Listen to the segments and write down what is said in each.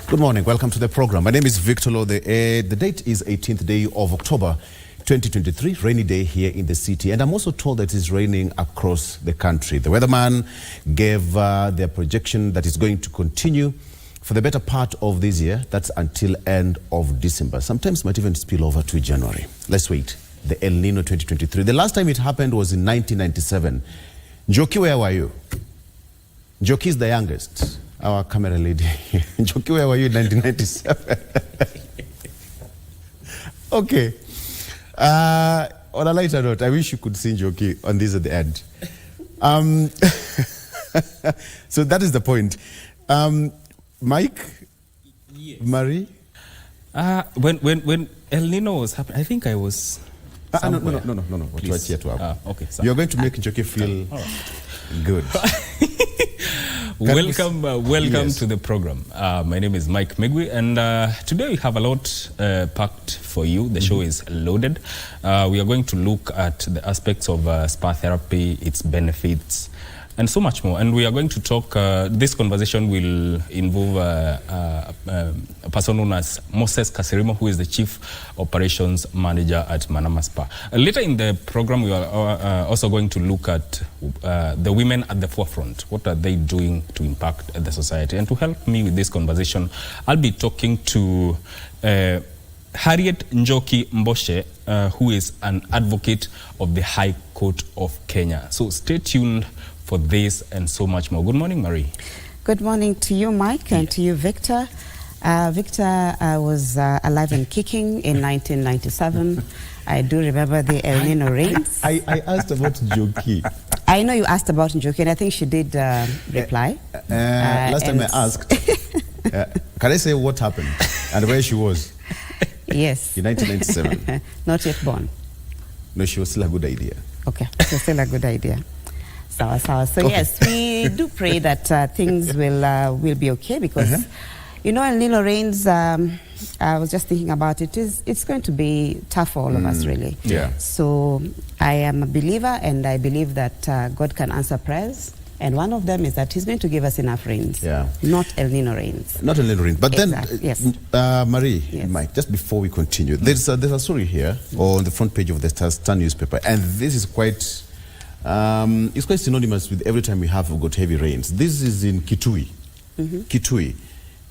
Good morning. Welcome to the program. My name is Victor Lo. The date is 18th day of October 2023, rainy day here in the city. And I'm also told that it's raining across the country. The weatherman gave their projection that it's going to continue for the better part of this year. That's until end of December. Sometimes might even spill over to January. Let's wait. The El Nino 2023. The last time it happened was in 1997. Njoki, where were you? Njoki is the youngest. Our camera lady. Njoki, where were you in 1997? Okay. On a lighter note, I wish you could see Njoki on this at the end. So that is the point. Mike? Yes. Marie? When El Nino was happening, I think I was No. Please. Okay, you're going to make Njoki feel good. Welcome Yes. to the program. My name is Mike Megwi, and today we have a lot packed for you. The show is loaded. We are going to look at the aspects of spa therapy, its benefits, and so much more. And we are going to talk, this conversation will involve a person known as Moses Kasirimo, who is the Chief Operations Manager at Manama Spa. Later in the program, we are also going to look at the women at the forefront. What are they doing to impact the society? And to help me with this conversation, I'll be talking to Harriet Njoki Mboshe, who is an advocate of the High Court of Kenya. So stay tuned for this and so much more. Good morning, Marie. Good morning to you, Mike, and to you, Victor. Victor was alive and kicking in 1997. I do remember the El Nino rains. I asked about Njoki. I know you asked about Njoki, and I think she did reply. Last time I asked, can I say what happened and where she was? Yes. In 1997. Not yet born. No, she was still a good idea. Okay, so still a good idea. So okay. Yes, we do pray that things will be okay, because you know, El Nino rains, I was just thinking about it, it's going to be tough for all of us, really. Yeah. So I am a believer, and I believe that God can answer prayers, and one of them is that he's going to give us enough rains. Yeah. Not El Nino rains. Not El Nino rains. But Exactly. then, Yes. Marie, Yes. Mike, just before we continue, there's a story here on the front page of the Star newspaper, and this is quite... it's quite synonymous with every time we have got heavy rains. This is in Kitui. Kitui.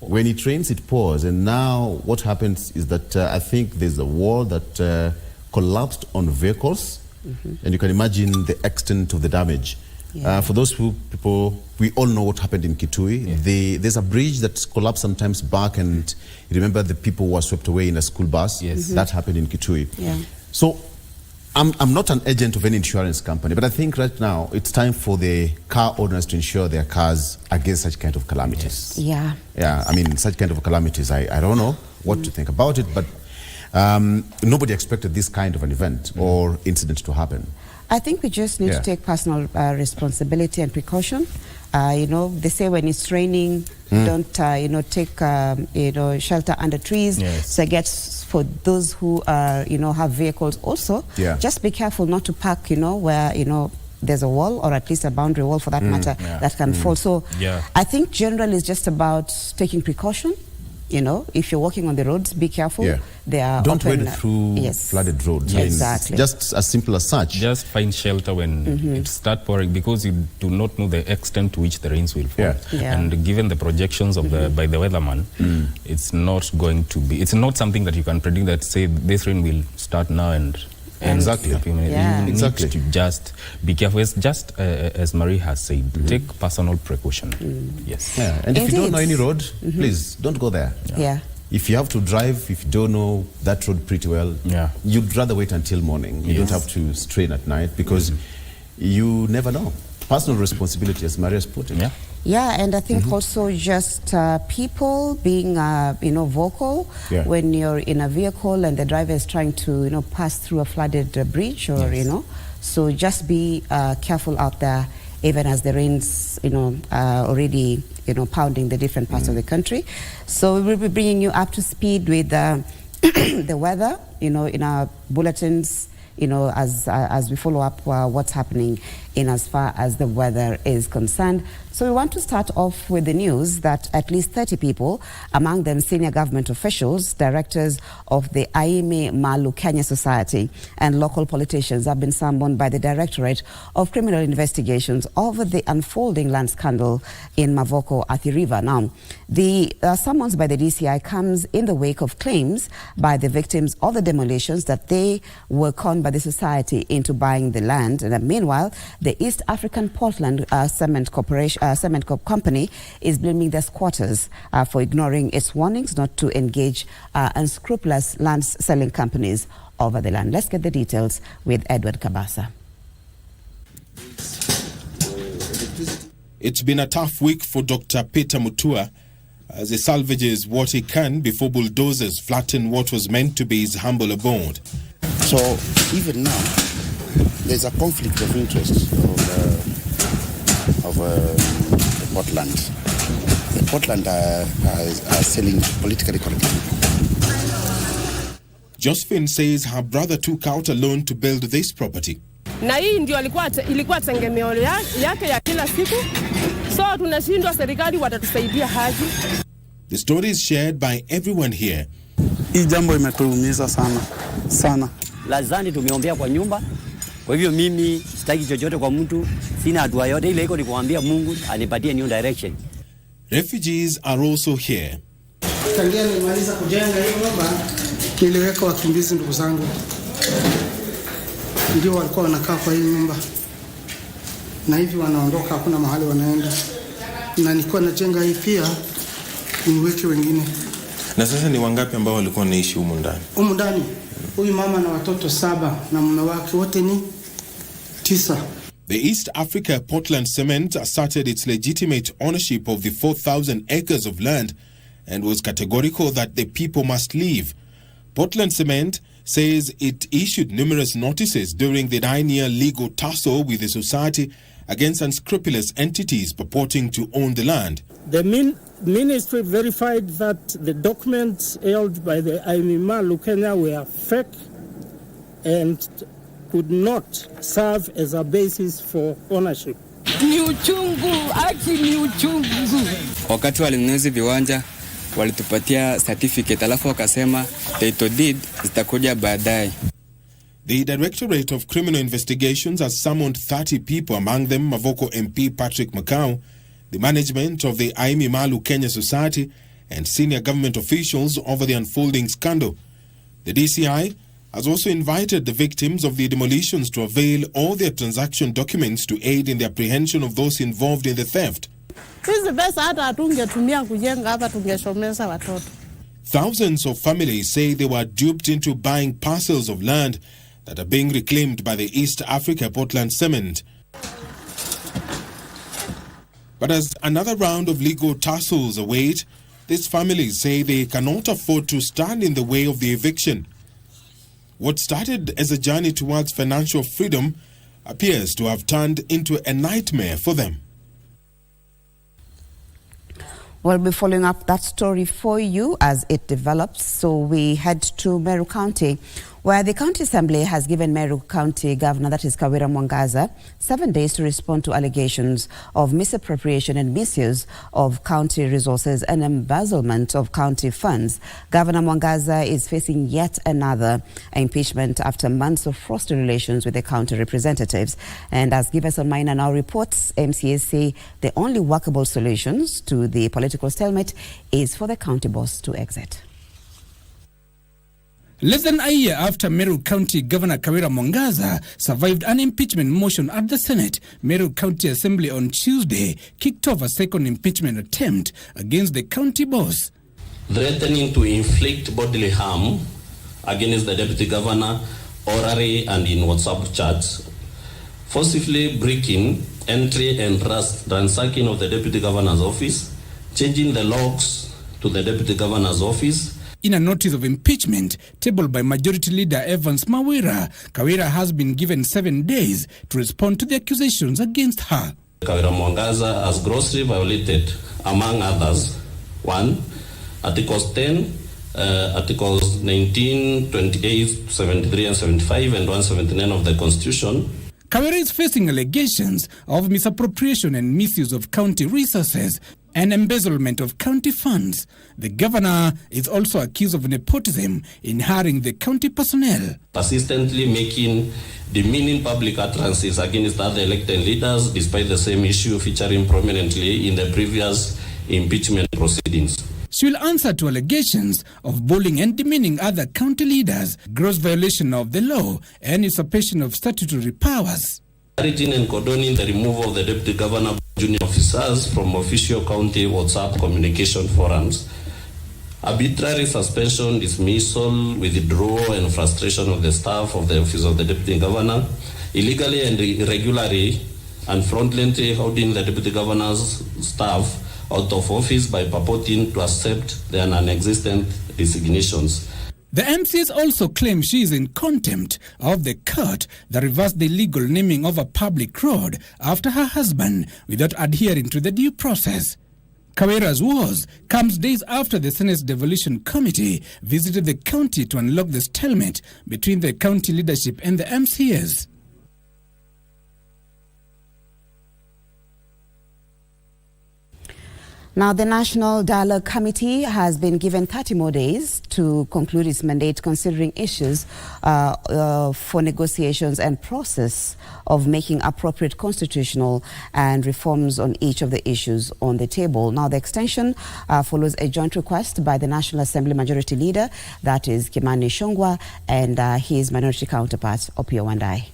When it rains, it pours. And now what happens is that I think there's a wall that collapsed on vehicles. And you can imagine the extent of the damage. Yeah. For those people, we all know what happened in Kitui. Yeah. There's a bridge that collapsed sometimes back, and you remember the people were swept away in a school bus. Yes. That happened in Kitui. Yeah. So I'm not an agent of any insurance company, but I think right now it's time for the car owners to insure their cars against such kind of calamities. Yes. Yeah. Yeah, I mean, such kind of calamities, I don't know what to think about it, but nobody expected this kind of an event or incident to happen. I think we just need to take personal responsibility and precaution. You know, they say when it's raining, don't, you know, take, you know, shelter under trees. Yes. So I guess for those who, you know, have vehicles also, just be careful not to park, you know, where, you know, there's a wall, or at least a boundary wall for that matter, that can fall. So I think generally it's just about taking precaution. You know, if you're walking on the roads, be careful. Yeah. They are Don't open, wade through flooded roads. I mean, Exactly. just as simple as such. Just find shelter when it starts pouring, because you do not know the extent to which the rains will fall. And given the projections of by the weatherman, it's not going to be, it's not something that you can predict that, say, this rain will start now and Exactly. You need to just be careful. It's just as Marie has said, take personal precaution. Yes. Yeah. And if you don't know any road, please don't go there. If you have to drive, if you don't know that road pretty well, you'd rather wait until morning. You don't have to strain at night, because you never know. Personal responsibility, as Maria has put it. Yeah, and I think also just people being, you know, vocal when you're in a vehicle and the driver is trying to, you know, pass through a flooded bridge, or, you know, so just be careful out there, even as the rains, you know, are already, you know, pounding the different parts of the country. So we will be bringing you up to speed with the weather, you know, in our bulletins, you know, as we follow up what's happening in as far as the weather is concerned. So we want to start off with the news that at least 30 people, among them senior government officials, directors of the Aimi Malu Kenya Society and local politicians have been summoned by the Directorate of Criminal Investigations over the unfolding land scandal in Mavoko, Athi River. Now, the summons by the DCI comes in the wake of claims by the victims of the demolitions that they were conned by the society into buying the land. And meanwhile, the East African Portland Cement Company is blaming their squatters for ignoring its warnings not to engage unscrupulous land selling companies over the land. Let's get the details with Edward Kabasa. It's been a tough week for Dr. Peter Mutua as he salvages what he can before bulldozers flatten what was meant to be his humble abode. So even now, there's a conflict of interest of Portland. The Portland are selling politically correctly. Josephine says her brother took out a loan to build this property. Na hii ndio ilikuwa tegemeo yake ya kila siku. So tunashindwa serikali watatusaidia haji. The story is shared by everyone here. Hii jambo imetuumiza sana. Lazani tumeombea kwa nyumba. Kwa hivyo mimi sitaki chochote kwa mtu, sina hatua yote ile iko ni kuambia Mungu anipatie new direction. Refugees are also here. Tangia nimaliza kujenga hii nyumba, niliweka wakimbizi ndugu zangu. Ndio walikuwa wanakaa kwa hii nyumba. Na hivi wanaondoka, hakuna mahali wanaenda. Na nilikuwa najenga hii pia niweke wengine. Na sasa ni wangapi ambao walikuwa wanaishi humu ndani? Humu ndani huyu mama na watoto 7 na mume wake wote ni 9. The East Africa Portland Cement asserted its legitimate ownership of the 4,000 acres of land and was categorical that the people must leave. Portland Cement says it issued numerous notices during the 9-year legal tussle with the society against unscrupulous entities purporting to own the land. The ministry verified that the documents held by the Aimi Malu Kenya were fake and could not serve as a basis for ownership. Ni uchungu, ni uchungu. Wakati walinunua viwanja walitupatia certificate alafu wakasema title deed zitakuja baadaye. The Directorate of Criminal Investigations has summoned 30 people, among them Mavoko MP Patrick Makau, the management of the Aimi Malu Kenya Society and senior government officials over the unfolding scandal. The DCI has also invited the victims of the demolitions to avail all their transaction documents to aid in the apprehension of those involved in the theft. Thousands of families say they were duped into buying parcels of land that are being reclaimed by the East Africa Portland Cement. But as another round of legal tussles await, these families say they cannot afford to stand in the way of the eviction. What started as a journey towards financial freedom appears to have turned into a nightmare for them. We'll be following up that story for you as it develops. So we head to Meru County, where the County Assembly has given Meru County Governor, that is Kawira Mwangaza, 7 days to respond to allegations of misappropriation and misuse of county resources and embezzlement of county funds. Governor Mwangaza is facing yet another impeachment after months of frosty relations with the county representatives. And as Giverson Maina now reports, MCAs say the only workable solutions to the political stalemate is for the county boss to exit. Less than a year after Meru County Governor Kawira Mwangaza survived an impeachment motion at the Senate, Meru County Assembly on Tuesday kicked off a second impeachment attempt against the county boss. Threatening to inflict bodily harm against the Deputy Governor orally and in WhatsApp chats, forcibly breaking entry and ransacking of the Deputy Governor's office, changing the locks to the Deputy Governor's office. In a notice of impeachment tabled by Majority Leader Evans Mawira, Kawira has been given 7 days to respond to the accusations against her. Kawira Mwangaza has grossly violated, among others, 1. Articles 10, Articles 19, 28, 73 and 75 and 179 of the Constitution. Kawira is facing allegations of misappropriation and misuse of county resources and embezzlement of county funds. The governor is also accused of nepotism in hiring the county personnel. Persistently making demeaning public utterances against other elected leaders despite the same issue featuring prominently in the previous impeachment proceedings. She will answer to allegations of bullying and demeaning other county leaders, gross violation of the law, and usurpation of statutory powers. Encouraging and condoning the removal of the deputy governor junior officers from official county WhatsApp communication forums. Arbitrary suspension, dismissal, withdrawal, and frustration of the staff of the office of the deputy governor. Illegally and irregularly and fraudulently holding the deputy governor's staff out of office by purporting to accept their non-existent resignations. The MCs also claim she is in contempt of the court that reversed the illegal naming of a public road after her husband without adhering to the due process. Kawira's woes comes days after the Senate's Devolution Committee visited the county to unlock the stalemate between the county leadership and the MCs. Now, the National Dialogue Committee has been given 30 more days to conclude its mandate, considering issues for negotiations and process of making appropriate constitutional and reforms on each of the issues on the table. Now, the extension follows a joint request by the National Assembly Majority Leader, that is Kimani Ichung'wah, and his minority counterpart, Opiyo Wandayi.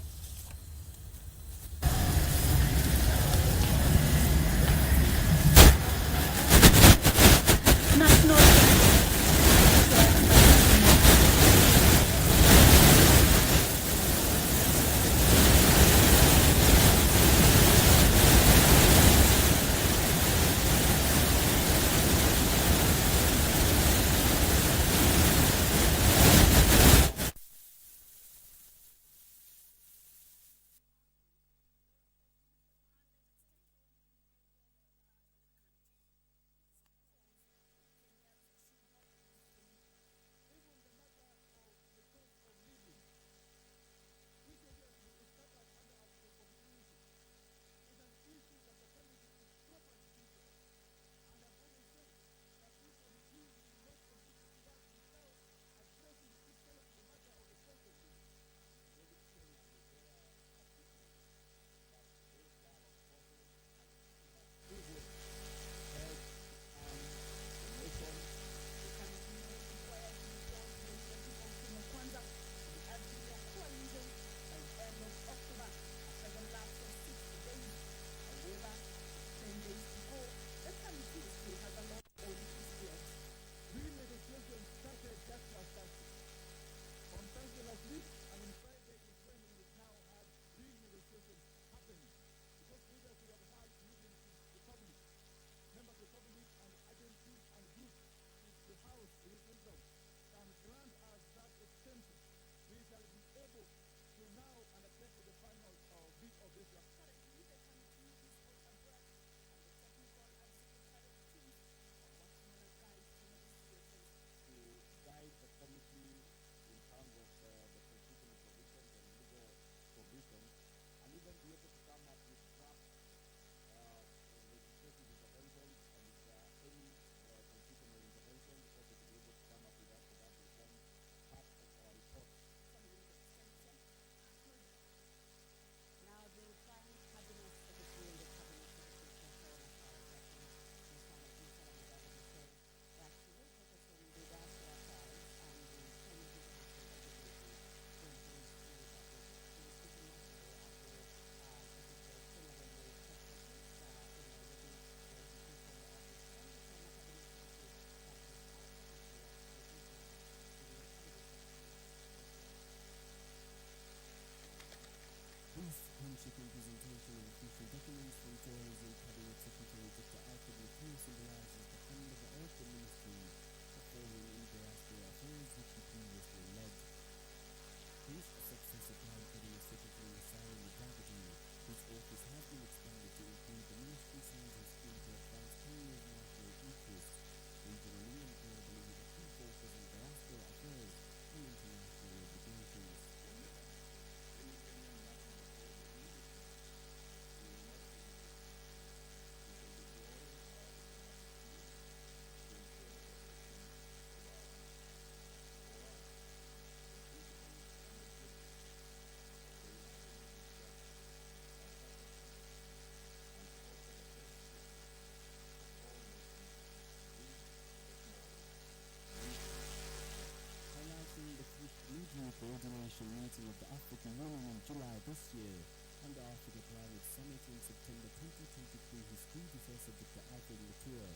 meeting of the African Union in July this year. On the Africa Climate Summit in September 2023, his predecessor, Dr. Alfred Mutua,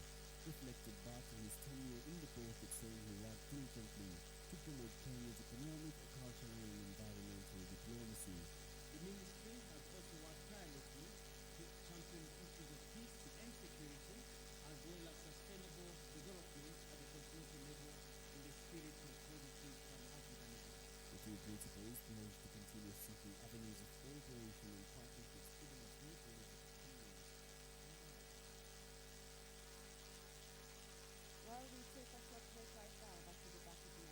reflected back on his tenure in the pulpit, saying he worked diligently to promote Kenya's economic, cultural, and environmental diplomacy. The ministry has also worked tirelessly to champion issues of peace and security, as well as sustainable development at the continental level in the spirit of positive Pan-Africanism. The two principles pledged to continue seeking avenues of cooperation and partnerships to the mutual. Well, we take a short break right now. Back to the back of the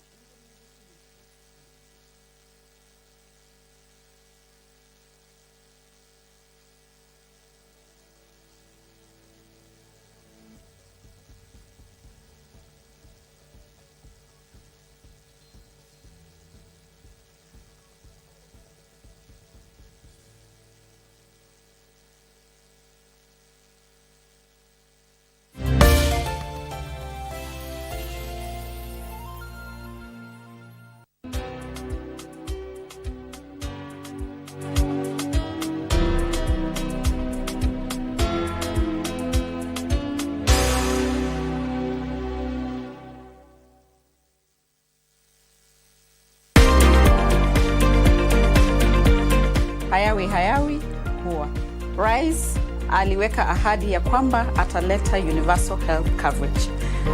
Hayawi huwa Rais aliweka ahadi ya kwamba ataleta universal health coverage.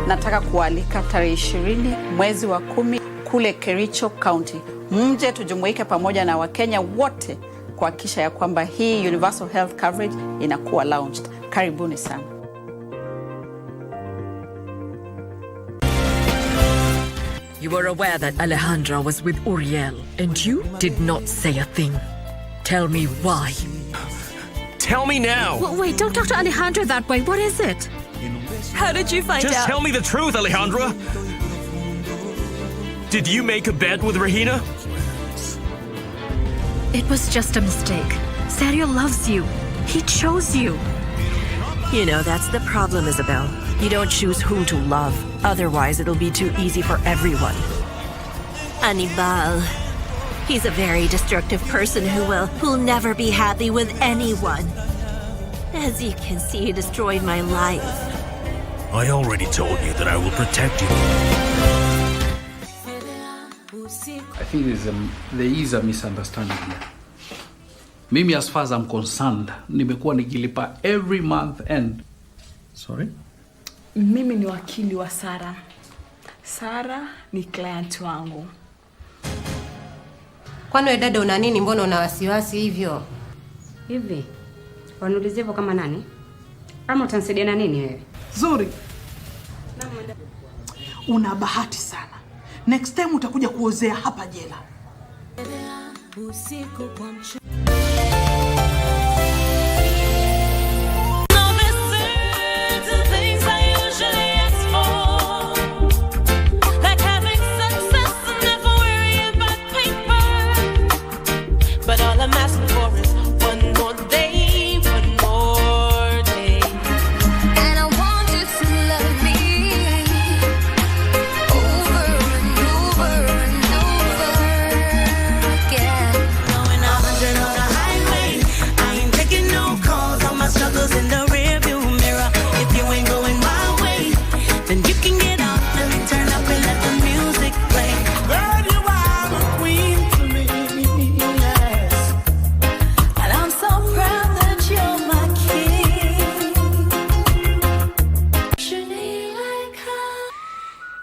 Nataka kualika tarehe 20 mwezi wa 10 kule Kericho County. Mje tujumuike pamoja na Wakenya wote kuhakikisha ya kwamba hii universal health coverage inakuwa launched. Karibuni sana. You were aware that Alejandra was with Uriel, and you did not say a thing. Tell me why. Tell me now! Wait, don't talk to Alejandra that way. What is it? How did you find out? Just tell me the truth, Alejandra! Did you make a bet with Regina? It was just a mistake. Sergio loves you. He chose you. You know, that's the problem, Isabel. You don't choose whom to love. Otherwise, it'll be too easy for everyone. Anibal. He's a very destructive person who'll never be happy with anyone. As you can see, he destroyed my life. I already told you that I will protect you. I think there is a misunderstanding here. Mimi, as far as I'm concerned, nimekuwa nikilipa every month end. Sorry? Mimi ni wakili wa Sara. Sara ni client wangu. Kwani dada una nini, mbona una wasiwasi hivyo? Hivi, wanulize hivyo kama nani? Ama utanisaidia na nini wewe? Zuri. Una bahati sana. Next time utakuja kuozea hapa jela. Usiku kwa mchana.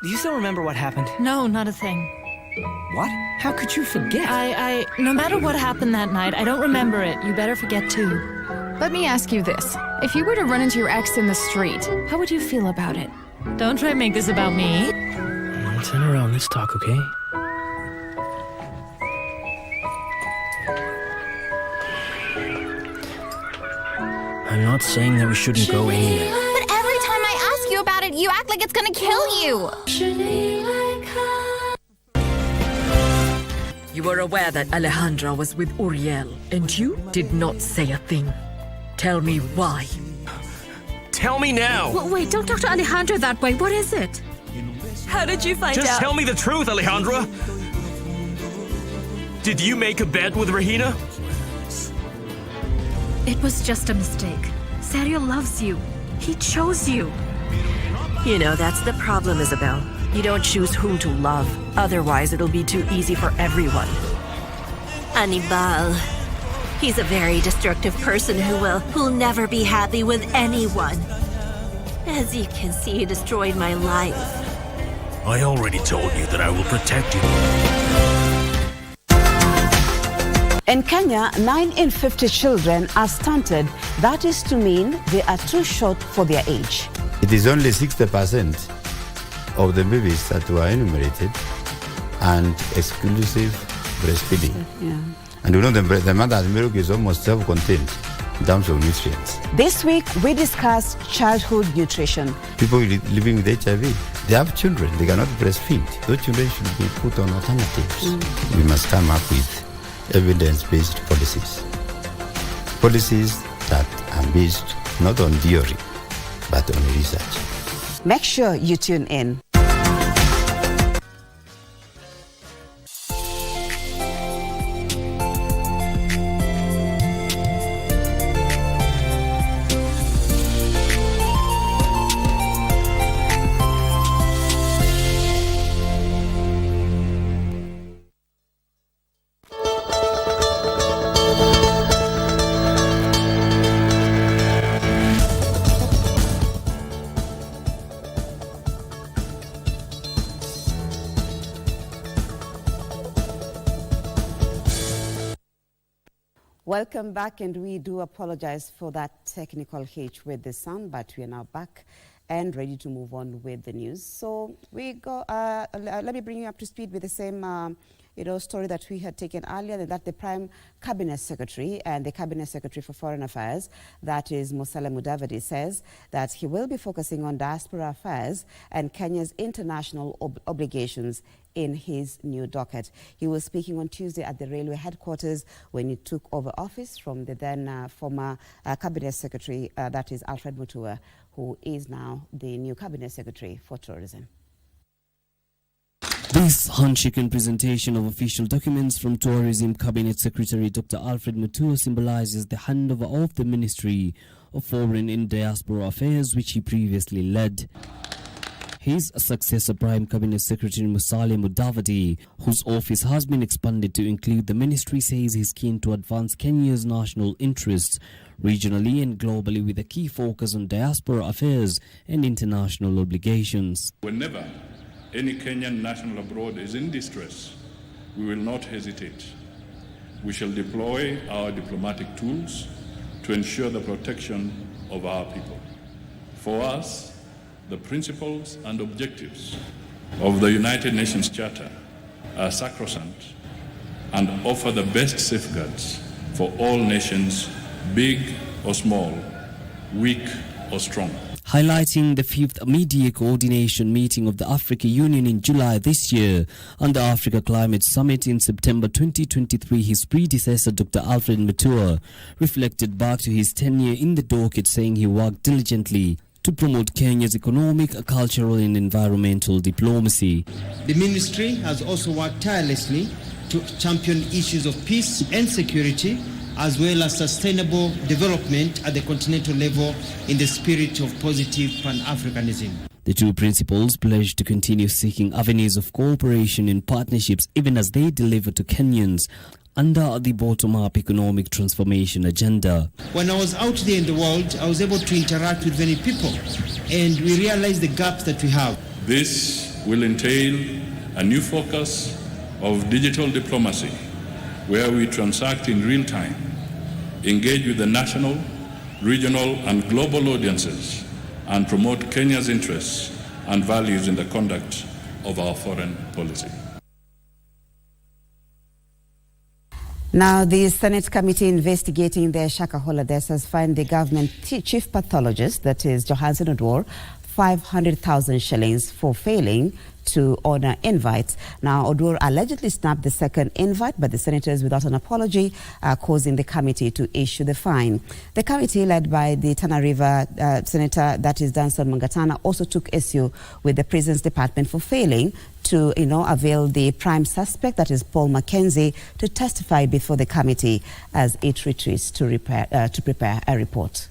Do you still remember what happened? No, not a thing. What? How could you forget? No matter what happened that night, I don't remember it. You better forget too. Let me ask you this. If you were to run into your ex in the street, how would you feel about it? Don't try to make this about me. Turn around, let's talk, okay? I'm not saying that we shouldn't go anywhere. But every time I ask you about it, you act like it's gonna kill you. You were aware that Alejandra was with Uriel, and you did not say a thing. Tell me why. Tell me now! Wait, don't talk to Alejandra that way. What is it? How did you find out? Just tell me the truth, Alejandra! Did you make a bet with Rahina? It was just a mistake. Sadio loves you. He chose you. You know, that's the problem, Isabel. You don't choose whom to love. Otherwise, it'll be too easy for everyone. Anibal. He's a very destructive person who'll never be happy with anyone. As you can see, he destroyed my life. I already told you that I will protect you. In Kenya, 9 in 50 children are stunted. That is to mean they are too short for their age. It is only 60% of the babies that were enumerated and exclusive breastfeeding. Yeah. And you know the mother's milk is almost self-contained in terms of nutrients. This week, we discuss childhood nutrition. People living with HIV, they have children, they cannot breastfeed. Those children should be put on alternatives. We must come up with evidence-based policies. Policies that are based not on theory, but on research. Make sure you tune in. Welcome back, and we do apologize for that technical hitch with the sound, but we are now back and ready to move on with the news. So we go. Let me bring you up to speed with the same, story that we had taken earlier. That the Prime Cabinet Secretary and the Cabinet Secretary for Foreign Affairs, that is Musalia Mudavadi, says that he will be focusing on diaspora affairs and Kenya's international obligations in his new docket. He was speaking on Tuesday at the railway headquarters when he took over office from the then former Cabinet Secretary, that is Alfred Mutua, who is now the new Cabinet Secretary for Tourism. This handshake presentation of official documents from Tourism Cabinet Secretary Dr. Alfred Mutua symbolizes the handover of the Ministry of Foreign and Diaspora Affairs, which he previously led. His successor, Prime Cabinet Secretary Musalia Mudavadi, whose office has been expanded to include the ministry, says he's keen to advance Kenya's national interests regionally and globally with a key focus on diaspora affairs and international obligations. Whenever any Kenyan national abroad is in distress, we will not hesitate. We shall deploy our diplomatic tools to ensure the protection of our people. For us, the principles and objectives of the United Nations Charter are sacrosanct and offer the best safeguards for all nations, big or small, weak or strong. Highlighting the 5th Media Coordination Meeting of the Africa Union in July this year and the Africa Climate Summit in September 2023, his predecessor, Dr. Alfred Mutua, reflected back to his tenure in the docket, saying he worked diligently to promote Kenya's economic, cultural and environmental diplomacy. The ministry has also worked tirelessly to champion issues of peace and security, as well as sustainable development at the continental level in the spirit of positive Pan-Africanism. The two principals pledged to continue seeking avenues of cooperation and partnerships even as they deliver to Kenyans under the bottom-up economic transformation agenda. When I was out there in the world, I was able to interact with many people, and we realized the gaps that we have. This will entail a new focus of digital diplomacy, where we transact in real time, engage with the national, regional and global audiences, and promote Kenya's interests and values in the conduct of our foreign policy. Now, the Senate committee investigating the Shakahola deaths has fined the government chief pathologist, that is Johansen Odwor, 500,000 shillings for failing to honor invites. Now, Odur allegedly snapped the second invite, but the senators, without an apology, causing the committee to issue the fine. The committee, led by the Tana River Senator, that is Danson Mangatana, also took issue with the Prisons Department for failing to, avail the prime suspect, that is Paul Mackenzie, to testify before the committee as it retreats to prepare a report.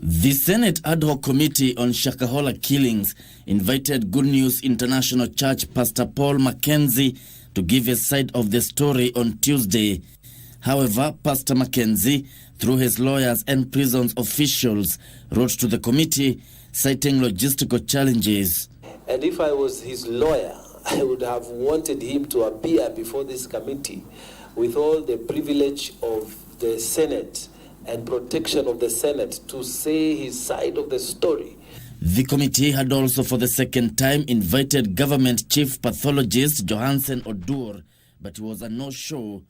The Senate Ad Hoc Committee on Shakahola Killings invited Good News International Church Pastor Paul Mackenzie to give a side of the story on Tuesday. However, Pastor Mackenzie, through his lawyers and prisons officials, wrote to the committee citing logistical challenges. And if I was his lawyer, I would have wanted him to appear before this committee with all the privilege of the Senate and protection of the Senate to say his side of the story. The committee had also for the second time invited government chief pathologist Johansen Odur, but it was a no-show.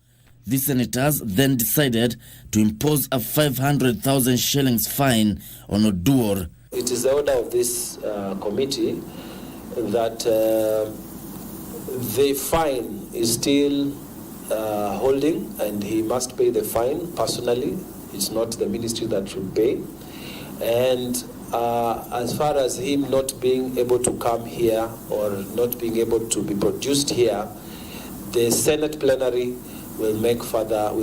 The senators then decided to impose a 500,000 shillings fine on Odur. It is the order of this committee that the fine is still holding, and he must pay the fine personally. It's not the ministry that should pay. And as far as him not being able to come here or not being able to be produced here, the Senate plenary will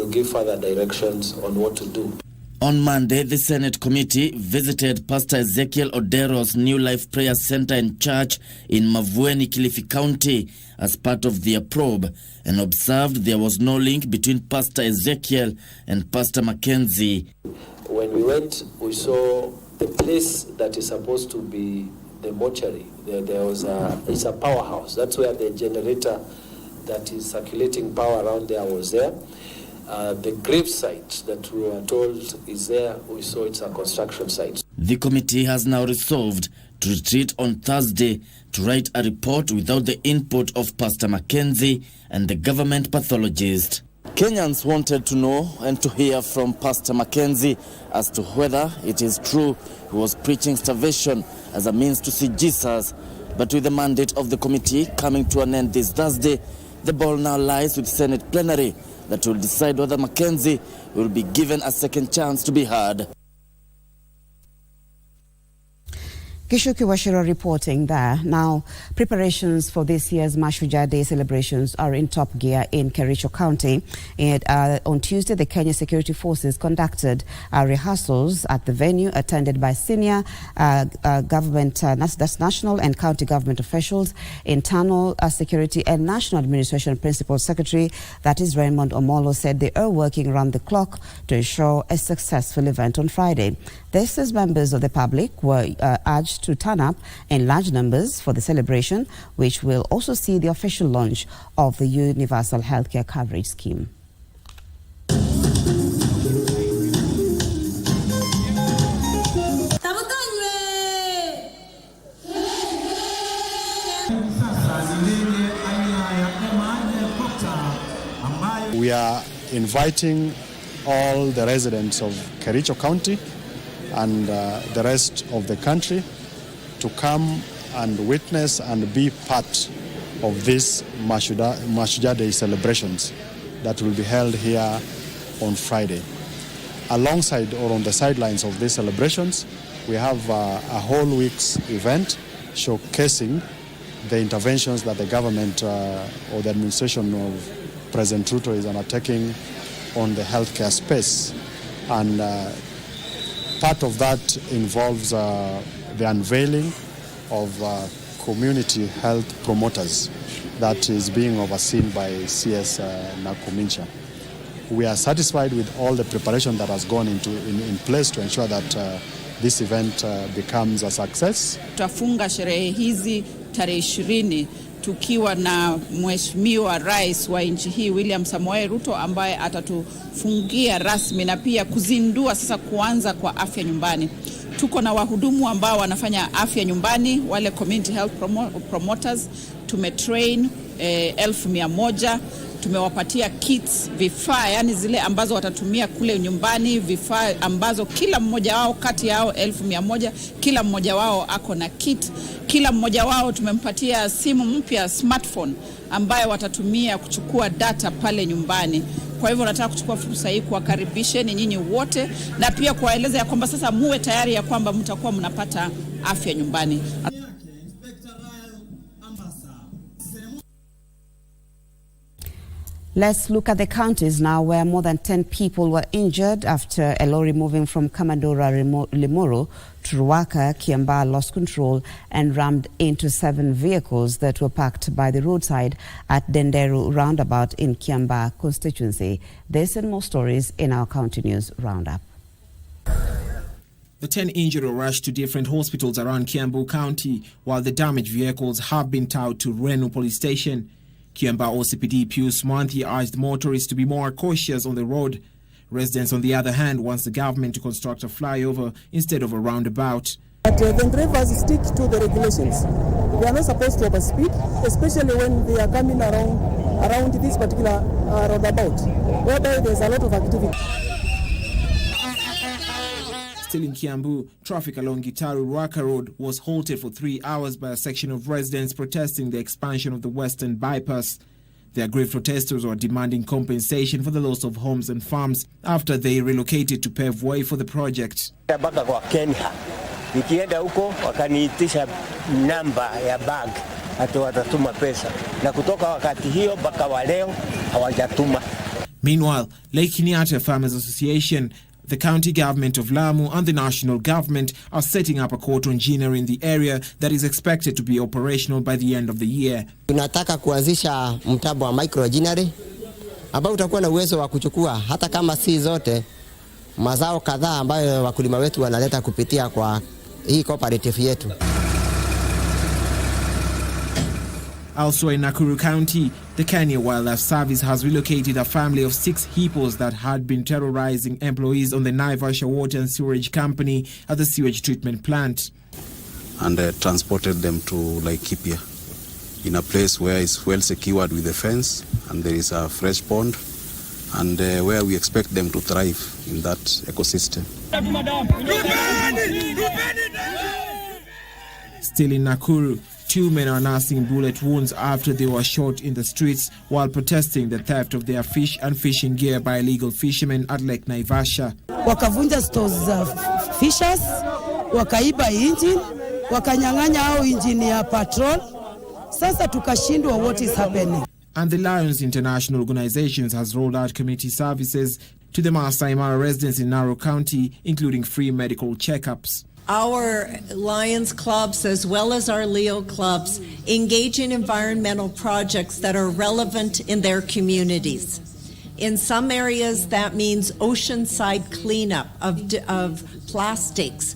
give further directions on what to do. On Monday, the Senate committee visited Pastor Ezekiel Odero's New Life Prayer Center and Church in Mavueni, Kilifi County as part of their probe, and observed there was no link between Pastor Ezekiel and Pastor Mackenzie. When we went, we saw the place that is supposed to be the mortuary. It's a powerhouse. That's where the generator that is circulating power around there was there. The grave site that we were told is there, we saw it's a construction site. The committee has now resolved to retreat on Thursday to write a report without the input of Pastor Mackenzie and the government pathologist. Kenyans wanted to know and to hear from Pastor Mackenzie as to whether it is true he was preaching starvation as a means to see Jesus. But with the mandate of the committee coming to an end this Thursday, the ball now lies with Senate plenary that will decide whether Mackenzie will be given a second chance to be heard. Gishuki Washiro reporting there. Now, preparations for this year's Mashujaa Day celebrations are in top gear in Kericho County. And on Tuesday, the Kenya Security Forces conducted rehearsals at the venue attended by senior government, that's national and county government officials, internal security and national administration principal secretary, that is Raymond Omolo, said they are working around the clock to ensure a successful event on Friday. This as members of the public were urged to turn up in large numbers for the celebration, which will also see the official launch of the Universal Healthcare Coverage Scheme. We are inviting all the residents of Kericho County and the rest of the country to come and witness and be part of these Mashujaa Day celebrations that will be held here on Friday. Alongside or on the sidelines of these celebrations, we have a whole week's event showcasing the interventions that the government or the administration of President Ruto is undertaking on the healthcare space. And part of that involves the unveiling of community health promoters that is being overseen by CS Nakumincha. We are satisfied with all the preparation that has gone in place to ensure that this event becomes a success. Tutafunga sherehe hizi tarehe 20 tukiwa na Mheshimiwa Rais wa nchi hii William Samoei Ruto ambaye atatufungia rasmi na pia kuzindua sasa kuanza kwa afya nyumbani. Tuko na wahudumu ambao wanafanya afya nyumbani, wale community health promoters. Tumetrain 1,100. Tumewapatia kits, vifaa, yani zile ambazo watatumia kule nyumbani, vifaa ambazo kila mmoja wao kati yao 1,100, kila mmoja wao ako na kit. Kila mmoja wao tumempatia simu mpya, smartphone, ambayo watatumia kuchukua data pale nyumbani. Kwa hivyo nataka kuchukua fursa hii kuwakaribisheni nyinyi wote na pia kuwaeleza ya kwamba sasa muwe tayari ya kwamba mtakuwa mnapata afya nyumbani. Let's look at the counties now, where more than 10 people were injured after a lorry moving from Kamandora Limuru to Ruaka, Kiambaa lost control and rammed into 7 vehicles that were parked by the roadside at Denderu roundabout in Kiambaa constituency. This and more stories in our County News Roundup. The 10 injured were rushed to different hospitals around Kiambu County, while the damaged vehicles have been towed to Renu Police Station. Kiambaa OCPD Pius Mwanthi urged motorists to be more cautious on the road. Residents, on the other hand, wants the government to construct a flyover instead of a roundabout. But the drivers stick to the regulations. They are not supposed to overspeed, especially when they are coming around this particular roundabout, whereby there's a lot of activity. Still in Kiambu, traffic along Gitaru-Ruaka Road was halted for 3 hours by a section of residents protesting the expansion of the Western Bypass. The aggrieved protesters were demanding compensation for the loss of homes and farms after they relocated to pave way for the project. Baka kwa Kenya. Nikienda huko wakaniitisha namba ya bag ati watatuma pesa. Na kutoka wakati hiyo baka wa leo hawajatuma. Meanwhile, Lake Kenyatta Farmers Association, the county government of Lamu and the national government are setting up a court engineer in the area that is expected to be operational by the end of the year. Tunataka kuanzisha mtambo wa microengineering ambao utakuwa na uwezo wa kuchukua hata kama si zote mazao kadhaa ambayo wakulima wetu wanaleta kupitia kwa hii cooperative yetu. Also in Nakuru County, the Kenya Wildlife Service has relocated a family of 6 hippos that had been terrorizing employees on the Naivasha Water and Sewerage Company at the sewage treatment plant. And transported them to Laikipia in a place where it's well secured with a fence and there is a fresh pond and where we expect them to thrive in that ecosystem. Still in Nakuru, 2 men are nursing bullet wounds after they were shot in the streets while protesting the theft of their fish and fishing gear by illegal fishermen at Lake Naivasha. Wakavunja stores za fishers, wakaiba engine, wakanyang'anya au engine ya patrol. Sasa tukashindwa what is happening. And the Lions International Organizations has rolled out community services to the Masai Mara residents in Narok County, including free medical checkups. Our Lions clubs, as well as our Leo clubs, engage in environmental projects that are relevant in their communities. In some areas, that means oceanside cleanup of plastics.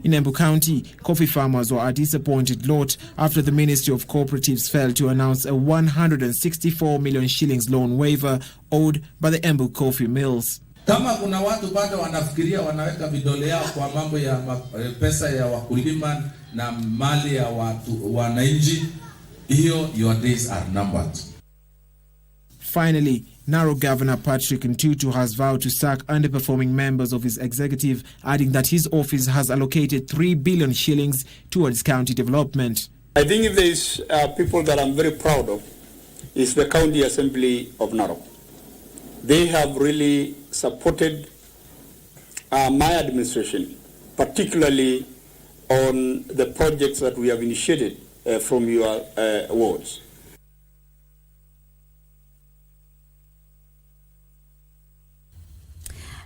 In Embu County, coffee farmers were a disappointed lot after the Ministry of Cooperatives failed to announce a 164 million shillings loan waiver owed by the Embu coffee mills. Kama kuna watu bado wanafikiria wanaweka vidole yao kwa mambo ya pesa ya wakulima na mali ya watu wananchi, hiyo your days are numbered. Finally, Narok Governor Patrick Ntutu has vowed to sack underperforming members of his executive, adding that his office has allocated 3 billion shillings towards county development. I think if there is people that I'm very proud of, is the County Assembly of Narok. They have really supported my administration, particularly on the projects that we have initiated from your wards.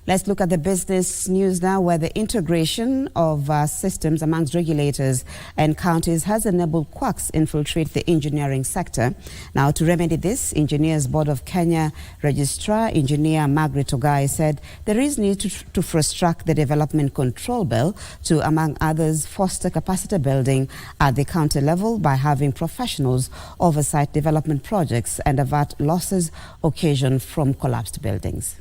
Let's look at the business news now, where the integration of systems amongst regulators and counties has enabled quacks infiltrate the engineering sector. Now, to remedy this, Engineers Board of Kenya Registrar Engineer Margaret Ogai said there is need to fast-track the Development Control Bill to, among others, foster capacity building at the county level by having professionals oversight development projects and avert losses occasioned from collapsed buildings.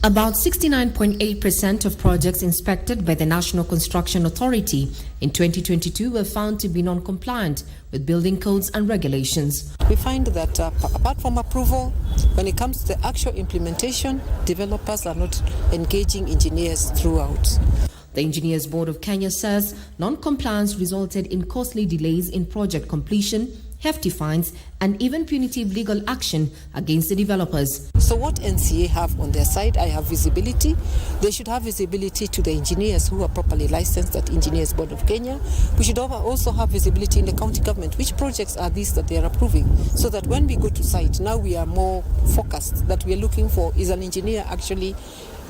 About 69.8% of projects inspected by the National Construction Authority in 2022 were found to be non-compliant with building codes and regulations. We find that apart from approval, when it comes to the actual implementation, developers are not engaging engineers throughout. The Engineers Board of Kenya says non-compliance resulted in costly delays in project completion, hefty fines, and even punitive legal action against the developers. So what NCA have on their side, I have visibility. They should have visibility to the engineers who are properly licensed at Engineers Board of Kenya. We should also have visibility in the county government. Which projects are these that they are approving? So that when we go to site, now we are more focused. That we are looking for is an engineer actually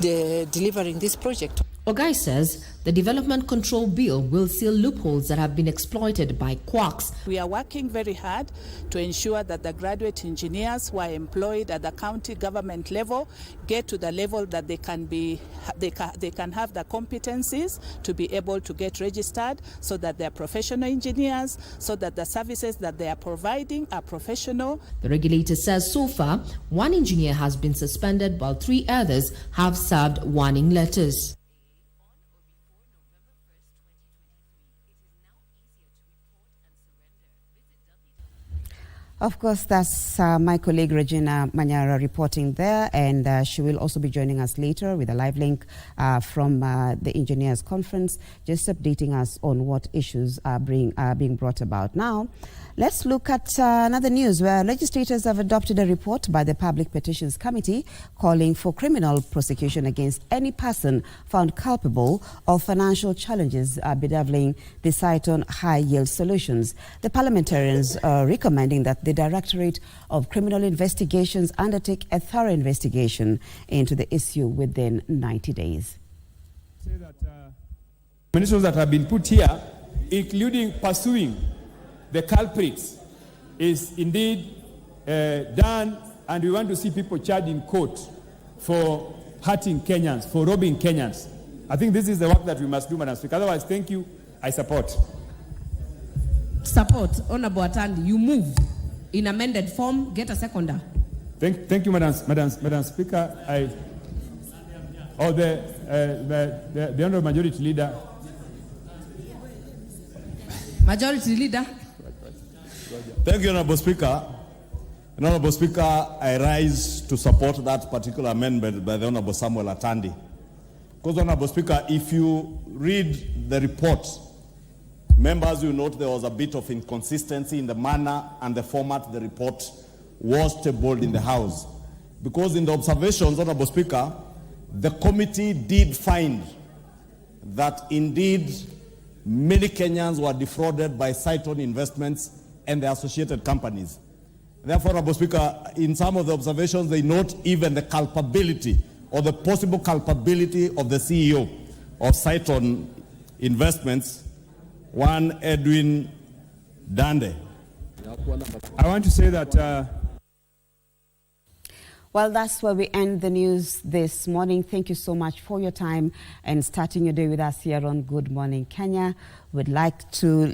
delivering this project. Ogai says the Development Control Bill will seal loopholes that have been exploited by quacks. We are working very hard to ensure that the graduate engineers who are employed at the county government level get to the level that they can have the competencies to be able to get registered, so that they are professional engineers, so that the services that they are providing are professional. The regulator says so far, one engineer has been suspended while 3 others have served warning letters. Of course, that's my colleague Regina Manyara reporting there, and she will also be joining us later with a live link from the Engineers Conference, just updating us on what issues are being brought about. Now, let's look at another news where legislators have adopted a report by the Public Petitions Committee calling for criminal prosecution against any person found culpable of financial challenges bedeviling the Saiton High Yield Solutions. The parliamentarians are recommending that the Directorate of Criminal Investigations undertake a thorough investigation into the issue within 90 days. Say that ministers that have been put here, including pursuing the culprits, is indeed done, and we want to see people charged in court for hurting Kenyans, for robbing Kenyans. I think this is the work that we must do, Madam Speaker. Otherwise, thank you, I support. Support, Honorable Atandi. You move in amended form, get a seconder. Thank you, Madam Speaker. The Honourable Majority Leader. Majority Leader. Thank you, Honourable Speaker. Honourable Speaker, I rise to support that particular amendment by the Honourable Samuel Atandi. Because, Honourable Speaker, if you read the report, members will note there was a bit of inconsistency in the manner and the format the report was tabled in the House. Because in the observations, Honourable Speaker, the committee did find that indeed many Kenyans were defrauded by Saiton Investments and the associated companies. Therefore, Honourable Speaker, in some of the observations, they note even the culpability or the possible culpability of the CEO of Saiton Investments, one Edwin Dande. I want to say that... Well, that's where we end the news this morning. Thank you so much for your time and starting your day with us here on Good Morning Kenya. I'd like to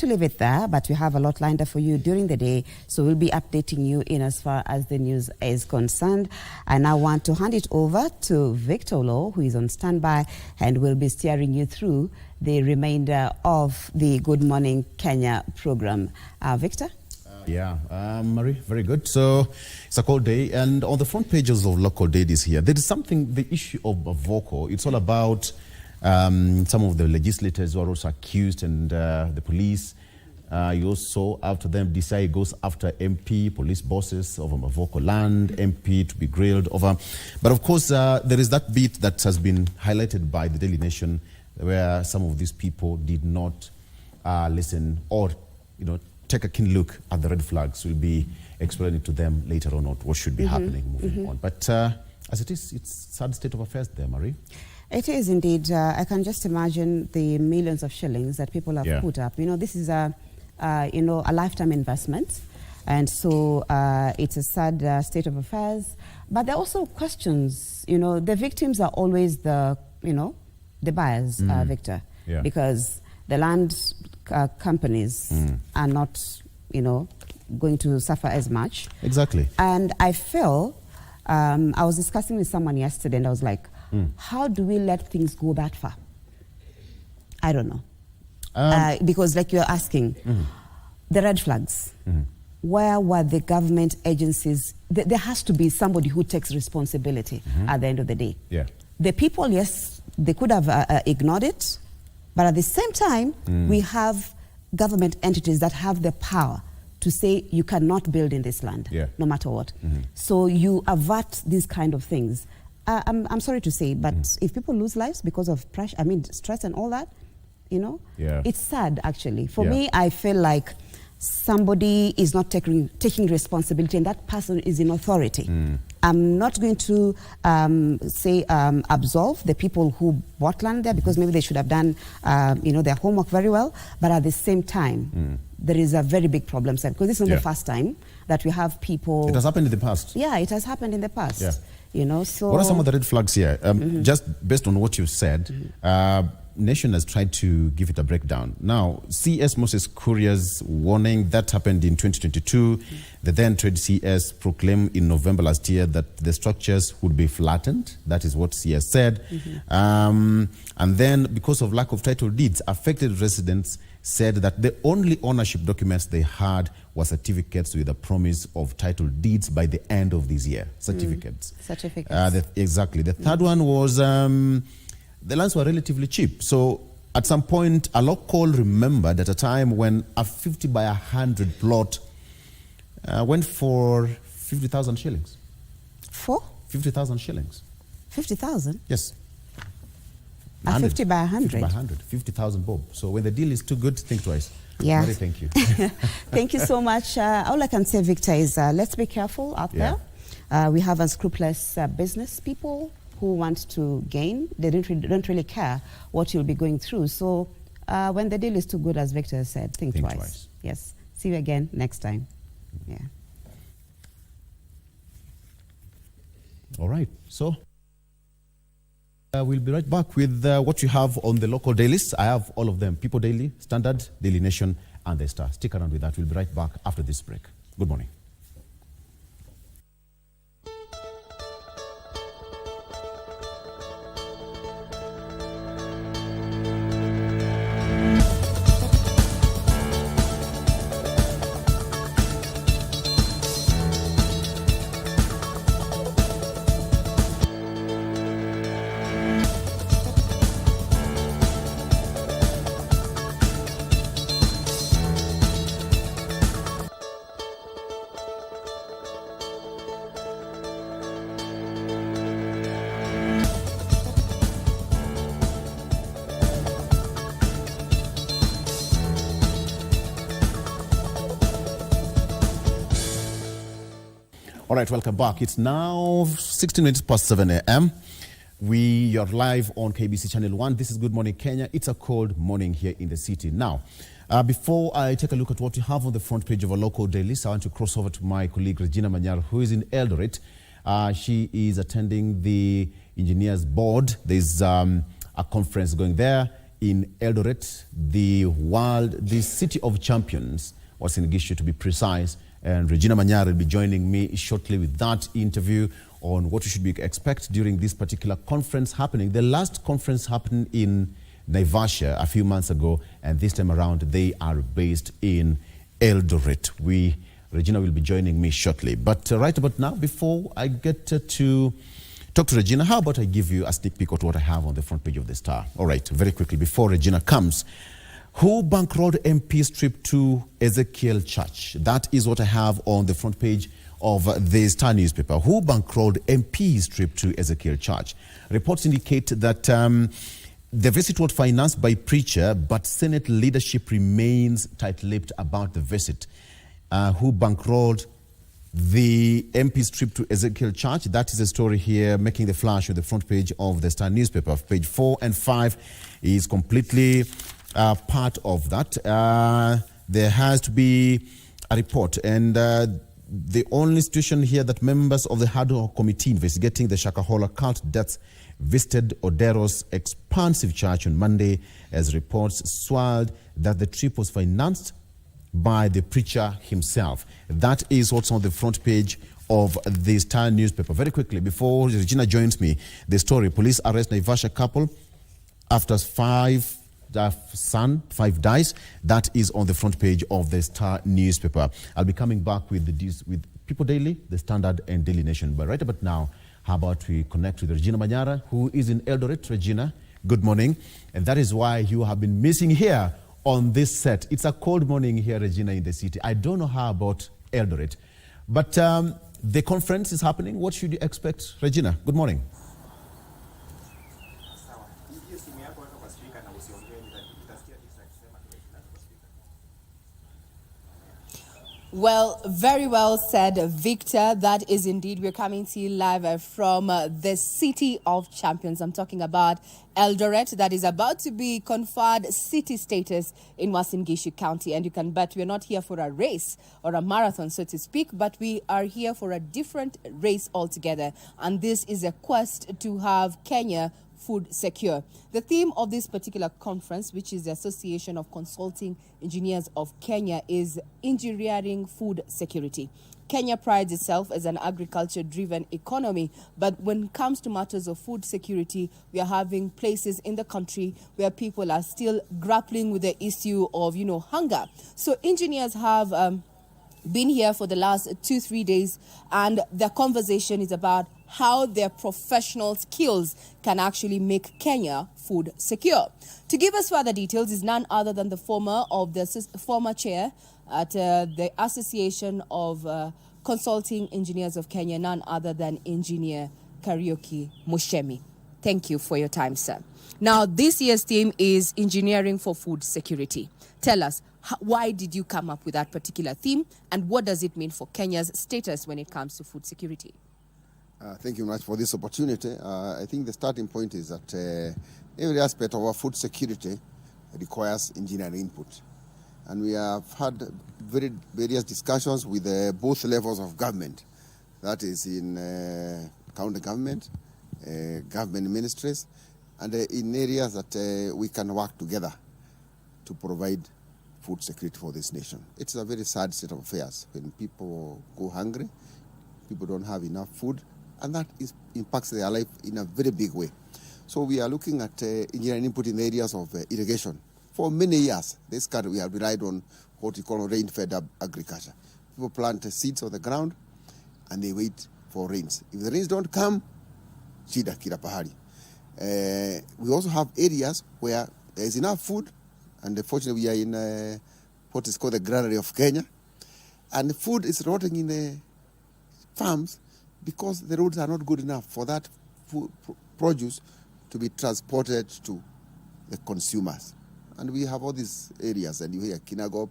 leave it there, but we have a lot lined up for you during the day, so we'll be updating you in as far as the news is concerned. I now want to hand it over to Victor Lo, who is on standby and will be steering you through the remainder of the Good Morning Kenya program. Victor? Yeah, Marie, very good. So it's a cold day, and on the front pages of local dailies here, there is something, the issue of VOCO. It's all about some of the legislators who are also accused, and the police. You also, after them, DCI goes after MP, police bosses over VOCO land, MP to be grilled over. But of course, there is that bit that has been highlighted by the Daily Nation, where some of these people did not listen or, take a keen look at the red flags. We'll be explaining to them later on what should be happening moving on. But as it is, it's a sad state of affairs there, Marie. It is indeed. I can just imagine the millions of shillings that people have put up. This is a lifetime investment. And so it's a sad state of affairs. But there are also questions. The victims are always the buyers, Victor. Yeah. Because the land companies are not, going to suffer as much. Exactly. And I feel I was discussing with someone yesterday, and I was like, how do we let things go that far? I don't know. Because like you're asking, the red flags, where were the government agencies? There has to be somebody who takes responsibility at the end of the day. Yeah. The people, yes, they could have ignored it, but at the same time, we have government entities that have the power to say you cannot build in this land, no matter what. So you avert these kind of things. I'm sorry to say, but if people lose lives because of pressure, stress and all that, you know, it's sad actually. For me, I feel like somebody is not taking responsibility, and that person is in authority. I'm not going to say absolve the people who bought land there, because maybe they should have done their homework very well. But at the same time, there is a very big problem, because this is not the first time that we have people. It has happened in the past. Yeah, it has happened in the past. Yeah. You know, so what are some of the red flags here? Just based on what you said, Nation has tried to give it a breakdown. Now, CS Moses Courier's warning, that happened in 2022. The then Trade CS proclaimed in November last year that the structures would be flattened. That is what CS said. And then, because of lack of title deeds, affected residents said that the only ownership documents they had were certificates with a promise of title deeds by the end of this year. Certificates. Exactly. The third one was the lands were relatively cheap. So at some point, a local remembered at a time when a 50 by 100 plot went for 50,000 shillings. For? 50,000 shillings. 50,000? Yes. A 50 by 100? 50 by 100. 50,000 bob. So when the deal is too good, think twice. Yeah. Mary, thank you. Thank you so much. All I can say, Victor, is let's be careful out there. We have unscrupulous business people who want to gain. They don't really care what you'll be going through. So when the deal is too good, as Victor said, think twice. Yes. See you again next time. Yeah. All right. So we'll be right back with what you have on the local dailies. I have all of them: People Daily, Standard, Daily Nation, and The Star. Stick around with that. We'll be right back after this break. Good morning. All right, welcome back. It's now 16 minutes past 7 a.m. We are live on KBC Channel 1. This is Good Morning Kenya. It's a cold morning here in the city. Now, before I take a look at what you have on the front page of our local dailies, I want to cross over to my colleague Regina Manyar, who is in Eldoret. She is attending the Engineers Board. There's a conference going there in Eldoret, the City of Champions, or Sinigishu to be precise. And Regina Manyar will be joining me shortly with that interview on what you should expect during this particular conference happening. The last conference happened in Naivasha a few months ago, and this time around they are based in Eldoret. Regina will be joining me shortly. But right about now, before I get to talk to Regina, how about I give you a sneak peek of what I have on the front page of the Star? All right, very quickly, before Regina comes. Who bankrolled MP's trip to Ezekiel Church? That is what I have on the front page of the Star newspaper. Who bankrolled MP's trip to Ezekiel Church? Reports indicate that the visit was financed by preacher, but Senate leadership remains tight-lipped about the visit. Who bankrolled the MP's trip to Ezekiel Church? That is a story here making the flash on the front page of the Star newspaper. Page 4 and 5 is completely part of that. There has to be a report, and the only institution here that members of the ad hoc committee investigating the Shakahola cult deaths visited Odero's expansive church on Monday, as reports swirled that the trip was financed by the preacher himself. That is what's on the front page of the Star newspaper. Very quickly, before Regina joins me, the story: police arrest Naivasha couple after five dies. That is on the front page of the Star newspaper. I'll be coming back with with People Daily, The Standard, and Daily Nation. But right about now, how about we connect with Regina Manyara, who is in Eldoret. Regina, good morning. And that is why you have been missing here on this set. It's a cold morning here, Regina, in the city. I don't know how about Eldoret, but the conference is happening. What should you expect? Regina, good morning. Well, very well said, Victor. That is indeed, we're coming to you live from the City of Champions. I'm talking about Eldoret, that is about to be conferred city status in Uasin Gishu County. And you can bet we're not here for a race or a marathon, so to speak, but we are here for a different race altogether. And this is a quest to have Kenya food secure. The theme of this particular conference, which is the Association of Consulting Engineers of Kenya, is engineering food security. Kenya prides itself as an agriculture-driven economy, but when it comes to matters of food security, we are having places in the country where people are still grappling with the issue of, hunger. So engineers have been here for the last 2-3 days, and the conversation is about how their professional skills can actually make Kenya food secure. To give us further details is none other than the former chair at the Association of Consulting Engineers of Kenya, none other than Engineer Kariuki Mushemi. Thank you for your time, sir. Now, this year's theme is engineering for food security. Tell us, why did you come up with that particular theme, and what does it mean for Kenya's status when it comes to food security? Thank you much for this opportunity. I think the starting point is that every aspect of our food security requires engineering input. And we have had various discussions with both levels of government, that is in county government, government ministries, and in areas that we can work together to provide food security for this nation. It's a very sad state of affairs when people go hungry, people don't have enough food, and that impacts their life in a very big way. So we are looking at engineering input in the areas of irrigation. For many years, this country, we have relied on what we call rain-fed agriculture. People plant seeds on the ground, and they wait for rains. If the rains don't come, shida kila pahali. We also have areas where there is enough food, and fortunately we are in what is called the granary of Kenya, and the food is rotting in the farms because the roads are not good enough for that food produce to be transported to the consumers. And we have all these areas, and you hear kinagop,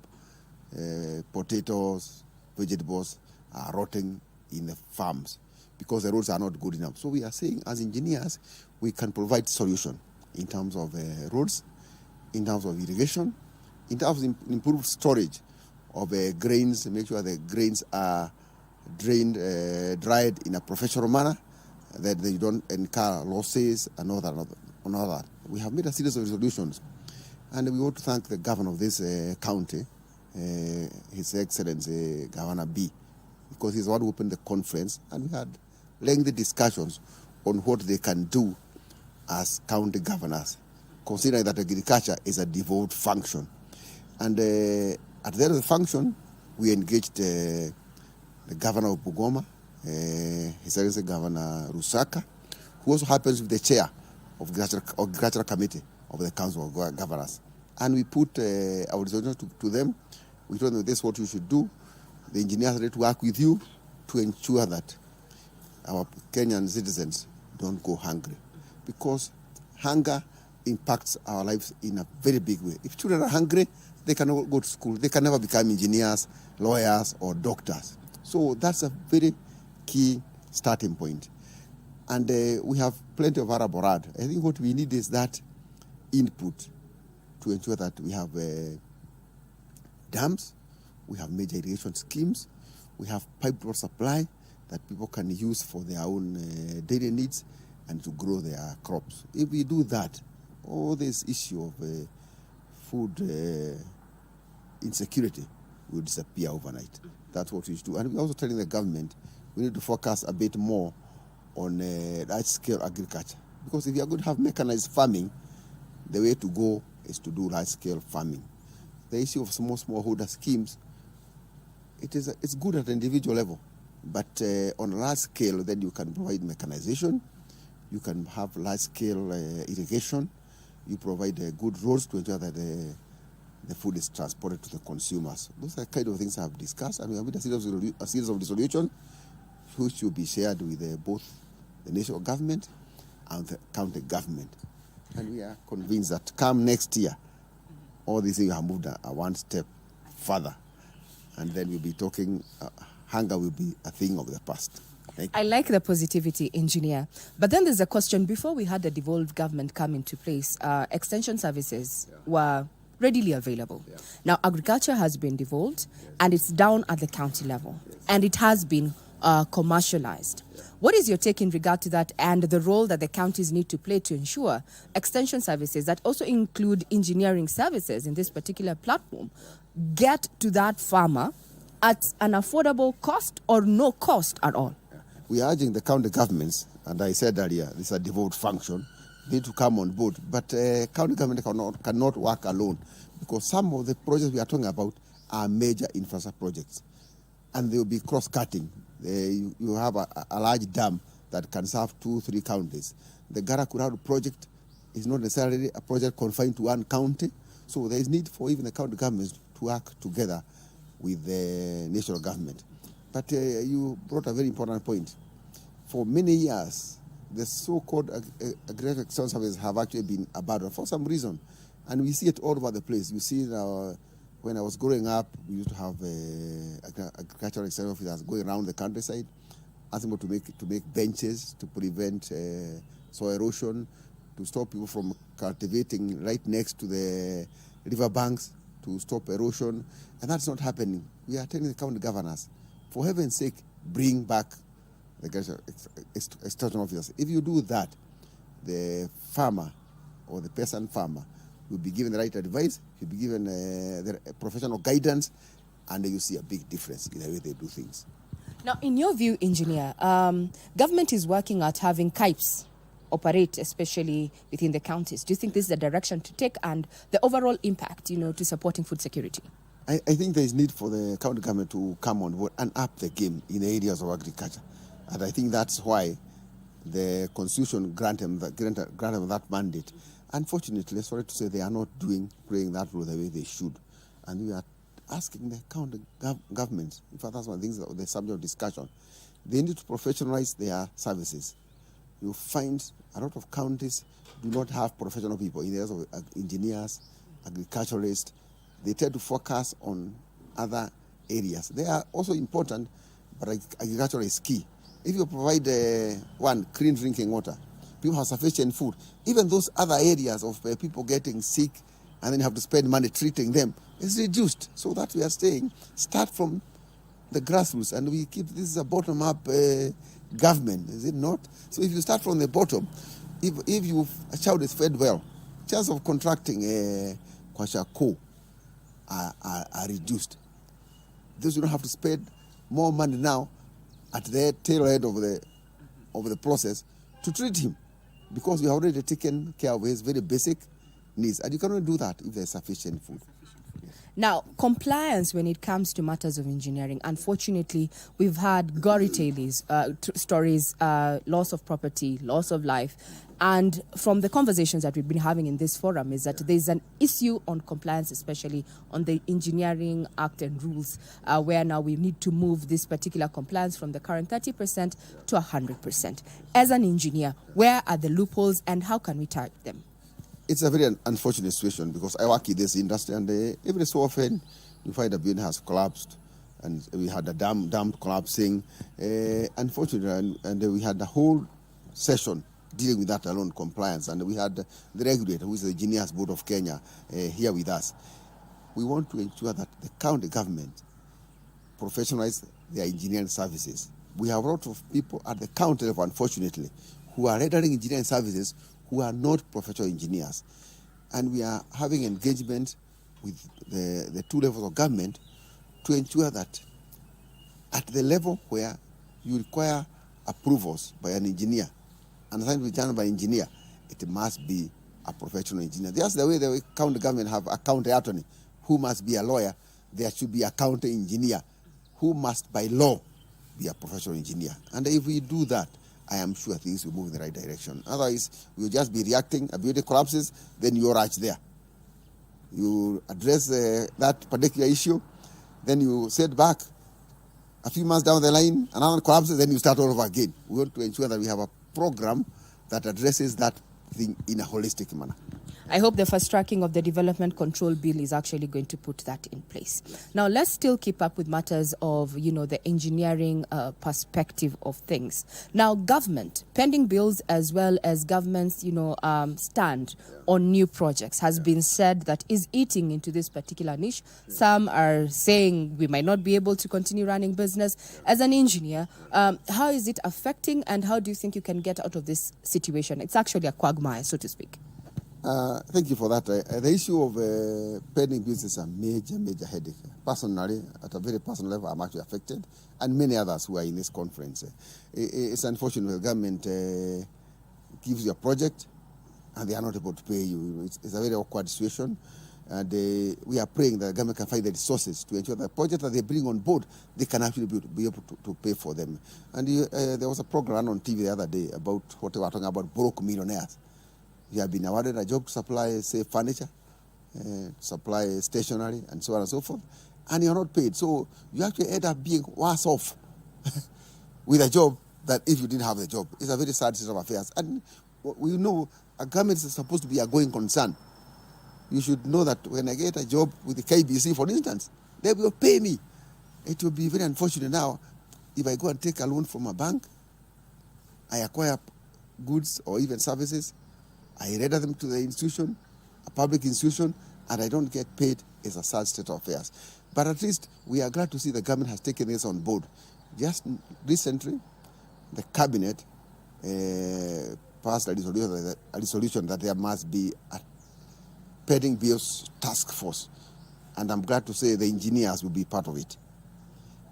potatoes, vegetables are rotting in the farms because the roads are not good enough. So we are saying, as engineers, we can provide solution in terms of roads, in terms of irrigation, in terms of improved storage of grains, make sure the grains are drained, dried in a professional manner, that they don't incur losses and all that. We have made a series of resolutions, and we want to thank the governor of this county, His Excellency Governor B, because he's the one who opened the conference, and we had lengthy discussions on what they can do as county governors, considering that agriculture is a devolved function. And at the end of the function, we engaged the governor of Bungoma, His Excellency Governor Rusaka, who also happens to be the chair of the Agricultural Committee of the Council of Governors. And we put our resolutions to them. We told them this is what you should do. The engineers are ready to work with you to ensure that our Kenyan citizens don't go hungry, because hunger impacts our lives in a very big way. If children are hungry, they cannot go to school. They can never become engineers, lawyers, or doctors. So that's a very key starting point. And we have plenty of Araborad. I think what we need is that input to ensure that we have dams, we have major irrigation schemes, we have piped water supply that people can use for their own daily needs and to grow their crops. If we do that, all this issue of food insecurity will disappear overnight. That's what we should do. And we're also telling the government we need to focus a bit more on large-scale agriculture. Because if you are going to have mechanized farming, the way to go is to do large-scale farming. The issue of smallholder schemes, it's good at an individual level, but on a large scale, then you can provide mechanization, you can have large-scale irrigation, you provide good roads to ensure that the food is transported to the consumers. Those are the kind of things I have discussed, and we have made a series of resolutions which will be shared with both the national government and the county government. And we are convinced that come next year, all these things have moved a one step further. And then we'll be talking, hunger will be a thing of the past. I like the positivity, engineer. But then there's a question. Before we had the devolved government come into place, extension services were readily available. Now, agriculture has been devolved, and it's down at the county level, and it has been commercialized. What is your take in regard to that and the role that the counties need to play to ensure extension services that also include engineering services in this particular platform get to that farmer at an affordable cost or no cost at all? We are urging the county governments, and I said earlier, this is a devolved function, they need to come on board. But county government cannot work alone, because some of the projects we are talking about are major infrastructure projects, and they will be cross-cutting. You have a large dam that can serve 2-3 counties. The Garakuradu project is not necessarily a project confined to one county, so there is need for even the county governments to work together with the national government. But you brought a very important point. For many years, the so-called agricultural extension services have actually been abandoned for some reason, and we see it all over the place. You see now. When I was growing up, we used to have agricultural extension officers going around the countryside, asking people to make benches to prevent soil erosion, to stop people from cultivating right next to the river banks, to stop erosion, and that's not happening. We are telling the county governors, for heaven's sake, bring back the agricultural extension officers. If you do that, the farmer or the peasant farmer will be given the right advice, will be given the professional guidance, and you see a big difference in the way they do things. Now, in your view, engineer, government is working at having KIPES operate, especially within the counties. Do you think this is the direction to take and the overall impact, to supporting food security? I think there is need for the county government to come on board and up the game in the areas of agriculture. And I think that's why the Constitution granted them that mandate. Unfortunately, sorry to say, they are not playing that role the way they should. And we are asking the county governments, in fact, that's one of the things that the subject of discussion, they need to professionalize their services. You find a lot of counties do not have professional people in the areas of engineers, agriculturalists. They tend to focus on other areas. They are also important, but agriculture is key. If you provide clean drinking water, people have sufficient food, even those other areas of people getting sick and then you have to spend money treating them, is reduced. So that we are saying, start from the grassroots, and we keep this is a bottom-up government, is it not? So if you start from the bottom, if a child is fed well, chance of contracting kwashiorkor are reduced. Those you don't have to spend more money now at the tail end of the process to treat him, because we have already taken care of his very basic needs, and you cannot do that if there's sufficient food. Now, compliance when it comes to matters of engineering, unfortunately, we've had gory tales, stories, loss of property, loss of life. And from the conversations that we've been having in this forum is that there's an issue on compliance, especially on the Engineering Act and rules, where now we need to move this particular compliance from the current 30% to 100%. As an engineer, where are the loopholes and how can we target them? It's a very unfortunate situation, because I work in this industry, and every so often you find a building has collapsed, and we had a dam collapsing. Unfortunately, and we had a whole session dealing with that alone, compliance, and we had the regulator, who is the Engineers Board of Kenya, here with us. We want to ensure that the county government professionalize their engineering services. We have a lot of people at the county level, unfortunately, who are rendering engineering services who are not professional engineers. And we are having engagement with the two levels of government to ensure that at the level where you require approvals by an engineer, and assigned to be done by an engineer, it must be a professional engineer. That's the way the county government have a county attorney who must be a lawyer. There should be a county engineer who must, by law, be a professional engineer. And if we do that, I am sure things will move in the right direction. Otherwise, we'll just be reacting. A building collapses, then you rush there. You address that particular issue, then you set back. A few months down the line, another collapses, then you start all over again. We want to ensure that we have a program that addresses that thing in a holistic manner. I hope the fast tracking of the Development Control Bill is actually going to put that in place. Now, let's still keep up with matters of, the engineering perspective of things. Now, government, pending bills as well as government's, stand on new projects has been said that is eating into this particular niche. Some are saying we might not be able to continue running business. As an engineer, how is it affecting, and how do you think you can get out of this situation? It's actually a quagmire, so to speak. Thank you for that. The issue of pending bills is a major headache. Personally, at a very personal level, I'm actually affected, and many others who are in this conference. It's unfortunate the government gives you a project and they are not able to pay you. It's a very awkward situation, and we are praying that the government can find the resources to ensure that the project that they bring on board, they can actually be able to pay for them. And there was a program on TV the other day about what they were talking about, broke millionaires. You have been awarded a job to supply, say, furniture, supply stationery, and so on and so forth, and you're not paid. So you actually end up being worse off with a job than if you didn't have the job. It's a very sad state of affairs. And we know a government is supposed to be a going concern. You should know that when I get a job with the KBC, for instance, they will pay me. It will be very unfortunate now if I go and take a loan from a bank, I acquire goods or even services, I render them to the institution, a public institution, and I don't get paid. Is a sad state of affairs. But at least we are glad to see the government has taken this on board. Just recently, the cabinet passed a resolution that there must be a pending bills task force, and I'm glad to say the engineers will be part of it.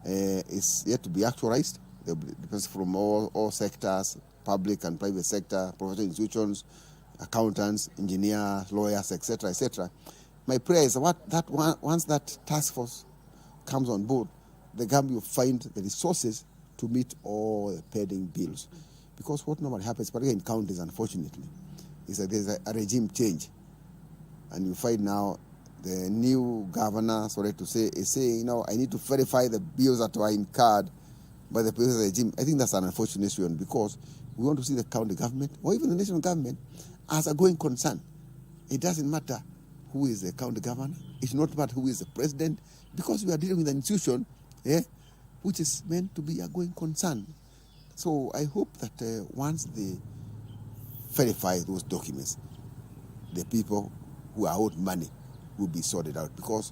It's yet to be actualized. It depends from all sectors, public and private sector, professional institutions, accountants, engineers, lawyers, etc., etc. My prayer is once that task force comes on board, the government will find the resources to meet all the pending bills. Because what normally happens, particularly in counties, unfortunately, is that there's a regime change. And you find now the new governor, is saying, I need to verify the bills that were incurred by the previous regime. I think that's an unfortunate situation, because we want to see the county government or even the national government as a going concern. It doesn't matter who is the county governor. It not matter who is the president, because we are dealing with an institution which is meant to be a going concern. So I hope that once they verify those documents, the people who are owed money will be sorted out, because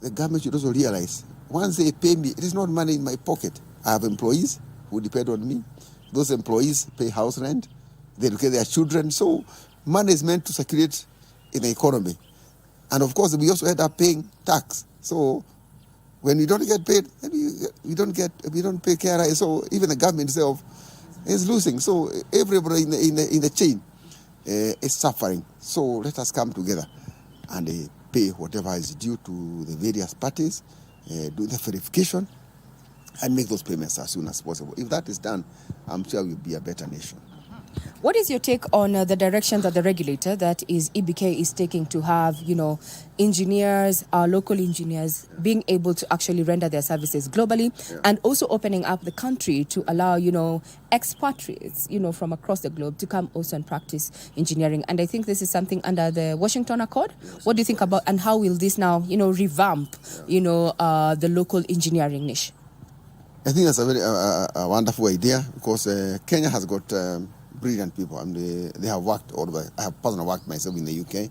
the government should also realize, once they pay me, it is not money in my pocket. I have employees who depend on me. Those employees pay house rent, they educate their children. So money is meant to circulate in the economy. And of course, we also end up paying tax. So when we don't get paid, we don't pay KRI. So even the government itself is losing. So everybody in the chain is suffering. So let us come together and pay whatever is due to the various parties, do the verification, and make those payments as soon as possible. If that is done, I'm sure we'll be a better nation. What is your take on the direction that the regulator, that is EBK, is taking to have, engineers, local engineers, being able to actually render their services globally, and also opening up the country to allow, expatriates, from across the globe to come also and practice engineering? And I think this is something under the Washington Accord. Yes. What do you think about, and how will this now, revamp, the local engineering niche? I think that's a very wonderful idea, because Kenya has got brilliant people, and they have worked all over. I have personally worked myself in the UK.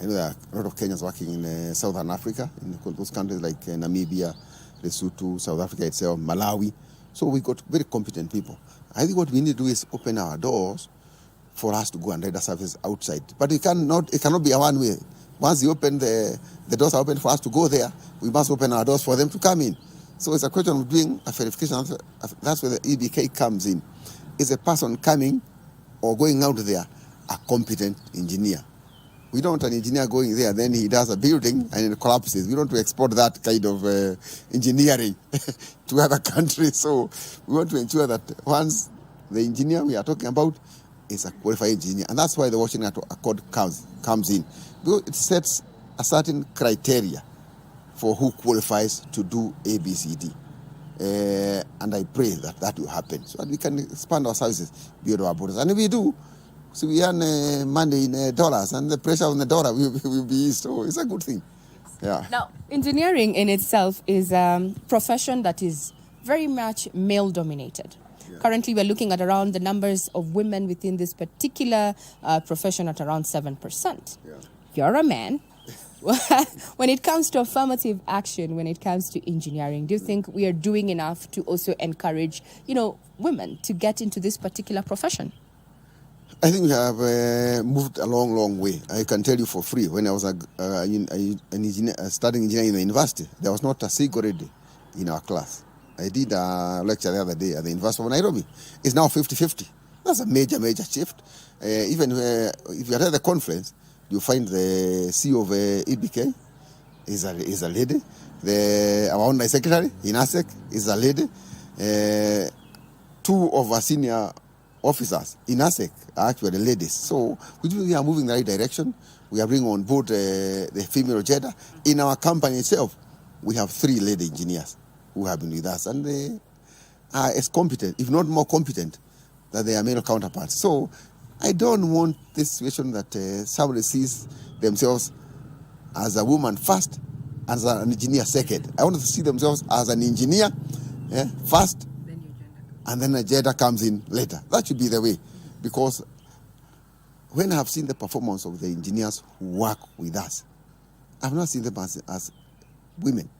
I know there are a lot of Kenyans working in Southern Africa, in those countries like Namibia, Lesotho, South Africa itself, Malawi. So we got very competent people. I think what we need to do is open our doors for us to go and render services outside. But it cannot be a one-way Once you open the doors are open for us to go there, we must open our doors for them to come in. So it's a question of doing a verification. That's where the EBK comes in. Is a person coming or going out there a competent engineer? We don't want an engineer going there, then he does a building and it collapses. We don't want to export that kind of engineering to other countries. So we want to ensure that once the engineer we are talking about is a qualified engineer. And that's why the Washington Accord comes in. Because it sets a certain criteria for who qualifies to do ABCD. And I pray that that will happen so that we can expand our services beyond our borders. And if we do, so we earn money in dollars, and the pressure on the dollar will be eased. So it's a good thing. Yeah. Now, engineering in itself is a profession that is very much male-dominated. Yeah. Currently, we're looking at around the numbers of women within this particular profession at around 7%. Yeah. You're a man. When it comes to affirmative action, when it comes to engineering, do you think we are doing enough to also encourage, women to get into this particular profession? I think we have moved a long way. I can tell you for free, when I was an engineer, studying engineering in the university, there was not a cigarette in our class. I did a lecture the other day at the University of Nairobi. It's now 50-50. That's a major shift. Even if you attend the conference, you find the CEO of EBK is a lady. Our online secretary in ASEC is a lady. 2 of our senior officers in ASEC are actually ladies. So we are moving in the right direction. We are bringing on board the female gender. In our company itself, we have 3 lady engineers who have been with us, and they are as competent, if not more competent, than their male counterparts. So I don't want this situation that somebody sees themselves as a woman first, as an engineer second. I want to see themselves as an engineer first, and then a gender comes in later. That should be the way, because when I have seen the performance of the engineers who work with us, I've not seen them as women.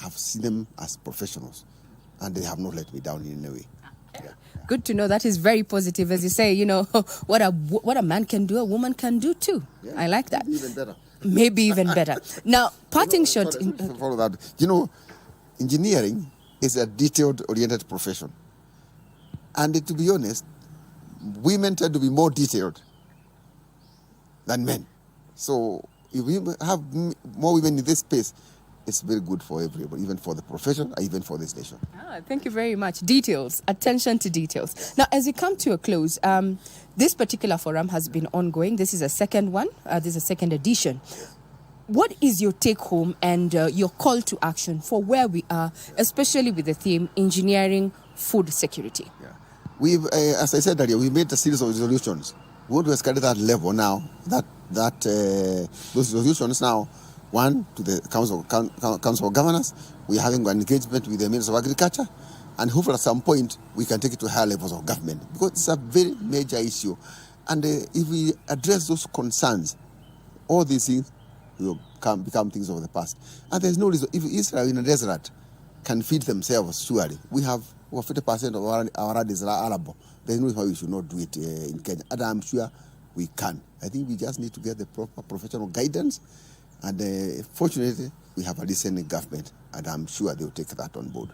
I've seen them as professionals, and they have not let me down in any way. Yeah. Good to know. That is very positive. As you say, what a man can do, a woman can do too. Yeah, I like that. Even better. Maybe even better. Now, parting shot. Follow that. Engineering is a detailed-oriented profession. And to be honest, women tend to be more detailed than men. So if we have more women in this space, it's very good for everybody, even for the profession, even for this nation. Thank you very much. Details, attention to details. Now, as we come to a close, this particular forum has been ongoing. This is a second one. This is a second edition. What is your take home and your call to action for where we are, especially with the theme engineering, food security? Yeah. We've, as I said earlier, we made a series of resolutions. We want to escalate that level now. Those resolutions now. One, to the Council of Governors. We're having an engagement with the Minister of Agriculture, and hopefully at some point we can take it to higher levels of government, because it's a very major issue. And if we address those concerns, all these things will become things of the past. And there's no reason. If Israel in a desert can feed themselves, surely. We have over 50% of our land is arable. There's no reason why we should not do it in Kenya. And I'm sure we can. I think we just need to get the proper professional guidance. And fortunately, we have a listening government, and I'm sure they'll take that on board.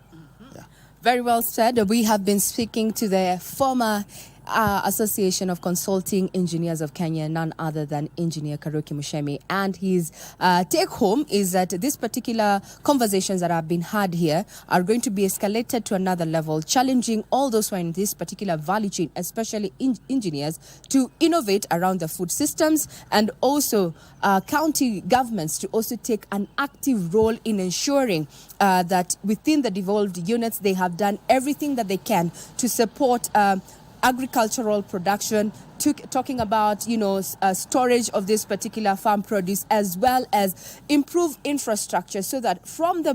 Yeah. Very well said. We have been speaking to the former Association of Consulting Engineers of Kenya, none other than Engineer Karoki Mushemi. And his take home is that these particular conversations that have been had here are going to be escalated to another level, challenging all those who are in this particular value chain, especially engineers, to innovate around the food systems, and also county governments to also take an active role in ensuring that within the devolved units, they have done everything that they can to support agricultural production, talking about storage of this particular farm produce, as well as improve infrastructure, so that from the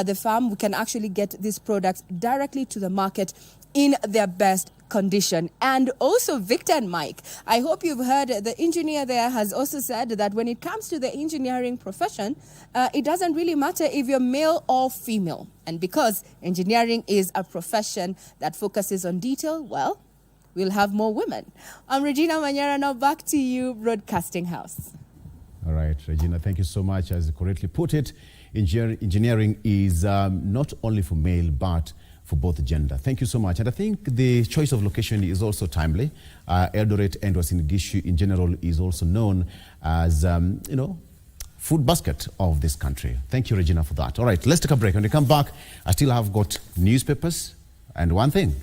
the farm we can actually get these products directly to the market in their best condition. And also, Victor and Mike, I hope you've heard the engineer there has also said that when it comes to the engineering profession, it doesn't really matter if you're male or female. And because engineering is a profession that focuses on detail, well, we'll have more women. I'm Regina Manyara, now back to you, Broadcasting House. All right, Regina, thank you so much. As you correctly put it, engineering is not only for male, but for both gender. Thank you so much. And I think the choice of location is also timely. Eldoret and Uasin Gishu in general is also known as, food basket of this country. Thank you, Regina, for that. All right, let's take a break. When we come back, I still have got newspapers and one thing,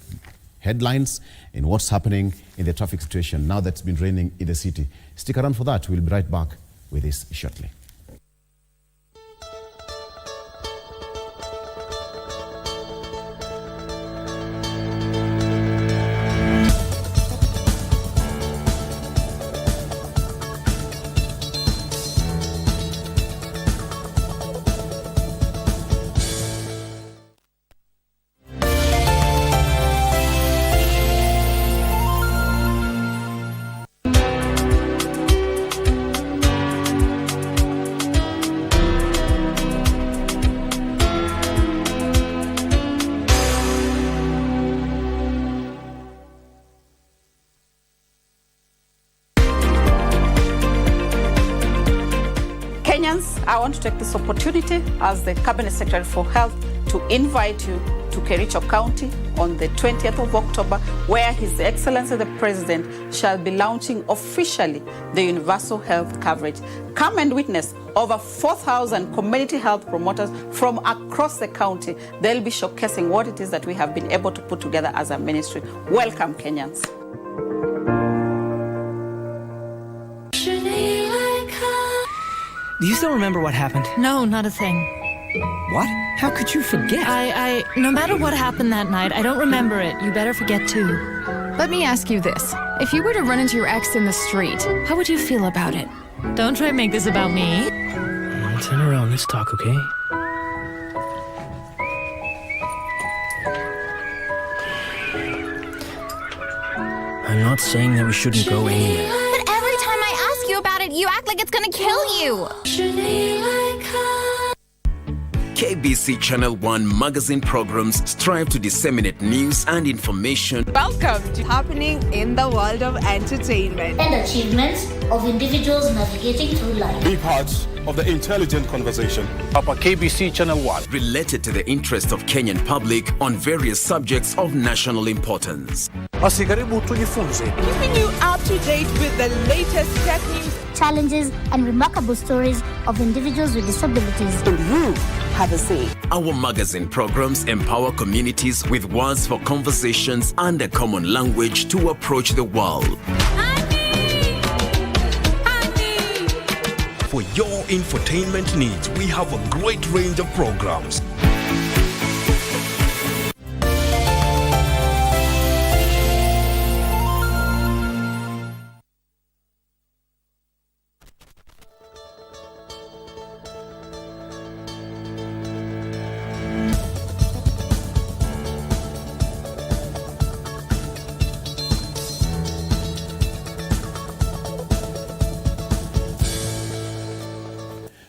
headlines in what's happening in the traffic situation now that's been raining in the city. Stick around for that. We'll be right back with this shortly. I want to take this opportunity as the Cabinet Secretary for Health to invite you to Kericho County on the 20th of October, where His Excellency the President shall be launching officially the universal health coverage. Come and witness over 4,000 community health promoters from across the county. They'll be showcasing what it is that we have been able to put together as a ministry. Welcome, Kenyans. Do you still remember what happened? No, not a thing. What? How could you forget? No matter what happened that night, I don't remember it. You better forget too. Let me ask you this. If you were to run into your ex in the street, how would you feel about it? Don't try to make this about me. Turn around, let's talk, okay? I'm not saying that we shouldn't go anywhere. But every time I ask you about it, you act like it's gonna kill you. KBC Channel 1 magazine programs strive to disseminate news and information. Welcome to happening in the world of entertainment and achievements of individuals navigating through life. Be part of the intelligent conversation. Papa KBC Channel 1. Related to the interest of Kenyan public on various subjects of national importance. Keeping you up to date with the latest tech news, challenges, and remarkable stories of individuals with disabilities. And you have a say. Our magazine programs empower communities with words for conversations and a common language to approach the world. For your infotainment needs, we have a great range of programs.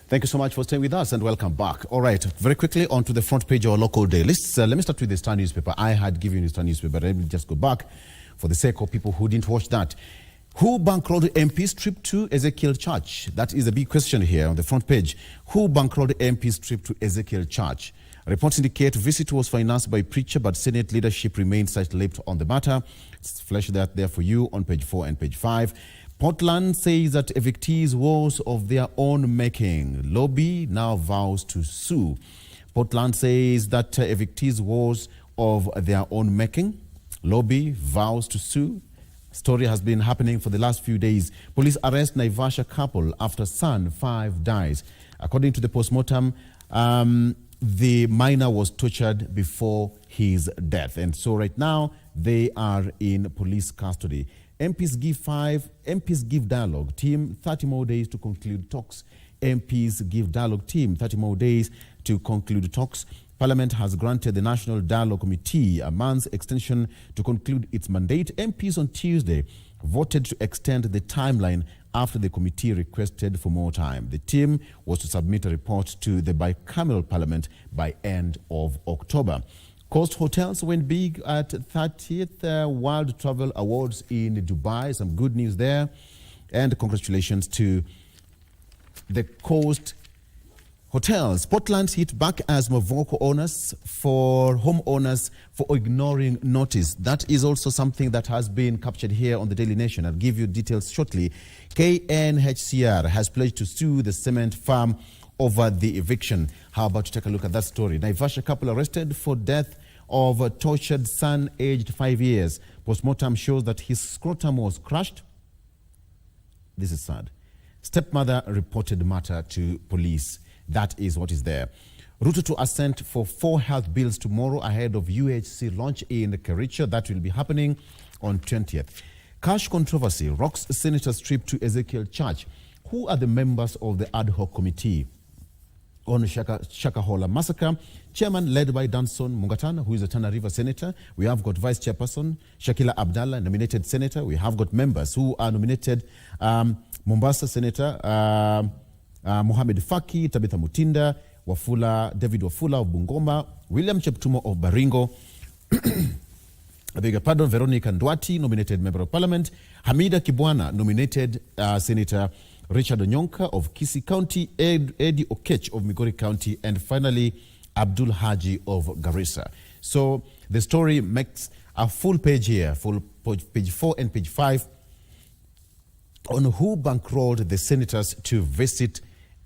Thank you so much for staying with us and welcome back. All right, very quickly on to the front page of our local day lists. Let me start with the Star newspaper. I had given you the Star newspaper, but let me just go back for the sake of people who didn't watch that. Who bankrolled MP's trip to Ezekiel Church? That is a big question here on the front page. Who bankrolled MP's trip to Ezekiel Church? Reports indicate visit was financed by preacher, but Senate leadership remains tight-lipped on the matter. Let's flash that there for you on page 4 and page 5. Portland says that evictees was of their own making. Lobby now vows to sue. Portland says that evictees was of their own making. Lobby vows to sue. Story has been happening for the last few days. Police arrest Naivasha couple after son 5 dies. According to the postmortem, the minor was tortured before his death. And so right now, they are in police custody. MPs give dialogue team 30 more days to conclude talks. MPs give dialogue team 30 more days to conclude talks. Parliament has granted the National Dialogue Committee a month's extension to conclude its mandate. MPs on Tuesday voted to extend the timeline after the committee requested for more time. The team was to submit a report to the bicameral parliament by end of October. Coast Hotels went big at 30th World Travel Awards in Dubai. Some good news there. And congratulations to the coast hotels. Portland hit back as Mavoko homeowners for ignoring notice. That is also something that has been captured here on the Daily Nation. I'll give you details shortly. KNHCR has pledged to sue the cement farm over the eviction. How about you take a look at that story? Naivasha couple arrested for death of a tortured son aged 5 years. Postmortem shows that his scrotum was crushed. This is sad. Stepmother reported matter to police. That is what is there. Ruto to assent for 4 health bills tomorrow ahead of UHC launch in Kericho. That will be happening on 20th. Cash controversy rocks Senator's trip to Ezekiel Church. Who are the members of the ad hoc committee on Shakahola massacre? Chairman led by Danson Mungatana, who is a Tana River senator. We have got vice chairperson Shakila Abdallah, nominated senator. We have got members who are nominated. Mombasa senator Mohamed Faki, Tabitha Mutinda, David Wafula of Bungoma, William Cheptumo of Baringo, I beg your pardon, Veronica Ndwati, nominated member of parliament, Hamida Kibwana, nominated Senator Richard Onyonka of Kisii County, Eddie Okech of Migori County, and finally Abdul Haji of Garissa. So the story makes a full page here, full page 4 and page 5, on who bankrolled the senators to visit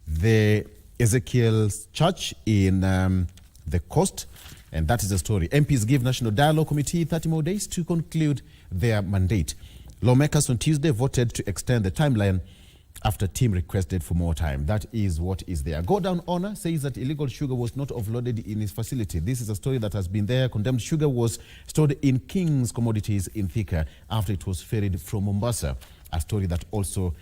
the Ezekiel's church in the coast. And that is the story. MPs give National Dialogue Committee 30 more days to conclude their mandate. Lawmakers on Tuesday voted to extend the timeline after team requested for more time. That is what is there. Go Down Honor says that illegal sugar was not offloaded in his facility. This is a story that has been there. Condemned sugar was stored in King's Commodities in Thika after it was ferried from Mombasa. A story that also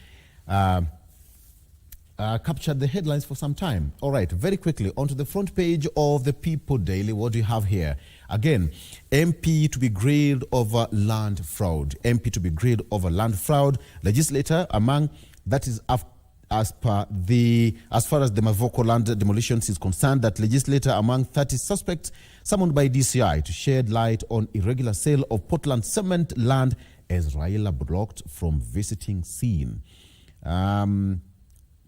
captured the headlines for some time. All right, very quickly, onto the front page of the People Daily. What do you have here? Again, MP to be grilled over land fraud. MP to be grilled over land fraud. Legislator among, that is as far as the Mavoko land demolitions is concerned, that legislator among 30 suspects summoned by DCI to shed light on irregular sale of Portland cement land as Raila blocked from visiting scene.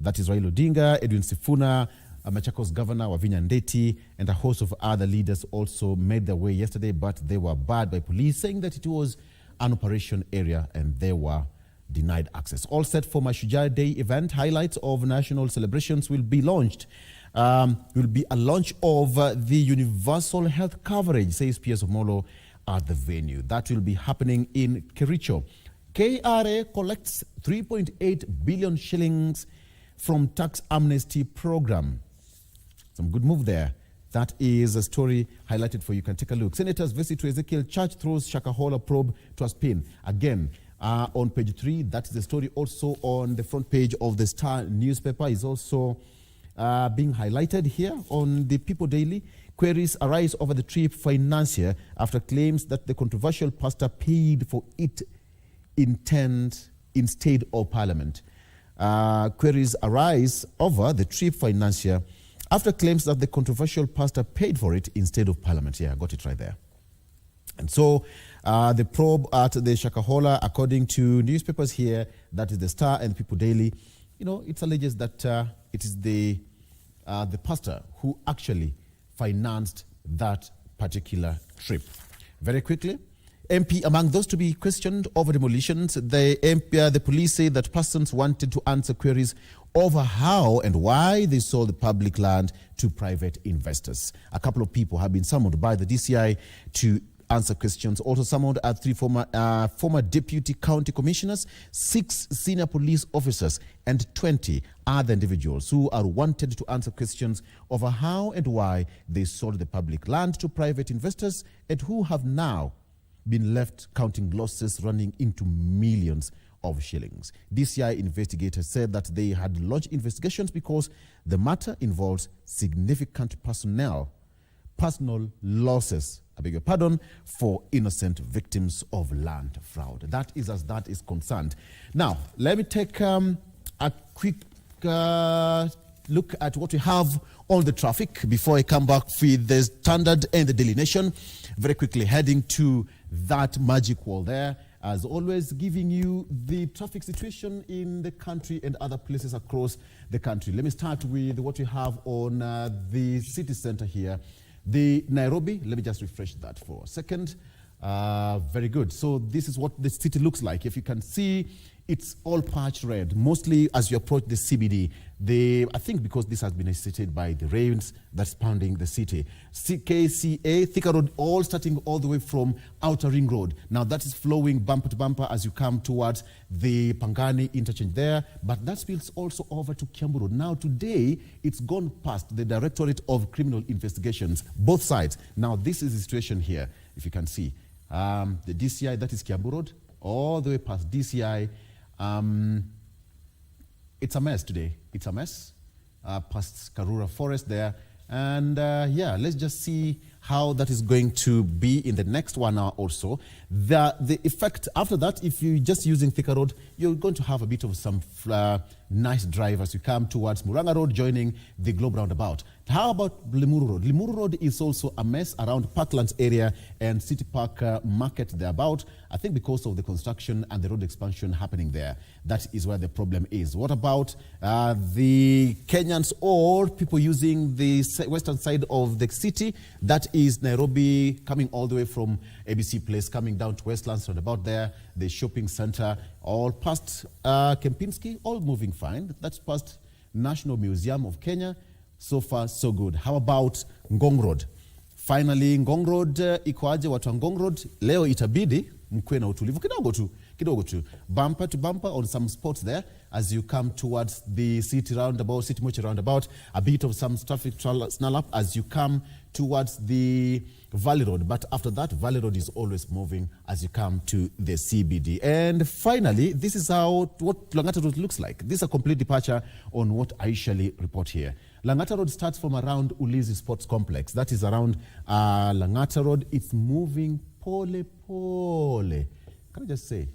That is Raila Odinga, Edwin Sifuna, Machakos Governor Wavinya Ndeti, and a host of other leaders also made their way yesterday, but they were barred by police, saying that it was an operation area and they were denied access. All set for Mashujaa Day event. Highlights of national celebrations will be launched. Will be a launch of the universal health coverage, says PS Omolo at the venue. That will be happening in Kericho. KRA collects 3.8 billion shillings from tax amnesty program. Some good move there. That is a story highlighted for you. You can take a look. Senators visit to Ezekiel Church throws Shakahola probe to a spin. Again, on page 3, that is the story. Also on the front page of the Star newspaper is also being highlighted here on the People Daily. Queries arise over the trip financier after claims that the controversial pastor paid for it instead of Parliament. Queries arise over the trip financier after claims that the controversial pastor paid for it instead of Parliament. Yeah, I got it right there. And so the probe at the Shakahola, according to newspapers here, that is the Star and People Daily, it alleges that it is the pastor who actually financed that particular trip. Very quickly, MP among those to be questioned over demolitions. The police say that persons wanted to answer queries over how and why they sold the public land to private investors. A couple of people have been summoned by the DCI to answer questions. Also summoned are 3 former deputy county commissioners, 6 senior police officers, and 20 other individuals who are wanted to answer questions over how and why they sold the public land to private investors and who have now been left counting losses running into millions of shillings. DCI investigators said that they had launched investigations because the matter involves significant personal losses, I beg your pardon, for innocent victims of land fraud. That is as that is concerned. Now, let me take a quick look at what we have on the traffic before I come back with the Standard and the Daily Nation. Very quickly, heading to that magic wall there. as always, giving you the traffic situation in the country and other places across the country. Let me start with what we have on the city center here. The Nairobi, let me just refresh that for a second. Very good. So this is what the city looks like. If you can see, it's all patch red, mostly as you approach the CBD. I think because this has been assisted by the rains that's pounding the city. KCA, Thika Road, all starting all the way from Outer Ring Road. Now that is flowing bumper to bumper as you come towards the Pangani interchange there, but that spills also over to Kiambu Road. Now today, it's gone past the Directorate of Criminal Investigations, both sides. Now this is the situation here, if you can see. The DCI, that is Kiambu Road, all the way past DCI. It's a mess today. It's a mess past Karura Forest there. And yeah, let's just see how that is going to be in the next 1 hour or so. The effect after that, if you're just using Thika Road, you're going to have a bit of some nice drive as you come towards Muranga Road, joining the Globe Roundabout. How about Limuru Road? Limuru Road is also a mess around Parklands area and City Park Market thereabout. I think because of the construction and the road expansion happening there. That is where the problem is. What about the Kenyans or people using the western side of the city? That is Nairobi, coming all the way from ABC Place, coming down to Westlands, and about there, the shopping center, all past Kempinski, all moving fine. That's past National Museum of Kenya. So far, so good. How about Ngong Road? Finally, Ngong Road, ikoaje watu wa Ngong Road? Leo itabidi mkwe na utulivu kidogo tu. Bumper to bumper on some spots there as you come towards the city roundabout, City Mochi roundabout. A bit of some traffic snarl up as you come towards the Valley Road. But after that, Valley Road is always moving as you come to the CBD. And finally, this is what Langata Road looks like. This is a complete departure on what I usually report here. Langata Road starts from around Ulizi Sports Complex. That is around Langata Road. It's moving pole. Can I just say,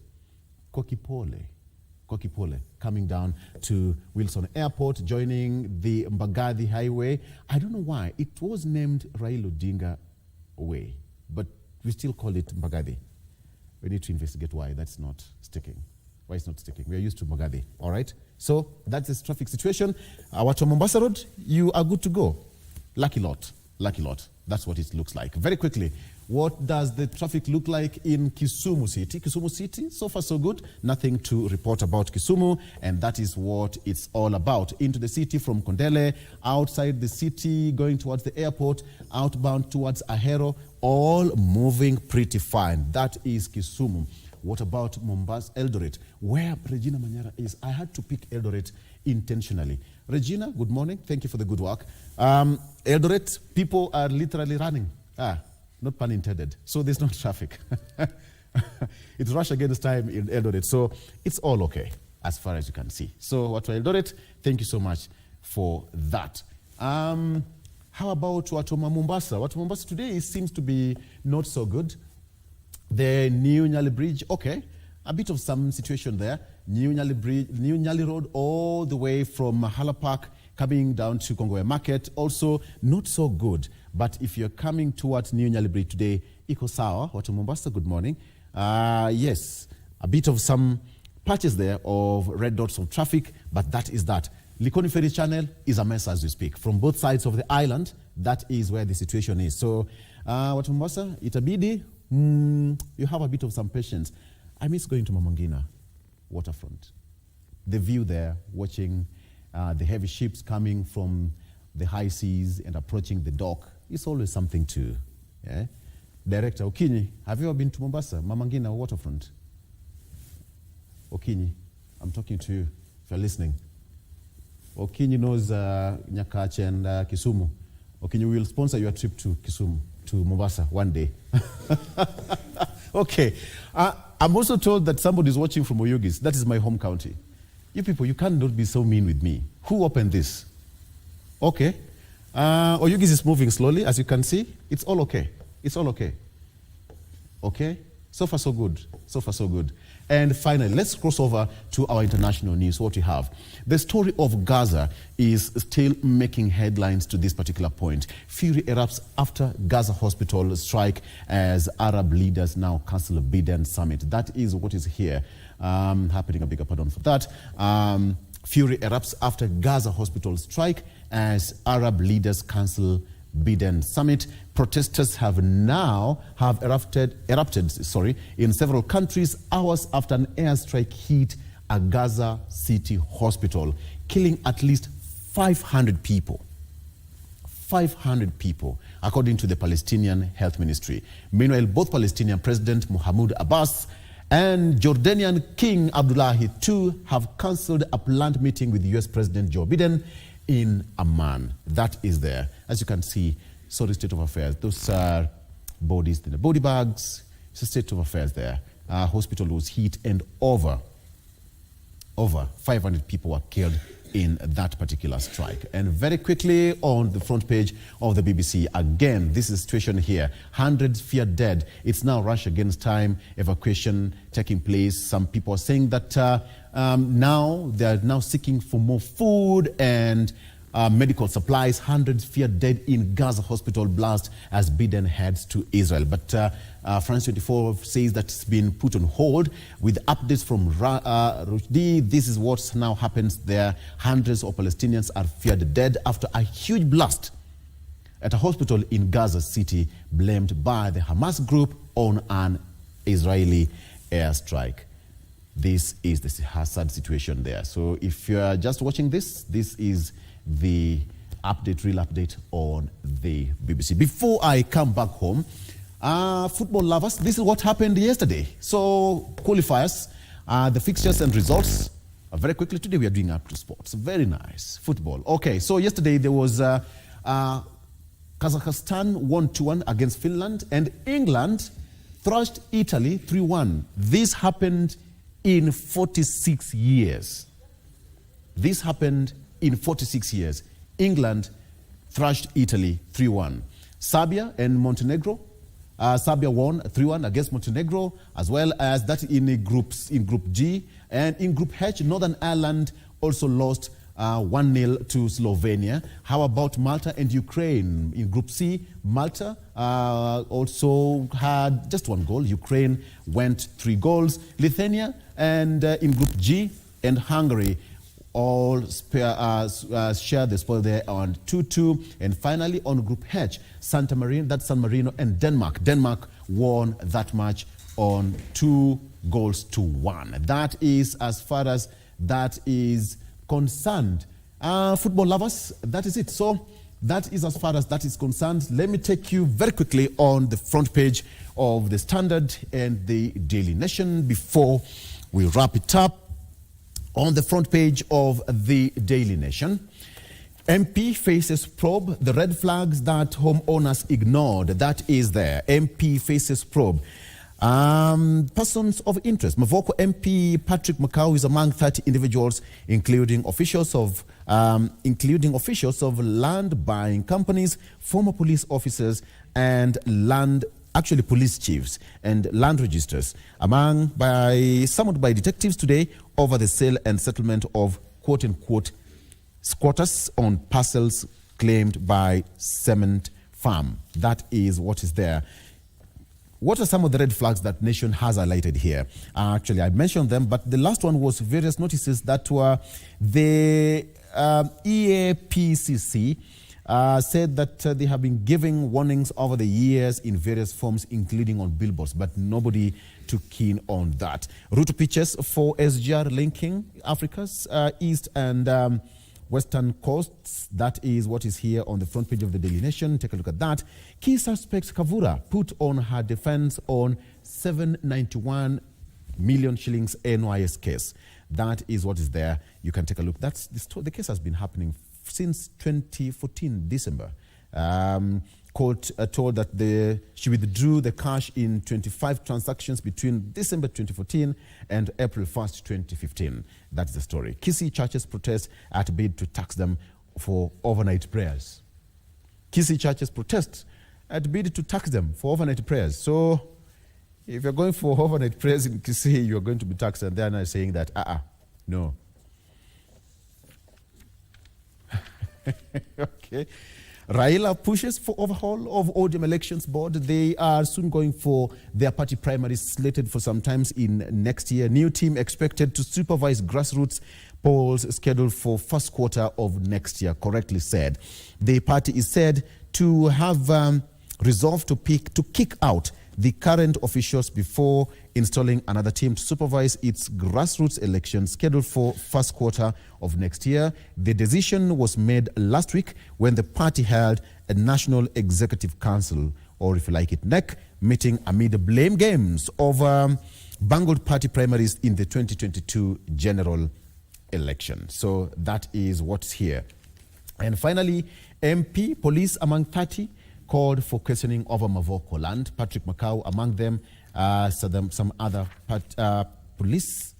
Koki Pole, coming down to Wilson Airport, joining the Mbagathi Highway. I don't know why. It was named Raila Odinga Way, but we still call it Mbagathi. We need to investigate why that's not sticking. Why it's not sticking. We are used to Mbagathi, all right? So that's the traffic situation. Watu Mombasa Road, you are good to go. Lucky lot. That's what it looks like. Very quickly, what does the traffic look like in Kisumu City? Kisumu City, so far so good. Nothing to report about Kisumu, and that is what it's all about. Into the city from Kondele, outside the city, going towards the airport, outbound towards Ahero, all moving pretty fine. That is Kisumu. What about Mombasa, Eldoret, where Regina Manyara is? I had to pick Eldoret intentionally. Regina, good morning. Thank you for the good work. Eldoret, people are literally running. Not pun intended. So there's no traffic. It's rush against time in Eldoret. So it's all okay as far as you can see. So Watu Eldoret, thank you so much for that. How about Watu Mombasa? Watu Mombasa today seems to be not so good. The New Nyali Bridge, okay. A bit of some situation there. New Nyali Bridge, New Nyali Road, all the way from Mahala Park, coming down to Kongowe Market, also not so good. But if you're coming towards New Nyali Bridge today, iko sawa. Watu Mombasa, good morning. Yes, a bit of some patches there of red dots of traffic, but that is that. Likoni Ferry Channel is a mess as we speak. From both sides of the island, that is where the situation is. So, Watu Mombasa, itabidi, you have a bit of some patience. I miss going to Mamangina waterfront. The view there, watching the heavy ships coming from the high seas and approaching the dock, it's always something to. Yeah? Director Okinyi, have you ever been to Mombasa, Mamangina waterfront? Okinyi, I'm talking to you if you're listening. Okinyi knows Nyakache and Kisumu. Okinyi will sponsor your trip to Kisumu, to Mombasa one day. Okay. I'm also told that somebody is watching from Oyugis. That is my home county. You people, you cannot be so mean with me. Who opened this? Okay. Oyugis is moving slowly, as you can see. It's all okay. It's all okay. Okay? So far, so good. So far, so good. And finally, let's cross over to our international news. What we have. The story of Gaza is still making headlines to this particular point. Fury erupts after Gaza hospital strike as Arab leaders now cancel a Biden summit. That is what is here happening. A bigger pardon for that. Fury erupts after Gaza hospital strike as Arab leaders cancel Biden summit. Protesters have erupted in several countries hours after an airstrike hit a Gaza City hospital, killing at least 500 people. 500 people, according to the Palestinian Health Ministry. Meanwhile, both Palestinian President Mahmoud Abbas and Jordanian King Abdullahi II have cancelled a planned meeting with U.S. President Joe Biden in Amman. That is there. As you can see, sorry, state of affairs. Those are bodies in the body bags. It's a state of affairs there. Hospital was hit and over 500 people were killed in that particular strike. And very quickly on the front page of the BBC, again, this is the situation here. Hundreds fear dead. It's now rush against time, evacuation taking place. Some people are saying that now they are now seeking for more food and medical supplies. Hundreds fear dead in Gaza hospital blast as Biden heads to Israel. But France 24 says that it's been put on hold with updates from Rushdie. This is what now happens there. Hundreds of Palestinians are feared dead after a huge blast at a hospital in Gaza City blamed by the Hamas group on an Israeli airstrike. This is the sad situation there. So if you're just watching this, this is the real update on the BBC. Before I come back home, football lovers, this is what happened yesterday. So qualifiers, the fixtures and results. Very quickly, today we are doing up to sports. Very nice. Football. Okay, so yesterday there was Kazakhstan won 2-1 against Finland, and England thrashed Italy 3-1. This happened in 46 years. This happened in 46 years. England thrashed Italy 3-1. Serbia and Montenegro. Serbia won 3-1 against Montenegro, as well as that in Group G. And in Group H, Northern Ireland also lost 1-0 to Slovenia. How about Malta and Ukraine? In Group C, Malta also had just 1 goal. Ukraine went 3 goals. Lithuania and in Group G and Hungary all share the spoil there on 2-2. And finally on Group H, San Marino and Denmark. Denmark won that match on 2-1. That is as far as that is concerned. Football lovers, that is it. So that is as far as that is concerned. Let me take you very quickly on the front page of the Standard and the Daily Nation before we wrap it up. On the front page of the Daily Nation, MP faces probe, the red flags that homeowners ignored. That is there. MP faces probe. Persons of interest. Mavoko MP Patrick Makau is among 30 individuals, including officials of land buying companies, former police officers, and police chiefs and land registers, summoned by detectives today over the sale and settlement of quote-unquote squatters on parcels claimed by Cement Farm. That is what is there. What are some of the red flags that Nation has highlighted here? Actually, I mentioned them, but the last one was various notices that were the EAPCC said that they have been giving warnings over the years in various forms, including on billboards, but nobody took keen on that. Route pitches for SGR linking Africa's east and western coasts. That is what is here on the front page of the Daily Nation. Take a look at that. Key suspect Kavura put on her defense on 791 million shillings NYS case. That is what is there. You can take a look. That's the case has been happening since 2014, December. Court told that she withdrew the cash in 25 transactions between December 2014 and April 1st, 2015. That's the story. Kisii churches protest at bid to tax them for overnight prayers. Kisii churches protest at bid to tax them for overnight prayers. So If you're going for overnight prayers in Kisii, you're going to be taxed, and they're now saying that, no. Okay. Raila pushes for overhaul of ODM Elections Board. They are soon going for their party primaries slated for sometimes in next year. New team expected to supervise grassroots polls scheduled for first quarter of next year, correctly said. The party is said to have resolved to kick out the current officials before installing another team to supervise its grassroots elections scheduled for first quarter of next year. The decision was made last week when the party held a National Executive Council, or if you like it, NEC, meeting amid blame games over bungled party primaries in the 2022 general election. So that is what's here. And finally, MP police among 30 called for questioning over Mavoko land. Patrick Macau among them, some other police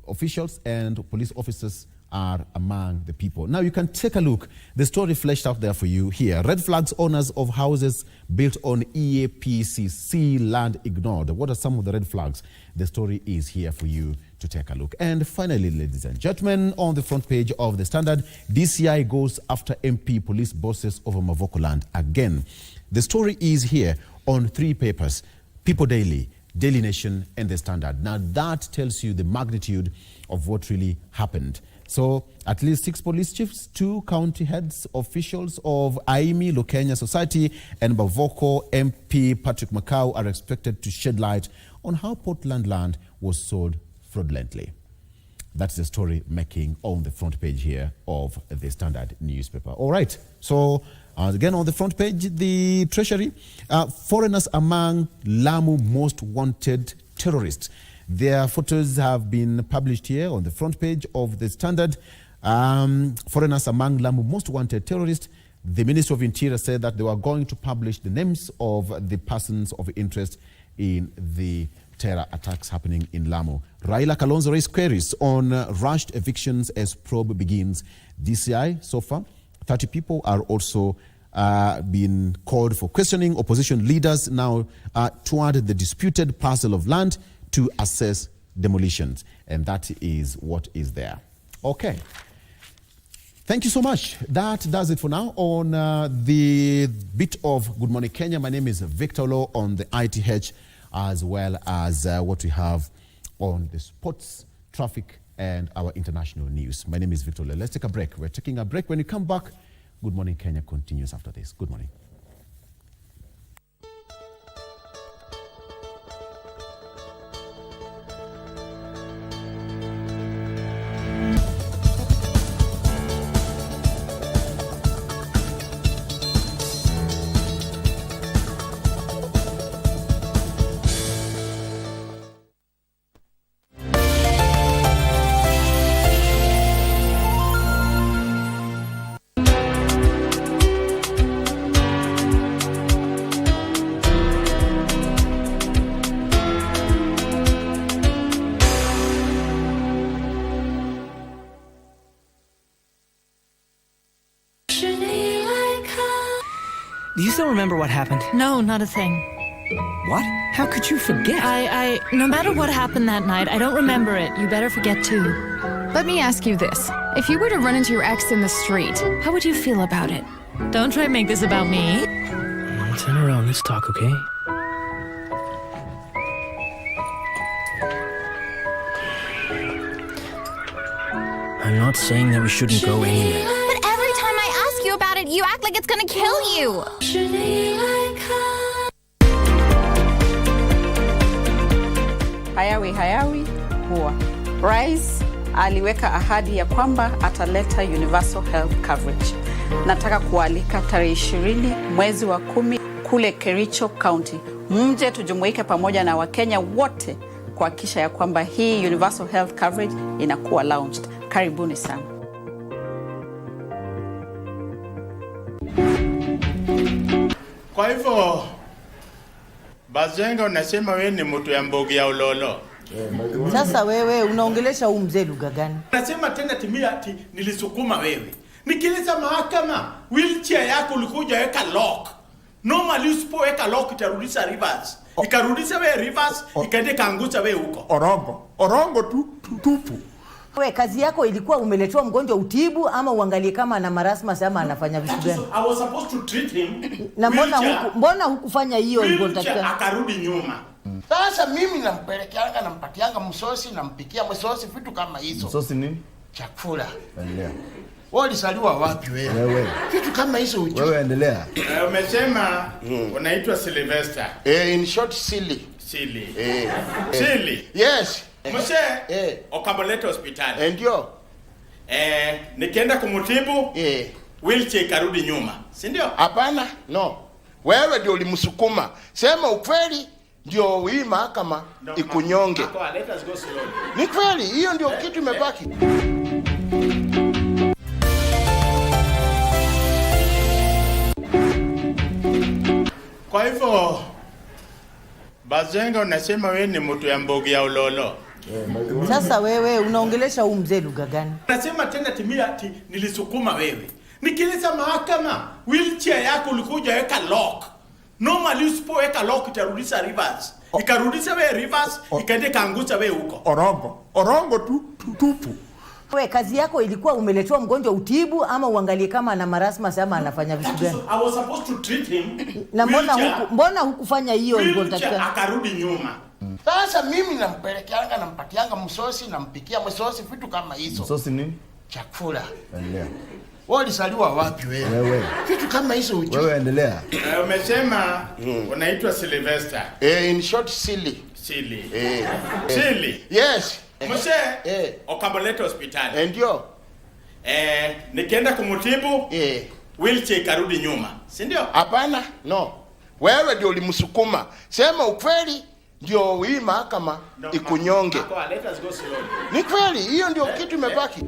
officials and police officers are among the people. Now you can take a look. The story fleshed out there for you here. Red flags owners of houses built on EAPCC land ignored. What are some of the red flags? The story is here for you to take a look. And finally, ladies and gentlemen, on the front page of the Standard, DCI goes after MP police bosses over Mavoko land again. The story is here on 3 papers: People Daily, Daily Nation, and the Standard. Now that tells you the magnitude of what really happened. So at least 6 police chiefs, 2 county heads, officials of Aimi Lukenya Society, and Mavoko MP Patrick Macau are expected to shed light on how Portland land was sold fraudulently. That's the story making on the front page here of the Standard newspaper. All right. So again, on the front page, the Treasury, foreigners among Lamu most wanted terrorists. Their photos have been published here on the front page of the Standard. Foreigners among Lamu most wanted terrorists. The Ministry of Interior said that they were going to publish the names of the persons of interest in the terror attacks happening in Lamu. Raila Kalonzo raised queries on rushed evictions as probe begins. DCI so far, 30 people are also being called for questioning. Opposition leaders now toward the disputed parcel of land to assess demolitions. And that is what is there. Okay. Thank you so much. That does it for now on the bit of Good Morning Kenya. My name is Victor Lo on the ITH, as well as what we have on the sports, traffic, and our international news. My name is Victor Lo. Let's take a break. We're taking a break. When you come back, Good Morning Kenya continues after this. Good morning. Do you still remember what happened? No, not a thing. What? How could you forget? No matter what happened that night, I don't remember it. You better forget too. Let me ask you this. If you were to run into your ex in the street, how would you feel about it? Don't try to make this about me. Turn around, let's talk, okay? I'm not saying that we shouldn't go anywhere. But every time I ask you about it, you act like it's gonna kill you. Hayawi huwa. Rais aliweka ahadi ya kwamba ataleta universal health coverage. Nataka kualika tarehe 20 mwezi wa 10 kule Kericho County. Mje tujumuike pamoja na Wakenya wote kuhakikisha ya kwamba hii universal health coverage inakuwa launched. Karibuni sana. Kwa hivyo Bazenga unasema wewe ni mtu ya mbogi ya Ulolo. Sasa wewe unaongelesha huyu mzee lugha gani? Nasema tena timia ati nilisukuma wewe. Nikileza mahakama, wheelchair yako ulikuja weka lock. Normally usipoweka lock itarudisha reverse. ikarudisha we reverse, ikaende kaangusha we huko. Orongo tupu. We, kazi yako ilikuwa umeletewa mgonjwa utibu ama uangalie kama ana marasmus ama anafanya vitu gani? I was supposed to treat him. Na mbona hukufanya hiyo hivyo unatakiwa? Akarudi nyuma. Sasa mimi nampelekeanga nampatianga msosi, nampikia msosi, vitu kama hizo. Msosi nini? Chakula. Endelea. Wewe ulisaliwa wapi wewe? Wewe. Vitu kama hizo ujui. Wewe endelea. Umesema unaitwa Sylvester. In short silly. Silly. Silly. Yes. Mse, ukamleta hospitali. Ndio. Nikienda kumutibu, wheelchair ikarudi nyuma. Si ndio? Hapana, no. Wewe ndio ulimsukuma. Sema ukweli ndio hii mahakama ikunyonge. Let us go slowly. Ni kweli, hiyo ndio kitu imebaki. Kwa hivyo Bazenga unasema wewe ni mtu ya mbogi ya ulolo. Sasa wewe unaongelesha huyu mzee lugha gani? Nasema tena timia ati nilisukuma wewe. Nikilisa mahakama, wheelchair yako ulikuja weka lock. Normally usipoweka lock itarudisha reverse. Ikarudisha wewe reverse, ikaende kaangusha wewe huko. Orongo tupu. We, kazi yako ilikuwa umeletewa mgonjwa utibu ama uangalie kama ana marasmus ama anafanya vitu gani? I was supposed to treat him. Na mbona hukufanya hiyo hivyo unatakiwa? Akarudi nyuma. Sasa mimi nampelekeanga nampatianga msosi, nampikia msosi, vitu kama hizo. Msosi nini? Chakula. Endelea. Wewe ulisaliwa wapi wewe? Vitu kama hizo ujui. Wewe endelea. Umesema unaitwa Sylvester. In short silly. Silly. Silly. Yes. Mse, ukamleta hospitali. Ndio. Nikienda kumutibu, wheelchair ikarudi nyuma. Si ndio? Hapana, no. Wewe ndio ulimsukuma. Sema ukweli ndio hii mahakama ikunyonge. Let us go slowly. Ni kweli, hiyo ndio kitu imebaki.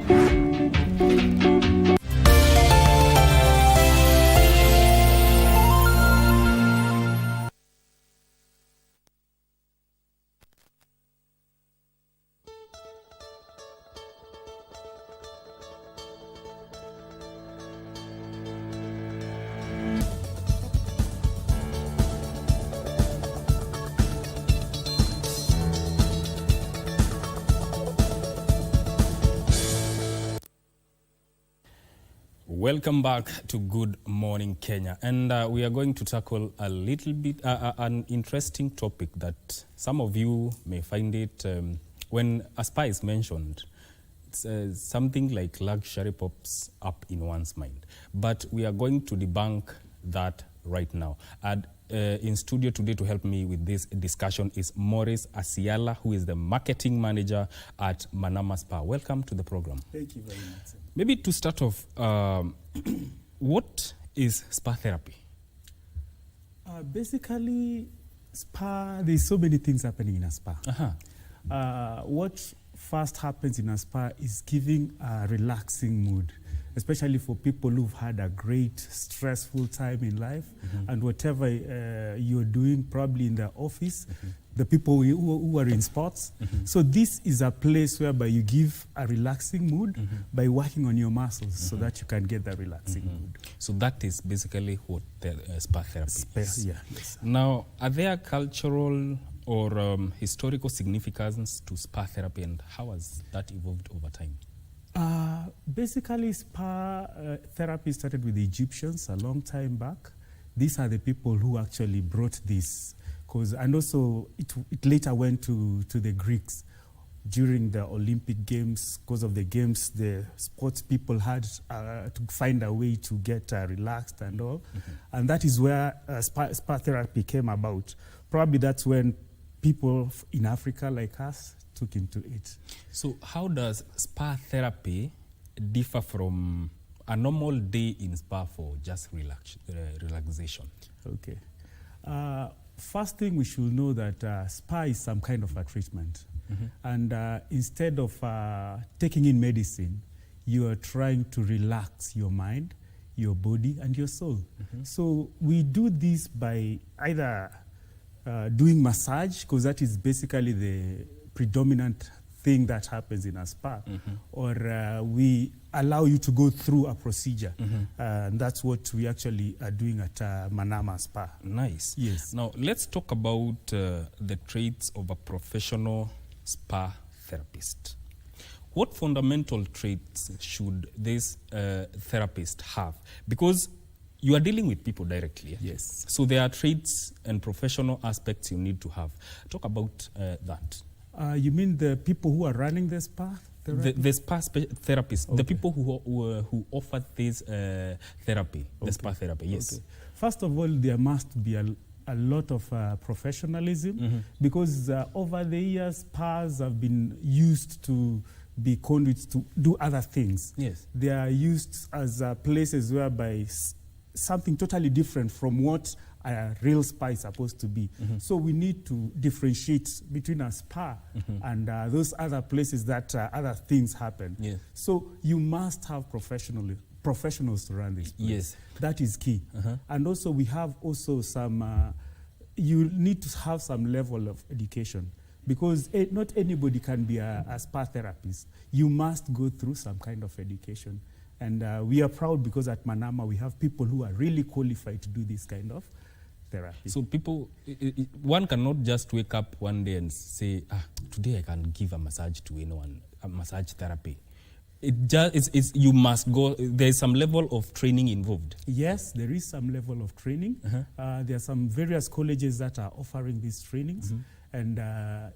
Welcome back to Good Morning Kenya, and we are going to tackle a little bit an interesting topic that some of you may find it when a spa is mentioned. It's something like luxury pops up in one's mind, but we are going to debunk that right now. And in studio today to help me with this discussion is Maurice Asiala, who is the marketing manager at Manama Spa. Welcome to the program. Thank you very much. Maybe to start off, what is spa therapy? Basically, spa, there's so many things happening in a spa. What first happens in a spa is giving a relaxing mood, especially for people who've had a great, stressful time in life, and whatever you're doing, probably in the office, the people who are in sports. So this is a place whereby you give a relaxing mood by working on your muscles so that you can get that relaxing mood. So that is basically what the spa therapy is. Yeah, yes. Now, are there cultural or historical significance to spa therapy, and how has that evolved over time? Basically, spa therapy started with the Egyptians a long time back. These are the people who actually brought this, and also it later went to the Greeks during the Olympic Games. Because of the games, the sports people had to find a way to get relaxed and all, and that is where spa therapy came about. Probably that's when people in Africa like us took into it. So how does spa therapy differ from a normal day in spa for just relaxation? Okay. First thing we should know that spa is some kind of a treatment. And instead of taking in medicine, you are trying to relax your mind, your body, and your soul. So we do this by either doing massage, because that is basically the predominant thing that happens in a spa, or we allow you to go through a procedure. And that's what we actually are doing at Manama Spa. Nice. Yes. Now, let's talk about the traits of a professional spa therapist. What fundamental traits should this therapist have? Because you are dealing with people directly. Yes. So there are traits and professional aspects you need to have. Talk about that. You mean the people who are running the spa therapy? The spa therapists, the people who offer this therapy, the spa therapy, yes. Okay. First of all, there must be a lot of professionalism, because over the years, spas have been used to be conduits to do other things. Yes. They are used as places whereby something totally different from what a real spa is supposed to be. So we need to differentiate between a spa and those other places that other things happen. Yes. So you must have professionals to run this place. Yes. That is key. And also we have also some, you need to have some level of education, because not anybody can be a spa therapist. You must go through some kind of education. And we are proud because at Manama we have people who are really qualified to do this kind of therapy. So people, one cannot just wake up one day and say, today I can give a massage to anyone, a massage therapy. You must go, there's some level of training involved. Yes, there is some level of training. There are some various colleges that are offering these trainings. And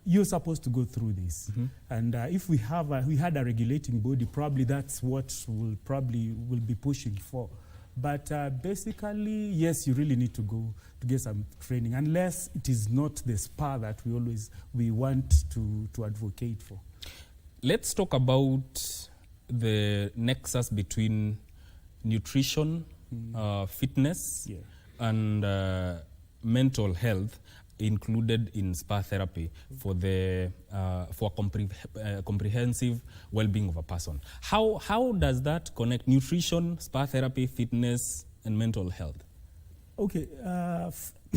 you're supposed to go through this. And if we had a regulating body, probably that's what we'll be pushing for. But basically, yes, you really need to go to get some training, unless it is not the spa that we want to advocate for. Let's talk about the nexus between nutrition, fitness, and mental health included in spa therapy for comprehensive well-being of a person. How does that connect nutrition, spa therapy, fitness, and mental health? Okay,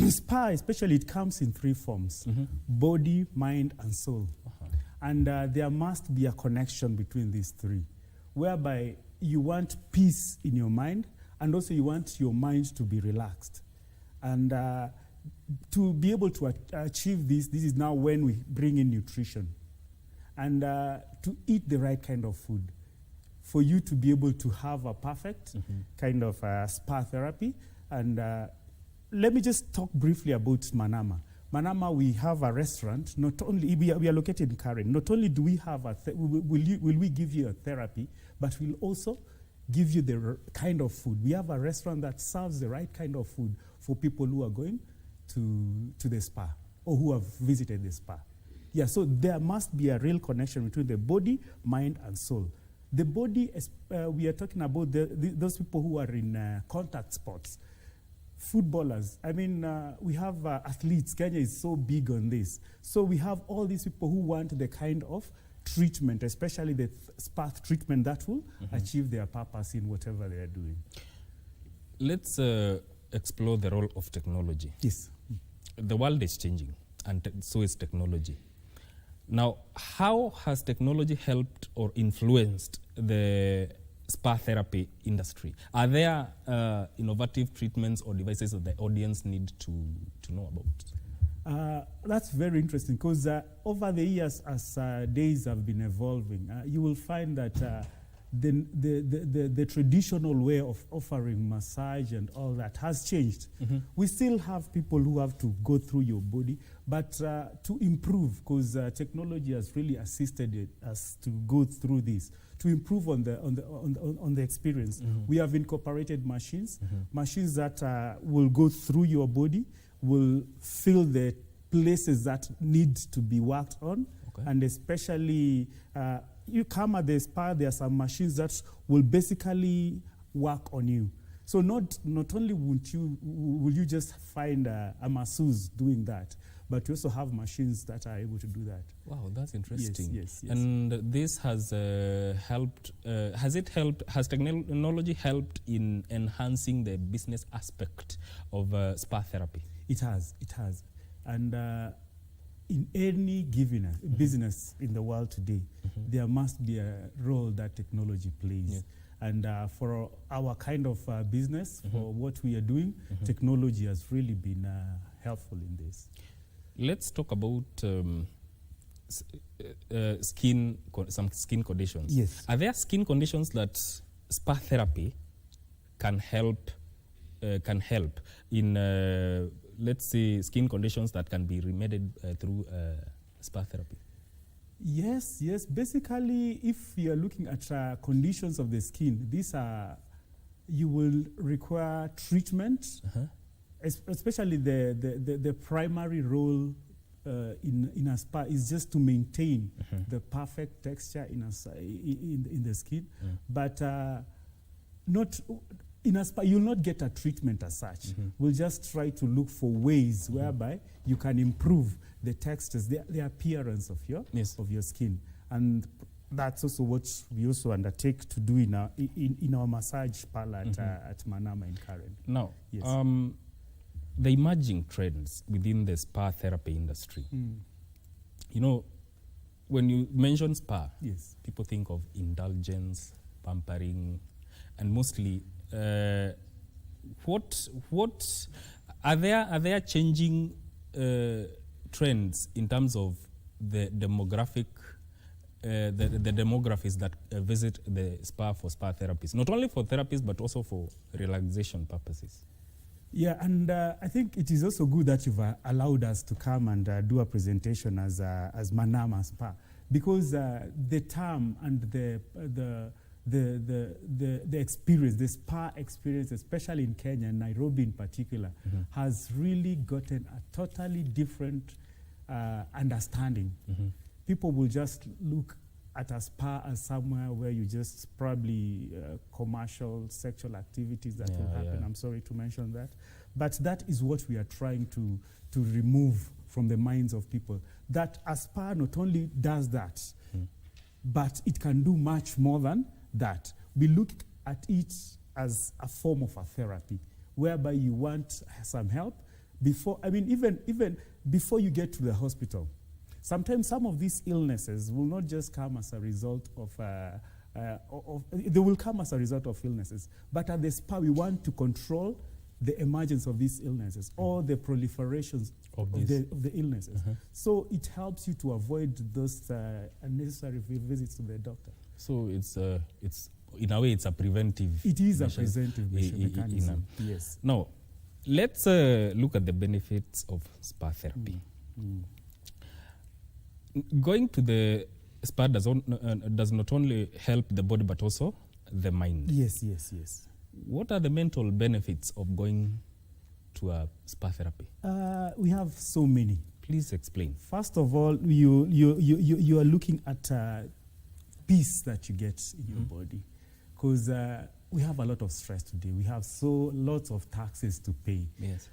spa especially, it comes in three forms: body, mind, and soul. And there must be a connection between these three, whereby you want peace in your mind, and also you want your mind to be relaxed. And to be able to achieve this is now when we bring in nutrition. And to eat the right kind of food, for you to be able to have a perfect kind of spa therapy. And let me just talk briefly about Manama. Manama, we have a restaurant. Not only we are located in Karen. Not only do we have will we give you a therapy, but we'll also give you the kind of food. We have a restaurant that serves the right kind of food for people who are going to the spa or who have visited the spa. Yeah, so there must be a real connection between the body, mind, and soul. The body, we are talking about those people who are in contact sports. Footballers, I mean, we have athletes. Kenya is so big on this. So we have all these people who want the kind of treatment, especially the spa treatment that will achieve their purpose in whatever they are doing. Let's explore the role of technology. Yes. The world is changing, and so is technology. Now, how has technology helped or influenced the spa therapy industry? Are there innovative treatments or devices that the audience need to know about? That's very interesting, because over the years, as days have been evolving, you will find that the traditional way of offering massage and all that has changed. We still have people who have to go through your body, but to improve, because technology has really assisted us to go through this, to improve on the experience. We have incorporated machines that will go through your body, will fill the places that need to be worked on, and especially you come at the spa, there are some machines that will basically work on you. So not only will you just find a masseuse doing that, but you also have machines that are able to do that. Wow, that's interesting. Yes. And this has helped, has technology helped in enhancing the business aspect of spa therapy? It has. And in any given business in the world today, there must be a role that technology plays. Yeah. And for our kind of business, for what we are doing, technology has really been helpful in this. Let's talk about some skin conditions. Yes. Are there skin conditions that spa therapy can help in, let's say, skin conditions that can be remedied through spa therapy? Yes. Basically, if you're looking at conditions of the skin, you will require treatment, especially the primary role in a spa is just to maintain the perfect texture in the skin, but not in a spa. You'll not get a treatment as such. We'll just try to look for ways whereby you can improve the textures, the appearance of your skin, and that's also what we also undertake to do in our massage parlor at Manama in Karen. Now, yes. The emerging trends within the spa therapy industry. You know, when you mention spa, yes, people think of indulgence, pampering, and mostly, what are there changing trends in terms of the demographic, the demographics that visit the spa for spa therapies, not only for therapies but also for relaxation purposes? Yeah, and I think it is also good that you've allowed us to come and do a presentation as Manama Spa, because the term and the experience, the spa experience, especially in Kenya and Nairobi in particular, has really gotten a totally different understanding. People will just look at a spa as somewhere where you just probably commercial sexual activities that will happen. I'm sorry to mention that. But that is what we are trying to remove from the minds of people. That a spa not only does that, but it can do much more than that. We look at it as a form of a therapy, whereby you want some help before, even before you get to the hospital. Sometimes some of these illnesses will not just come as a result of, they will come as a result of illnesses. But at the spa, we want to control the emergence of these illnesses or the proliferations of the illnesses. So it helps you to avoid those unnecessary visits to the doctor. So it's in a way, it's a preventive. It is a preventive mechanism. Yes. Now, let's look at the benefits of spa therapy. Going to the spa does not only help the body but also the mind. Yes. What are the mental benefits of going to a spa therapy? We have so many. Please explain. First of all, you are looking at peace that you get in your body, because we have a lot of stress today. We have lots of taxes to pay. Yes.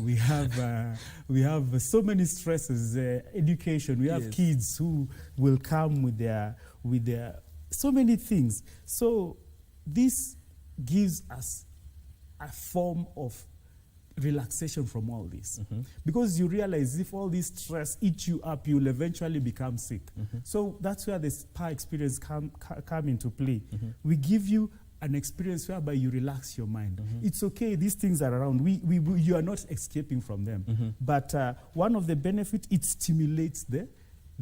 We have so many stresses. Education. We have kids who will come with their so many things. So this gives us a form of relaxation from all this, because you realize if all this stress eats you up, you'll eventually become sick. So that's where the spa experience come into play. We give you an experience whereby you relax your mind. It's okay, these things are around. You are not escaping from them. But one of the benefits, it stimulates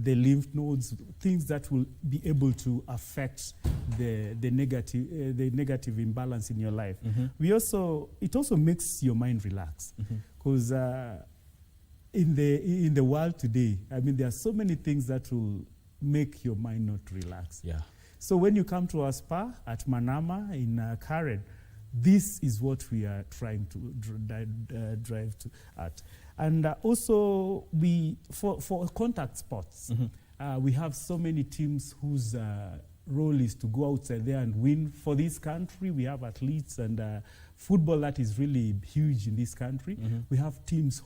the lymph nodes, things that will be able to affect the negative imbalance in your life. It also makes your mind relax, because in the world today, there are so many things that will make your mind not relax. Yeah. So when you come to our spa at Manama in Karen, this is what we are trying to drive at. And also, for contact sports, we have so many teams whose role is to go outside there and win. For this country, we have athletes and football that is really huge in this country. We have teams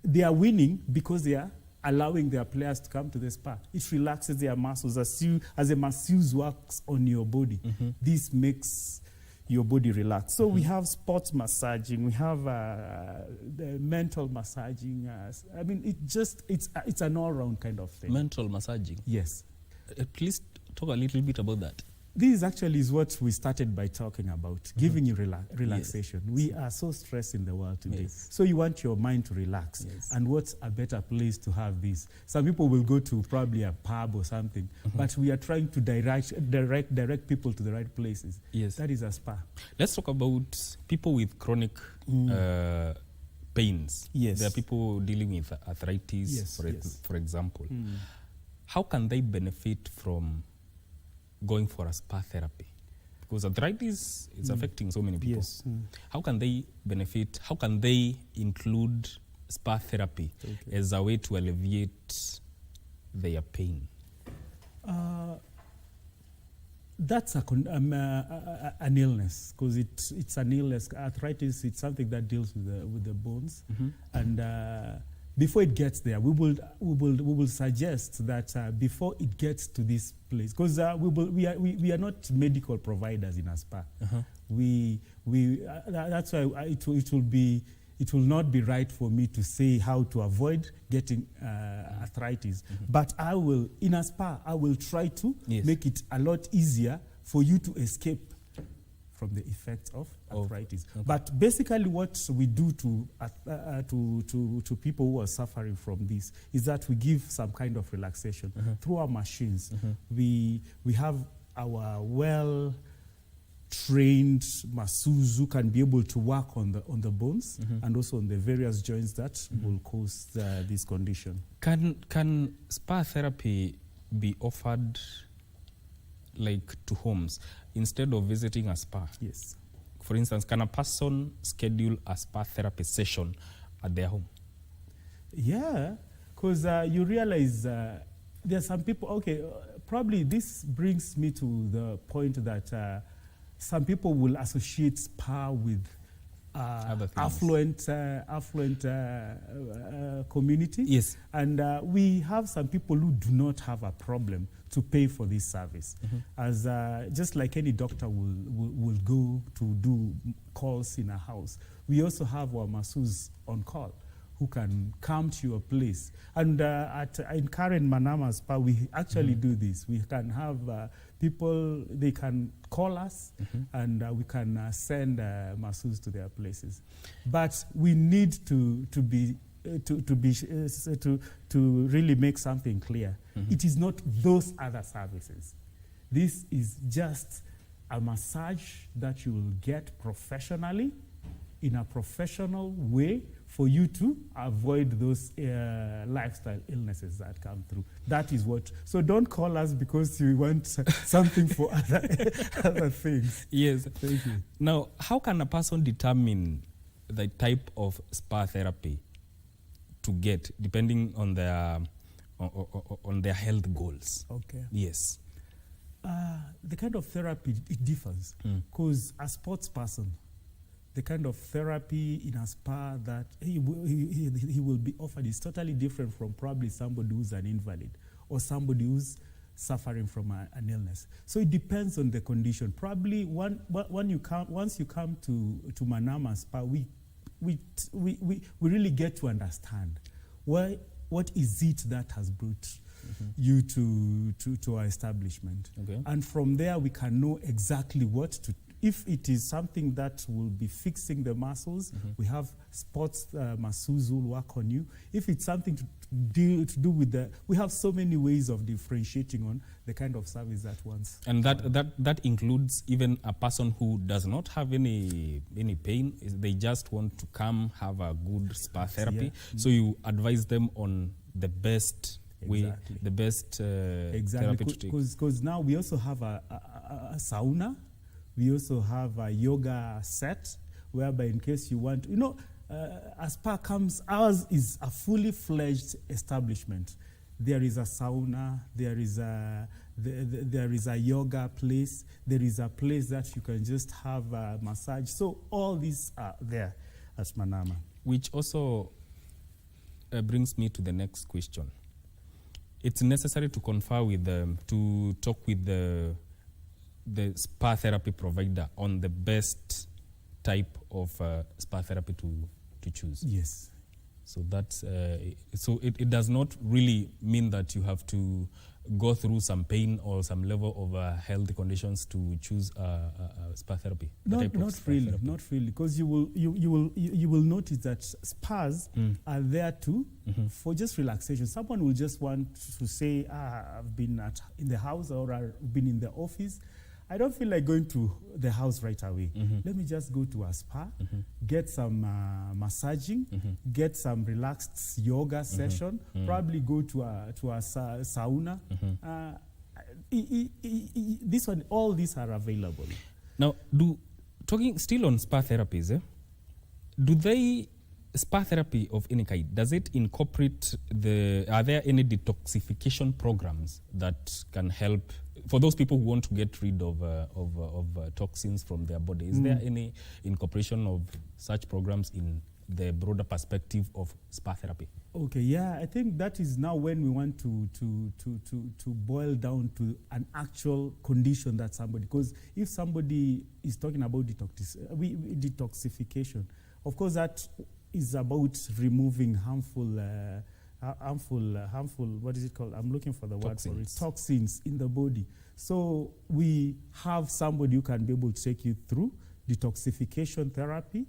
they are winning because they are allowing their players to come to the spa. It relaxes their muscles as a masseuse works on your body. This makes your body relax. So we have sports massaging, we have the mental massaging. I mean, it's an all-round kind of thing. Mental massaging? Yes. Please talk a little bit about that. This actually is what we started by talking about, giving you relaxation. Yes. We are so stressed in the world today. Yes. So you want your mind to relax. Yes. And what's a better place to have this? Some people will go to probably a pub or something, but we are trying to direct people to the right places. Yes. That is a spa. Let's talk about people with chronic pains. Yes. There are people dealing with arthritis, for example. How can they benefit from going for a spa therapy? Because arthritis is affecting so many people. Yes. How can they benefit? How can they include spa therapy as a way to alleviate their pain? That's an illness, because it's an illness. Arthritis, it's something that deals with the bones, and before it gets there, we will suggest that before it gets to this place, because we are not medical providers in a spa. That's why it will not be right for me to say how to avoid getting arthritis. But in a spa, I will try to make it a lot easier for you to escape from the effects of arthritis. But basically what we do to people who are suffering from this is that we give some kind of relaxation through our machines. We have our well-trained masseurs who can be able to work on the bones and also on the various joints that will cause this condition. Can spa therapy be offered like to homes instead of visiting a spa? Yes. For instance, can a person schedule a spa therapy session at their home? Yeah, because you realize there are some people, probably this brings me to the point that some people will associate spa with affluent community. Yes. And we have some people who do not have a problem to pay for this service. As just like any doctor will go to do calls in a house, we also have our masseurs on call who can come to your place. And in Karen Manama Spa, we actually do this. We can have people, they can call us and we can send masseurs to their places. But we need to really make something clear. It is not those other services. This is just a massage that you will get professionally, in a professional way, for you to avoid those lifestyle illnesses that come through. That is what. So don't call us because you want something for other things. Yes. Thank you. Now, how can a person determine the type of spa therapy to get, depending on their health goals? Okay. Yes. The kind of therapy, it differs. Because a sports person, the kind of therapy in a spa that he will be offered is totally different from probably somebody who's an invalid or somebody who's suffering from an illness. So it depends on the condition. Probably once you come to Manama Spa, we really get to understand what is it that has brought you to our establishment. Okay. And from there we can know exactly what to. If it is something that will be fixing the muscles, we have sports masseurs who will work on you. If it's something to do with we have so many ways of differentiating on the kind of service that one's. And that includes even a person who does not have any pain. They just want to come have a good spa therapy. Yeah. So you advise them on the best way, the best therapy to take. Because now we also have a sauna. We also have a yoga set, whereby in case you want, a spa comes, ours is a fully fledged establishment. There is a sauna, there is a yoga place, there is a place that you can just have a massage. So all these are there at Manama. Which also brings me to the next question. It's necessary to confer with them, to talk with the the spa therapy provider on the best type of spa therapy to choose. Yes. So that's so it does not really mean that you have to go through some pain or some level of health conditions to choose spa therapy. Not really, because you will notice that spas are there too for just relaxation. Someone will just want to say, I've been in the house or I've been in the office. I don't feel like going to the house right away. Let me just go to a spa, get some massaging, get some relaxed yoga session, probably go to a sauna. All these are available. Now, talking still on spa therapies, spa therapy of any kind, does it incorporate are there any detoxification programs that can help for those people who want to get rid of toxins from their body? Is there any incorporation of such programs in the broader perspective of spa therapy? Okay, yeah, I think that is now when we want to boil down to an actual condition that somebody, because if somebody is talking about detoxification, of course that is about removing harmful, what is it called? I'm looking for the word for it. Toxins in the body. So we have somebody who can be able to take you through detoxification therapy.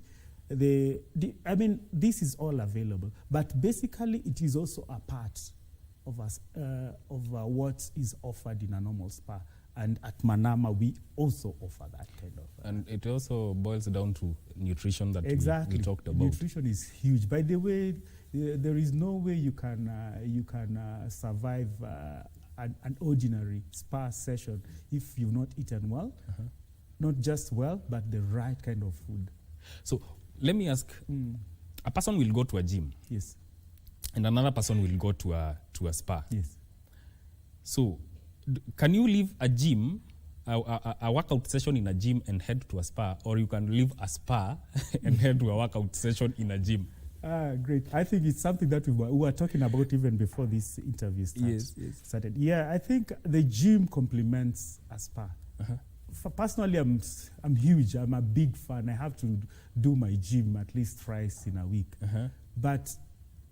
I mean, this is all available, but basically it is also a part of what is offered in a normal spa. And at Manama, we also offer that kind of. And it also boils down to nutrition that we talked about. Nutrition is huge. By the way, there is no way you can survive an ordinary spa session if you've not eaten well, not just well, but the right kind of food. So let me ask: a person will go to a gym, yes, and another person will go to a spa, yes. So can you leave a gym, a workout session in a gym and head to a spa, or you can leave a spa and head to a workout session in a gym? Great. I think it's something that we were talking about even before this interview started. Yeah, I think the gym complements a spa. Personally, I'm huge. I'm a big fan. I have to do my gym at least thrice in a week. But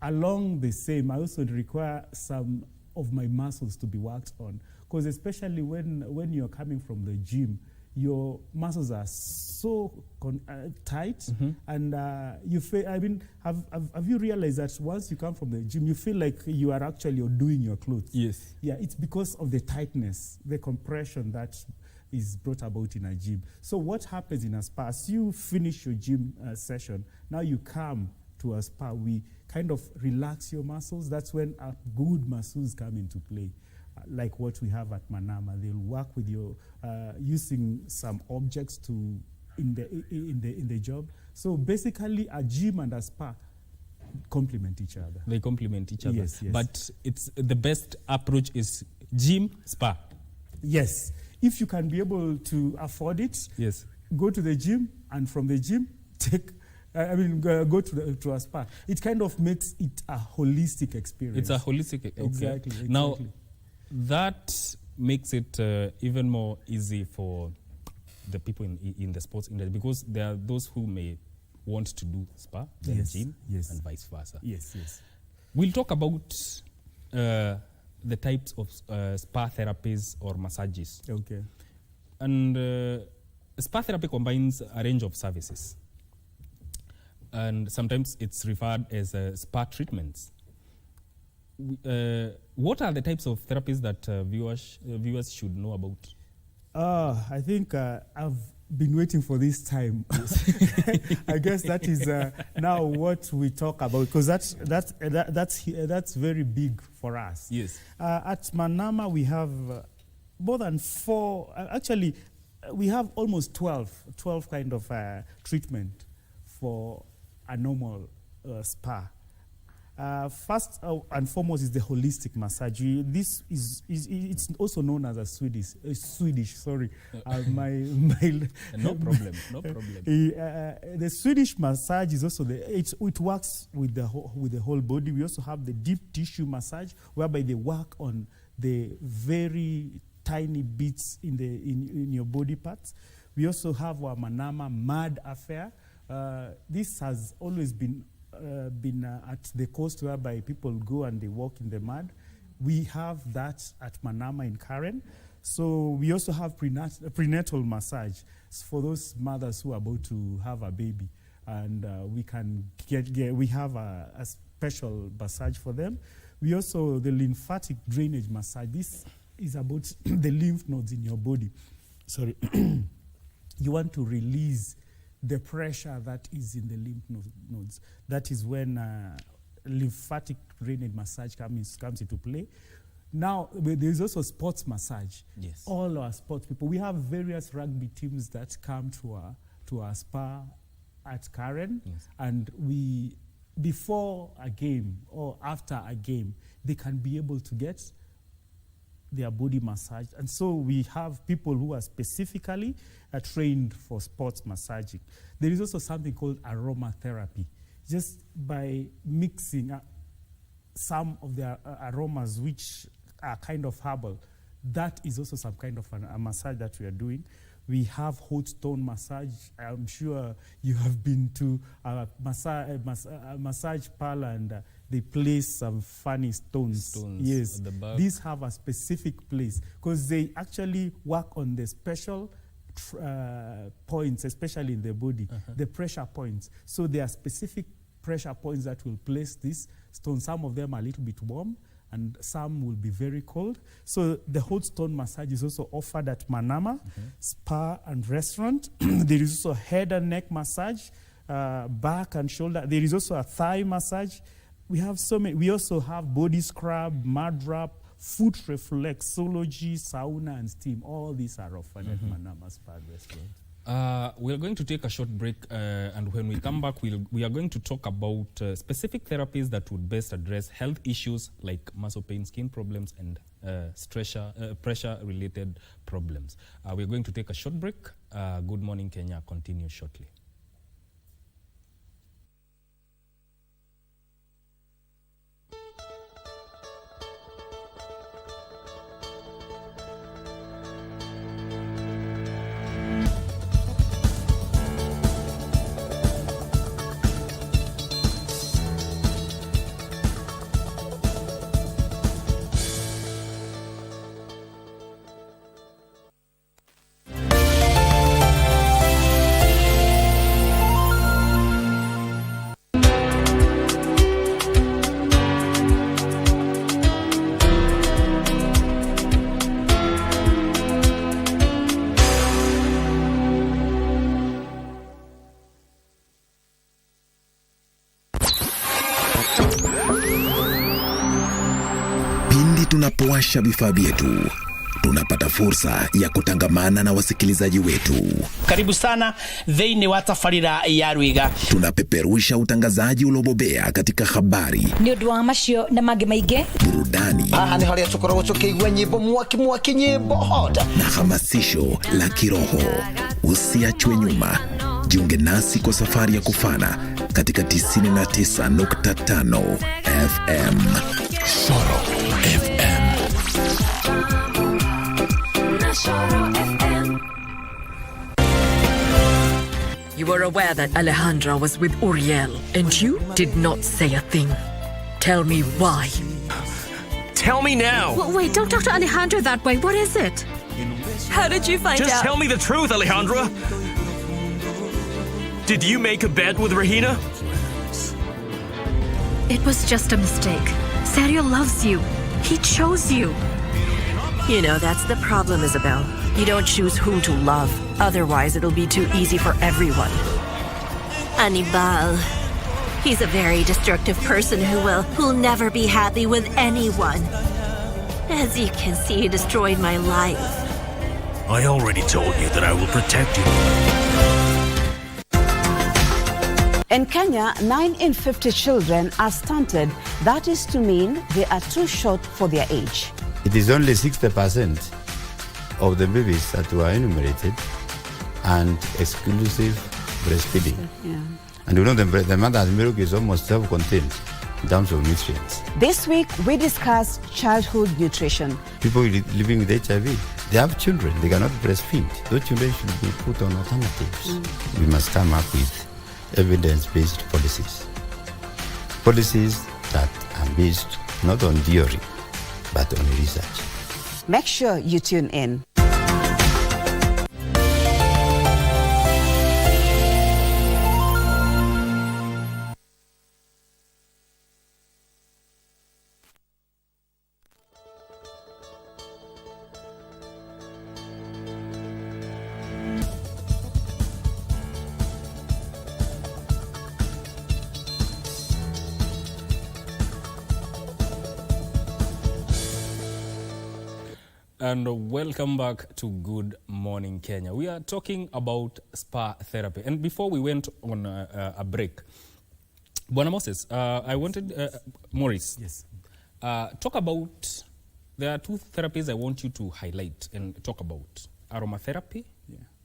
along the same, I also require some of my muscles to be worked on. Because especially when you're coming from the gym, your muscles are so tight, and you feel. I mean, have you realized that once you come from the gym, you feel like you are actually doing your clothes? Yes. Yeah, it's because of the tightness, the compression that is brought about in a gym. So what happens in a spa? As you finish your gym session, now you come to a spa. We kind of relax your muscles. That's when a good masseuse come into play. Like what we have at Manama, they'll work with you using some objects in the job. So basically, a gym and a spa complement each other. They complement each other. Yes. But it's the best approach is gym, spa. Yes, if you can be able to afford it. Yes. Go to the gym, and from the gym go to a spa. It kind of makes it a holistic experience. It's a holistic experience. Exactly. Now, that makes it even more easy for the people in the sports industry, because there are those who may want to do spa, then gym, and vice versa. Yes. We'll talk about the types of spa therapies or massages. Okay. And spa therapy combines a range of services. And sometimes it's referred as spa treatments. What are the types of therapies that viewers should know about? I think I've been waiting for this time. I guess that is now what we talk about, because that's very big for us. Yes. At Manama, we have more than 4. Actually, we have almost 12 kind of treatment for a normal spa. First and foremost is the holistic massage. This it's also known as a Swedish. Sorry, no problem. The Swedish massage is also it works with the whole body. We also have the deep tissue massage, whereby they work on the very tiny bits in your body parts. We also have our Manama Mud Affair. This has always been at the coast, whereby people go and they walk in the mud. We have that at Manama in Karen. So we also have prenatal massage for those mothers who are about to have a baby, and we have a special massage for them. We also, the lymphatic drainage massage. This is about the lymph nodes in your body. Sorry, you want to release the pressure that is in the lymph nodes. That is when lymphatic drainage massage comes into play. Now, there is also sports massage. Yes. All our sports people. We have various rugby teams that come to our spa at Karen, yes. And we, before a game or after a game, they can be able to get their body massaged. And so we have people who are specifically trained for sports massaging. There is also something called aromatherapy. Just by mixing some of the aromas which are kind of herbal, that is also some kind of a massage that we are doing. We have hot stone massage. I'm sure you have been to a massage parlor and they place some funny stones. Yes, at the back. These have a specific place because they actually work on the special points, especially in the body, the pressure points. So there are specific pressure points that will place this stone. Some of them are a little bit warm and some will be very cold. So the hot stone massage is also offered at Manama Spa and Restaurant. There is also head and neck massage, back and shoulder. There is also a thigh massage. We have so many. We also have body scrub, mud wrap, foot reflexology, sauna and steam. All these are offered at Manama Spa and Restaurant. We are going to take a short break, and when we come back, we are going to talk about specific therapies that would best address health issues like muscle pain, skin problems, and pressure-related problems. We are going to take a short break. Good Morning Kenya continues shortly. Tunapowasha vifaa vyetu, tunapata fursa ya kutangamana na wasikilizaji wetu. Karibu sana thĩinĩ wa tabarĩra ya Rwiga. Tunapeperusha utangazaji ulobobea katika habari, nĩ ũndũ wa macio na mangĩ maingĩ, burudani, aha nĩ harĩa tũkoragwo tũkĩigua nyĩmbo mwaki nyĩmbo hoda na hamasisho la kiroho. Usiachwe nyuma. Jiunge nasi kwa safari ya kufana katika 99.5 FM. Soro FM. You were aware that Alejandra was with Uriel, and you did not say a thing. Tell me why. Tell me now. Wait, don't talk to Alejandra that way. What is it? How did you find out? Just tell me the truth, Alejandra. Did you make a bet with Regina? It was just a mistake. Sergio loves you. He chose you. You know, that's the problem, Isabel. You don't choose whom to love. Otherwise, it'll be too easy for everyone. Anibal. He's a very destructive person who'll never be happy with anyone. As you can see, he destroyed my life. I already told you that I will protect you. In Kenya, 9 in 50 children are stunted. That is to mean they are too short for their age. It is only 60% of the babies that were enumerated and exclusive breastfeeding. Yeah. And you know the mother's milk is almost self-contained in terms of nutrients. This week, we discuss childhood nutrition. People living with HIV, they have children, they cannot breastfeed. Those children should be put on alternatives. We must come up with evidence-based policies. Policies that are based not on theory, but on research. Make sure you tune in. And welcome back to Good Morning Kenya. We are talking about spa therapy. And before we went on a break, Bwana Moses, I wanted, Maurice, yes, talk about, there are two therapies I want you to highlight and talk about, aromatherapy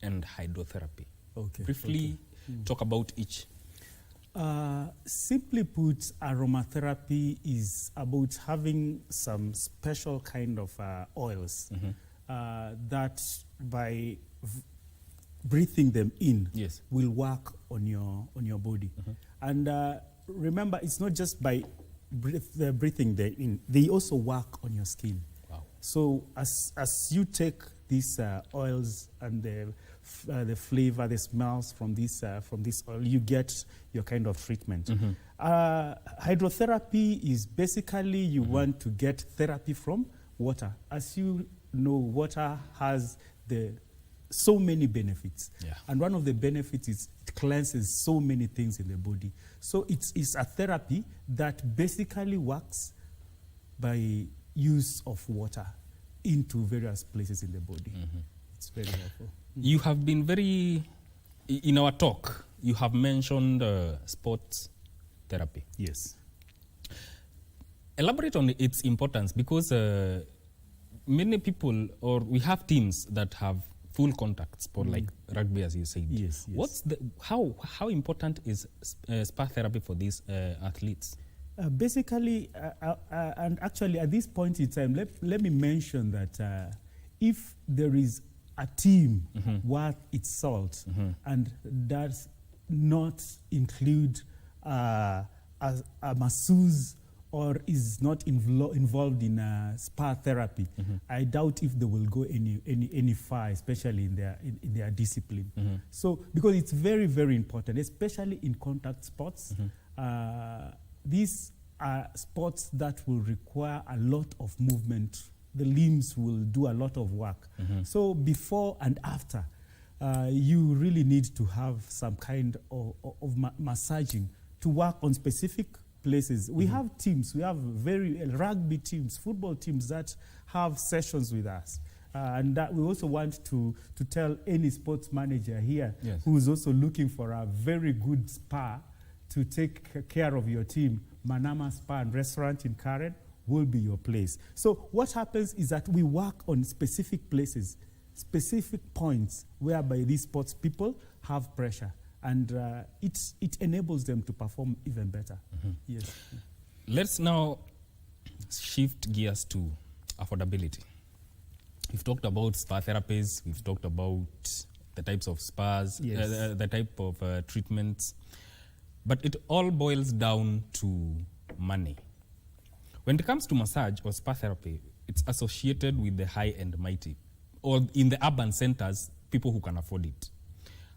and hydrotherapy. Okay. Briefly talk about each. Simply put, aromatherapy is about having some special kind of oils that by breathing them in will work on your body. And remember, it's not just by breathing them in, they also work on your skin. Wow. So as you take these oils and the flavor, the smells from this oil, you get your kind of treatment. Hydrotherapy is basically you want to get therapy from water. As you know, water has so many benefits. And one of the benefits is it cleanses so many things in the body. So it's a therapy that basically works by use of water into various places in the body. It's very helpful. You have been very, in our talk, you have mentioned sports therapy. Yes. Elaborate on its importance, because many people, or we have teams that have full contact sport, like rugby, as you said. Yes. What's how important is spa therapy for these athletes? Basically, and actually at this point in time, let me mention that if there is a team worth its salt and does not include a masseuse or is not involved in spa therapy, I doubt if they will go any far, especially in their discipline. So because it's very, very important, especially in contact sports. These are sports that will require a lot of movement. The limbs will do a lot of work. So before and after, you really need to have some kind of massaging to work on specific places. We have teams, we have rugby teams, football teams that have sessions with us. And that we also want to tell any sports manager here who is also looking for a very good spa to take care of your team. Manama Spa and Restaurant in Karen will be your place. So what happens is that we work on specific places, specific points whereby these sports people have pressure, and it enables them to perform even better. Yes. Let's now shift gears to affordability. We've talked about spa therapies, we've talked about the types of spas, the type of treatments, but it all boils down to money. When it comes to massage or spa therapy, it's associated with the high and mighty, or in the urban centers, people who can afford it.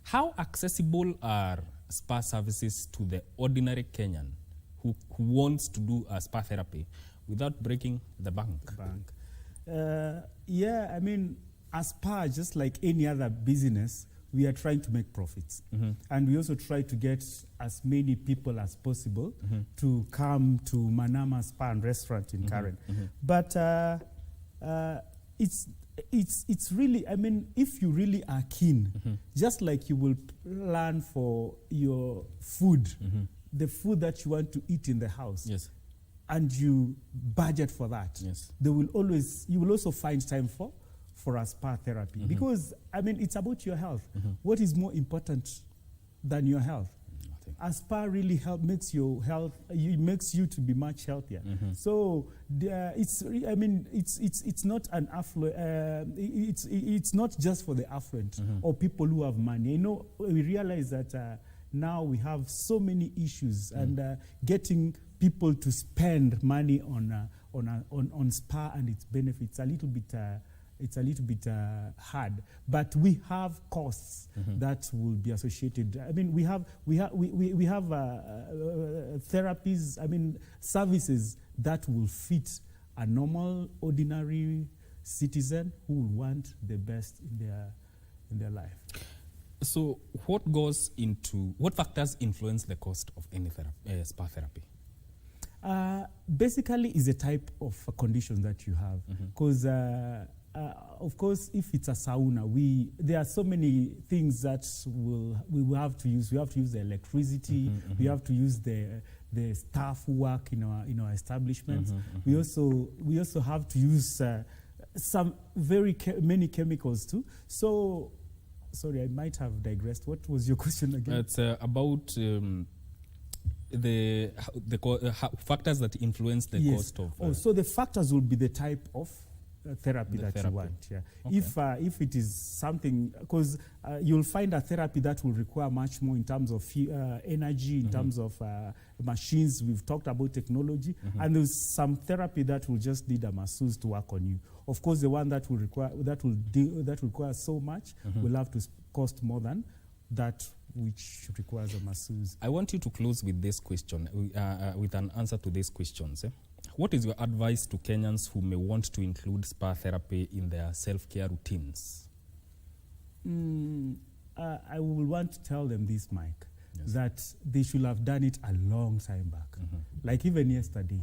How accessible are spa services to the ordinary Kenyan who wants to do a spa therapy without breaking the bank? Yeah, I mean, a spa, just like any other business, we are trying to make profits. And we also try to get as many people as possible to come to Manama Spa and Restaurant in Karen. But it's really, I mean, if you really are keen, just like you will plan for your food, the food that you want to eat in the house, and you budget for that, you will also find time for a spa therapy. Because, I mean, it's about your health. What is more important than your health? Nothing. a spa really makes your health, makes you to be much healthier. So it's not an affluent. It's not just for the affluent or people who have money. You know, we realize that now we have so many issues, and getting people to spend money on spa and its benefits it's a little bit hard, but we have costs that will be associated. I mean, we have therapies. I mean, services that will fit a normal, ordinary citizen who will want the best in their life. So, what factors influence the cost of any spa therapy? Basically, is the type of condition that you have, because. Of course, if it's a sauna, there are so many things that we will have to use. We have to use the electricity. We have to use the staff who work in our establishments. We also have to use some many chemicals too. So, sorry, I might have digressed. What was your question again? It's about the factors that influence the cost of. So the factors will be the type of therapy that you want. Yeah. Okay. If it is something, because you'll find a therapy that will require much more in terms of energy, in terms of machines. We've talked about technology, and there's some therapy that will just need a masseuse to work on you. Of course, the one that will require so much will have to cost more than that which requires a masseuse. I want you to close with this question, with an answer to these questions. What is your advice to Kenyans who may want to include spa therapy in their self-care routines? I will want to tell them this, Mike, that they should have done it a long time back, like even yesterday.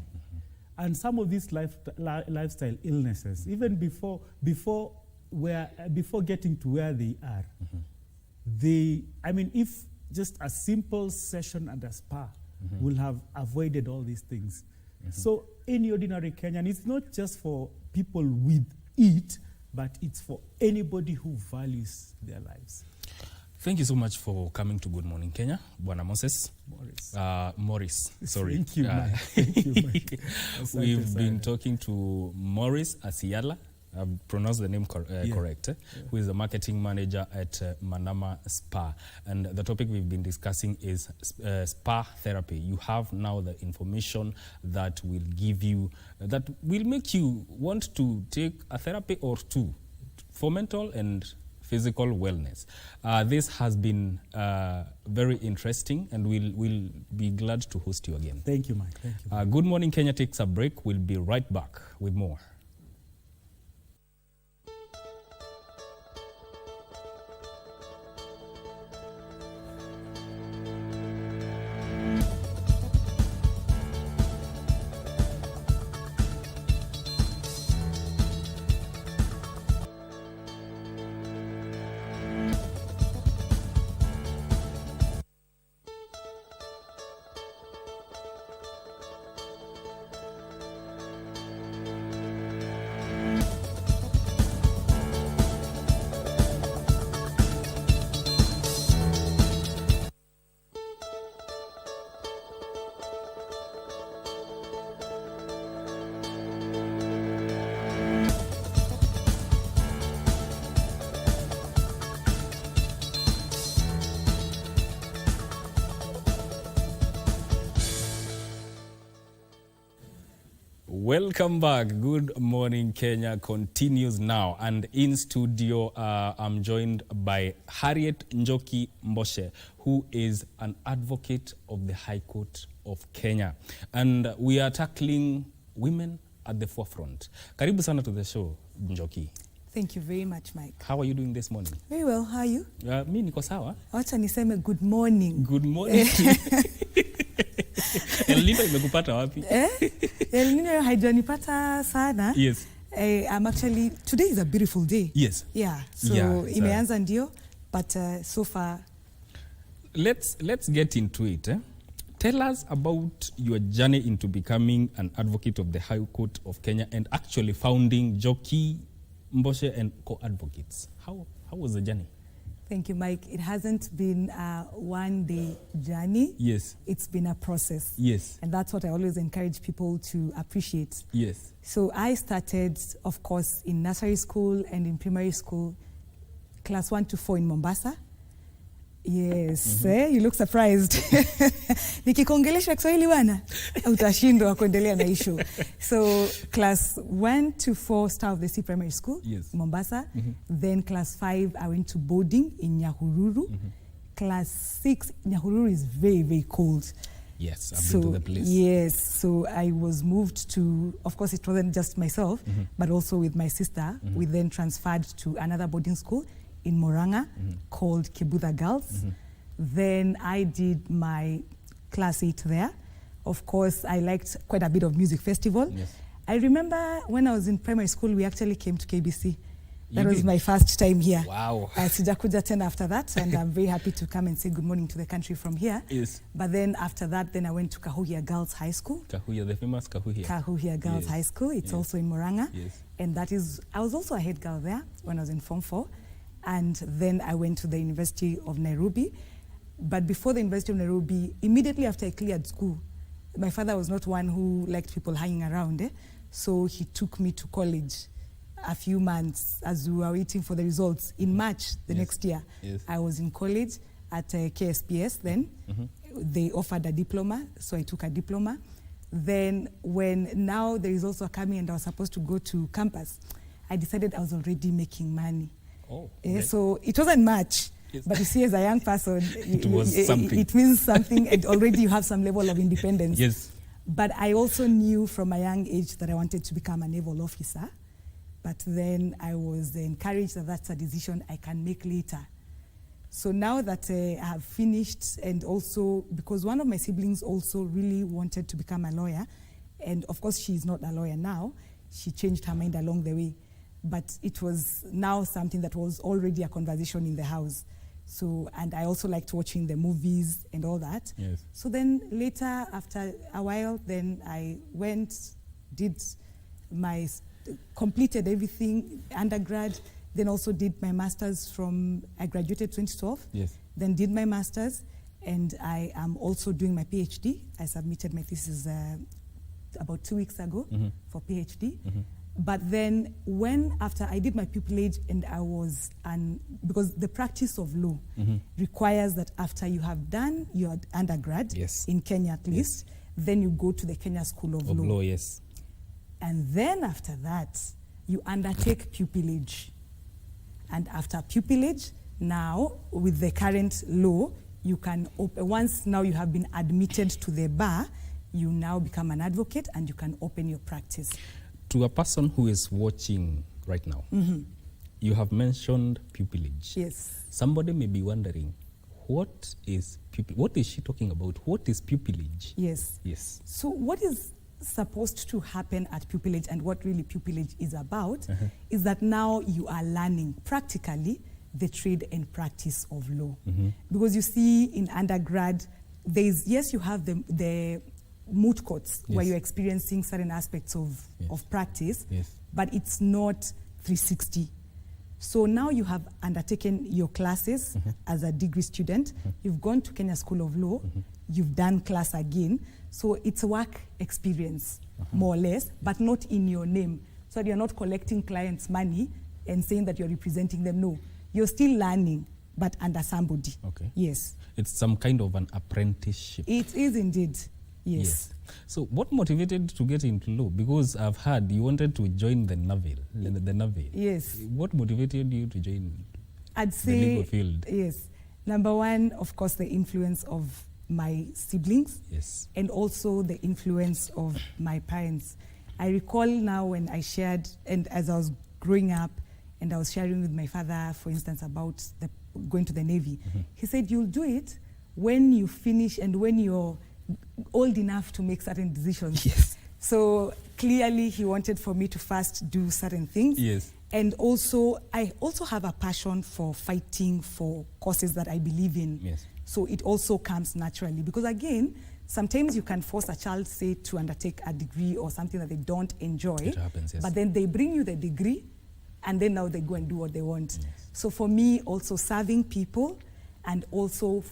And some of these lifestyle illnesses, even before getting to where they are, if just a simple session at a spa will have avoided all these things. So any ordinary Kenyan, it's not just for people with it, but it's for anybody who values their lives. Thank you so much for coming to Good Morning Kenya, Bwana Moses. Morris, sorry. Thank you, Mike. Thank you, Mike. We've been talking to Morris Asiala, I've pronounced the name correct, who is the marketing manager at Manama Spa. And the topic we've been discussing is spa therapy. You have now the information that will give you, that will make you want to take a therapy or two for mental and physical wellness. This has been very interesting, and we'll be glad to host you again. Thank you, Mike. Thank you. Good Morning Kenya takes a break. We'll be right back with more. Welcome back. Good Morning Kenya continues now, and in studio I'm joined by Harriet Njoki Mboshe, who is an advocate of the High Court of Kenya, and we are tackling women at the forefront. Karibu sana to the show, Njoki. Thank you very much, Mike. How are you doing this morning? Very well. How are you? Mi niko sawa. Wacha niseme good morning. Good morning. El Nino imekupata wapi? El Nino haijanipata sana. Yes. I'm actually, today is a beautiful day. Yes. Yeah. So imeanza ndio, but so far. Let's get into it. Tell us about your journey into becoming an advocate of the High Court of Kenya and actually founding Njoki Mboshe and co-advocates. How was the journey? Thank you, Mike. It hasn't been a one-day journey. Yes. It's been a process. Yes. And that's what I always encourage people to appreciate. Yes. So I started, of course, in nursery school and in primary school, class 1 to 4 in Mombasa. Yes, you look surprised. Nikikuongelesha Kiswahili bwana, utashindwa kuendelea na issue. So class 1 to 4 Star of the Sea Primary School, yes. Mombasa. Then class 5 I went to boarding in Nyahururu. Class 6, Nyahururu is very, very cold. Yes, I've been to the place. Yes, so I was moved to, of course it wasn't just myself, but also with my sister. We then transferred to another boarding school in Moranga called Kibudha Girls. Then I did my class 8 there. Of course, I liked quite a bit of music festival. Yes. I remember when I was in primary school, we actually came to KBC. That was my first time here. Wow. Sijakuja tena after that, and I'm very happy to come and say good morning to the country from here. Yes. But then after that, then I went to Kahuhia Girls High School. Kahuhia, the famous Kahuhia. Kahuhia Girls High School. It's also in Moranga. Yes. And that is, I was also a head girl there when I was in Form 4. And then I went to the University of Nairobi. But before the University of Nairobi, immediately after I cleared school, my father was not one who liked people hanging around. So he took me to college a few months as we were waiting for the results. In March the next year, I was in college at KSPS then. They offered a diploma, so I took a diploma. Then when now the results were coming and I was supposed to go to campus, I decided I was already making money. Oh, okay. So it wasn't much, but you see, as a young person, it was something. It means something, and already you have some level of independence. Yes. But I also knew from a young age that I wanted to become a naval officer. But then I was encouraged that that's a decision I can make later. So now that I have finished, and also because one of my siblings also really wanted to become a lawyer, and of course she's not a lawyer now, she changed her mind along the way. But it was now something that was already a conversation in the house. So, and I also liked watching the movies and all that. Yes. So then later, after a while, then I went, completed everything, undergrad, then also did my master's I graduated 2012. Yes. Then did my master's, and I am also doing my PhD. I submitted my thesis about 2 weeks ago for PhD. But then after I did my pupillage, and I was, because the practice of law requires that after you have done your undergrad, in Kenya at least, then you go to the Kenya School of Law. Yes. And then after that, you undertake pupillage. And after pupillage, now with the current law, you can once now you have been admitted to the bar, you now become an advocate and you can open your practice. To a person who is watching right now, you have mentioned pupillage. Yes. Somebody may be wondering, what is she talking about? What is pupillage? Yes. Yes. So what is supposed to happen at pupillage, and what really pupillage is about, is that now you are learning practically the trade and practice of law. Because you see in undergrad, you have the moot courts where you're experiencing certain aspects of practice, but it's not 360. So now you have undertaken your classes as a degree student, you've gone to Kenya School of Law, you've done class again, so it's a work experience, more or less, but not in your name. So you're not collecting clients' money and saying that you're representing them. No, you're still learning, but under somebody. Okay. Yes. It's some kind of an apprenticeship. It is indeed. Yes. So what motivated to get into law? Because I've heard you wanted to join the Navy. Yes. What motivated you to join the legal field? Yes. Number one, of course, the influence of my siblings. Yes. And also the influence of my parents. I recall now when I shared, and as I was growing up, and I was sharing with my father, for instance, about going to the Navy. He said, you'll do it when you finish and when you're old enough to make certain decisions. Yes. So clearly he wanted for me to first do certain things. Yes. And also, I also have a passion for fighting for causes that I believe in. Yes. So it also comes naturally. Because again, sometimes you can force a child, say, to undertake a degree or something that they don't enjoy. It happens, yes. But then they bring you the degree, and then now they go and do what they want. So for me, also serving people and also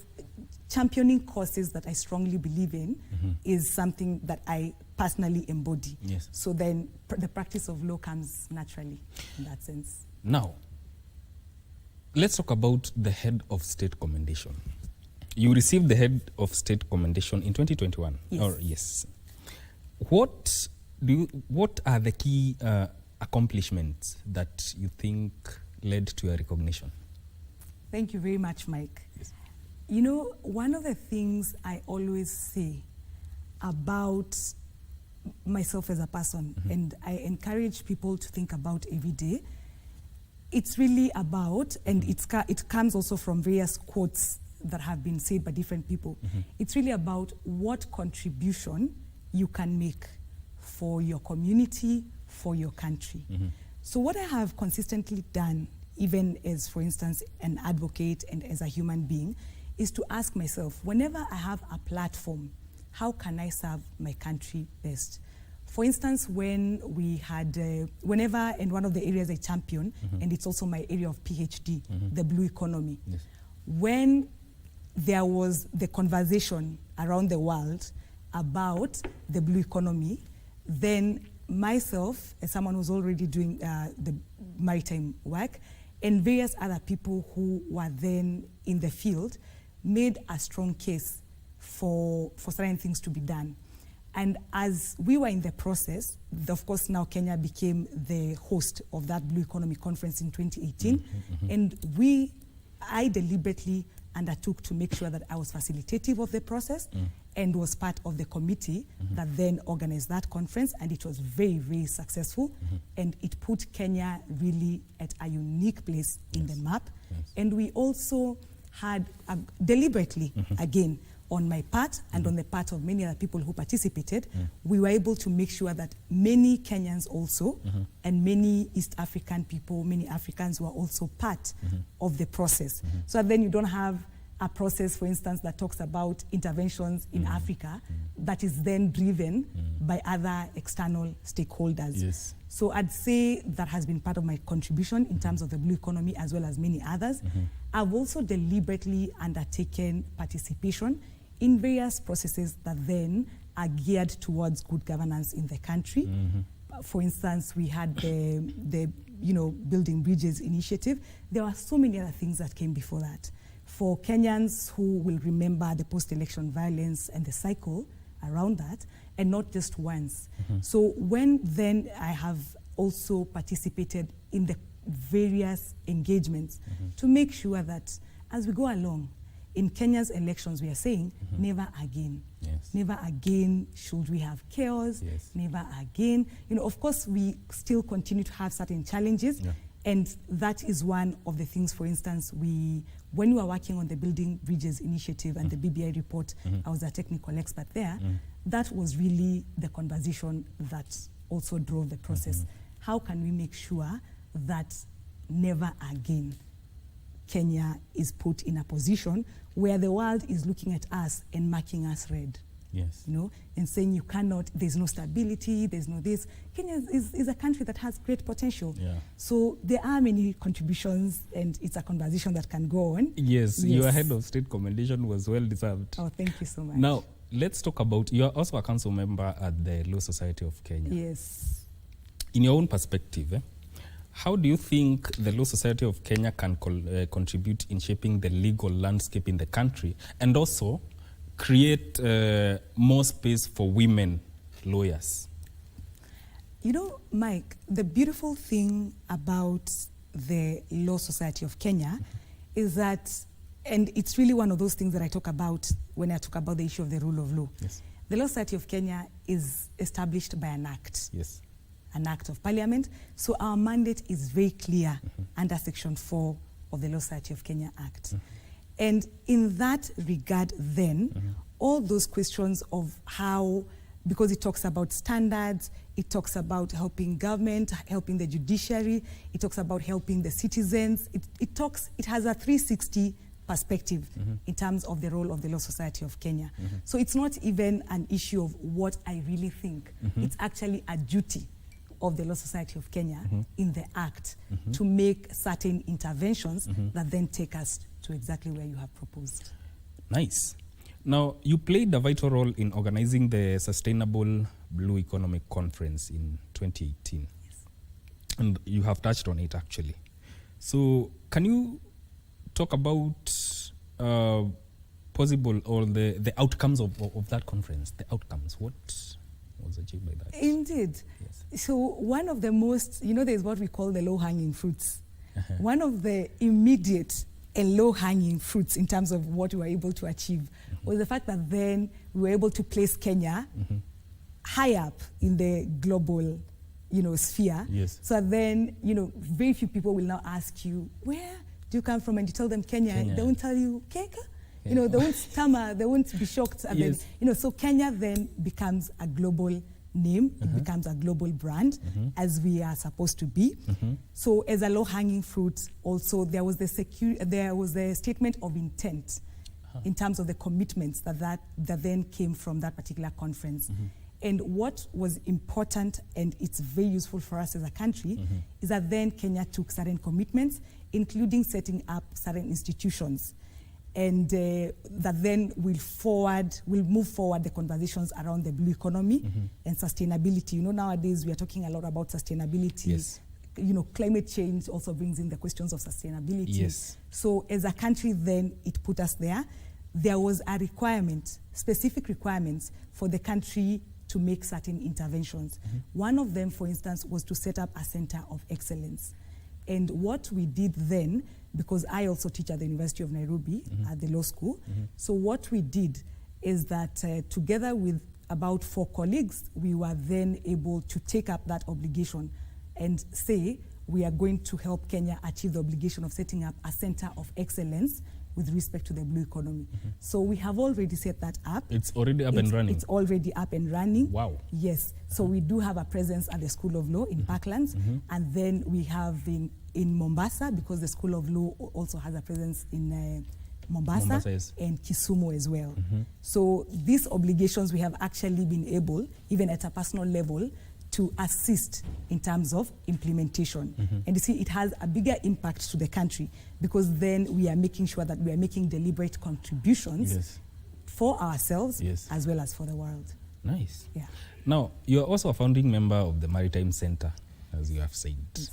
championing causes that I strongly believe in is something that I personally embody. Yes. So then the practice of law comes naturally in that sense. Now, let's talk about the head of state commendation. You received the head of state commendation in 2021. Yes. Yes. What are the key accomplishments that you think led to your recognition? Thank you very much, Mike. You know, one of the things I always say about myself as a person, and I encourage people to think about every day, it's really about, and it comes also from various quotes that have been said by different people, it's really about what contribution you can make for your community, for your country. So what I have consistently done, even as, for instance, an advocate and as a human being, is to ask myself, whenever I have a platform, how can I serve my country best? For instance, when we had, whenever, in one of the areas I champion, and it's also my area of PhD, the blue economy, when there was the conversation around the world about the blue economy, then myself, as someone who's already doing the maritime work, and various other people who were then in the field, made a strong case for certain things to be done. And as we were in the process, of course now Kenya became the host of that Blue Economy Conference in 2018, and I deliberately undertook to make sure that I was facilitative of the process and was part of the committee that then organized that conference, and it was very, very successful, and it put Kenya really at a unique place in the map. And we also had deliberately, again, on my part and on the part of many other people who participated, we were able to make sure that many Kenyans also and many East African people, many Africans were also part of the process. So that then you don't have a process, for instance, that talks about interventions in Africa that is then driven by other external stakeholders. So I'd say that has been part of my contribution in terms of the blue economy as well as many others. I've also deliberately undertaken participation in various processes that then are geared towards good governance in the country. For instance, we had the Building Bridges initiative. There were so many other things that came before that. For Kenyans who will remember the post-election violence and the cycle around that, and not just once. So when then I have also participated in the various engagements to make sure that as we go along, in Kenya's elections, we are saying, never again. Never again should we have chaos, never again. Of course, we still continue to have certain challenges, and that is one of the things, for instance, when we were working on the Building Bridges initiative and the BBI report, I was a technical expert there, that was really the conversation that also drove the process. How can we make sure that never again Kenya is put in a position where the world is looking at us and marking us red? And saying you cannot, there's no stability, there's no this. Kenya is a country that has great potential. So there are many contributions, and it's a conversation that can go on. Yes, your head of state commendation was well deserved. Oh, thank you so much. Now, let's talk about, you're also a council member at the Law Society of Kenya. Yes. In your own perspective, how do you think the Law Society of Kenya can contribute in shaping the legal landscape in the country, and also create more space for women lawyers? Mike, the beautiful thing about the Law Society of Kenya is that, and it's really one of those things that I talk about when I talk about the issue of the rule of law. The Law Society of Kenya is established by an act. An act of parliament. So our mandate is very clear under Section 4 of the Law Society of Kenya Act. And in that regard then, all those questions of how, because it talks about standards, it talks about helping government, helping the judiciary, it talks about helping the citizens, it has a 360 perspective in terms of the role of the Law Society of Kenya. So it's not even an issue of what I really think. It's actually a duty of the Law Society of Kenya in the Act to make certain interventions that then take us to exactly where you have proposed. Nice. Now, you played a vital role in organizing the Sustainable Blue Economic Conference in 2018. Yes. And you have touched on it, actually. So, can you talk about possible or the outcomes of that conference? The outcomes, what was achieved by that? Indeed. Yes. So, one of the most, there's what we call the low-hanging fruits. One of the immediate and low-hanging fruits in terms of what we were able to achieve was the fact that then we were able to place Kenya high up in the global, sphere. Yes. So then, very few people will now ask you, where do you come from? And you tell them Kenya. They won't tell you Keka. They won't stammer. They won't be shocked. And Yes. then, so Kenya then becomes a global name. It becomes a global brand, as we are supposed to be. So as a low-hanging fruit, also there was the statement of intent in terms of the commitments that then came from that particular conference. And what was important, and it's very useful for us as a country, is that then Kenya took certain commitments, including setting up certain institutions. And that then will move forward the conversations around the blue economy and sustainability. Nowadays we are talking a lot about sustainability. Yes. Climate change also brings in the questions of sustainability. Yes. So as a country, then it put us there. There was a requirement, specific requirements for the country to make certain interventions. One of them, for instance, was to set up a center of excellence. And what we did then, because I also teach at the University of Nairobi at the law school, so what we did is that together with about 4 colleagues, we were then able to take up that obligation and say we are going to help Kenya achieve the obligation of setting up a center of excellence with respect to the blue economy. So we have already set that up. It's already up and running. It's already up and running. Wow. Yes. So we do have a presence at the School of Law in Parklands, and then we have in Mombasa, because the School of Law also has a presence in Mombasa, yes. and Kisumu as well. So these obligations we have actually been able, even at a personal level, to assist in terms of implementation. And you see, it has a bigger impact to the country because then we are making sure that we are making deliberate contributions for ourselves as well as for the world. Nice. Yeah. Now, you're also a founding member of the Maritime Center, as you have said. Yes.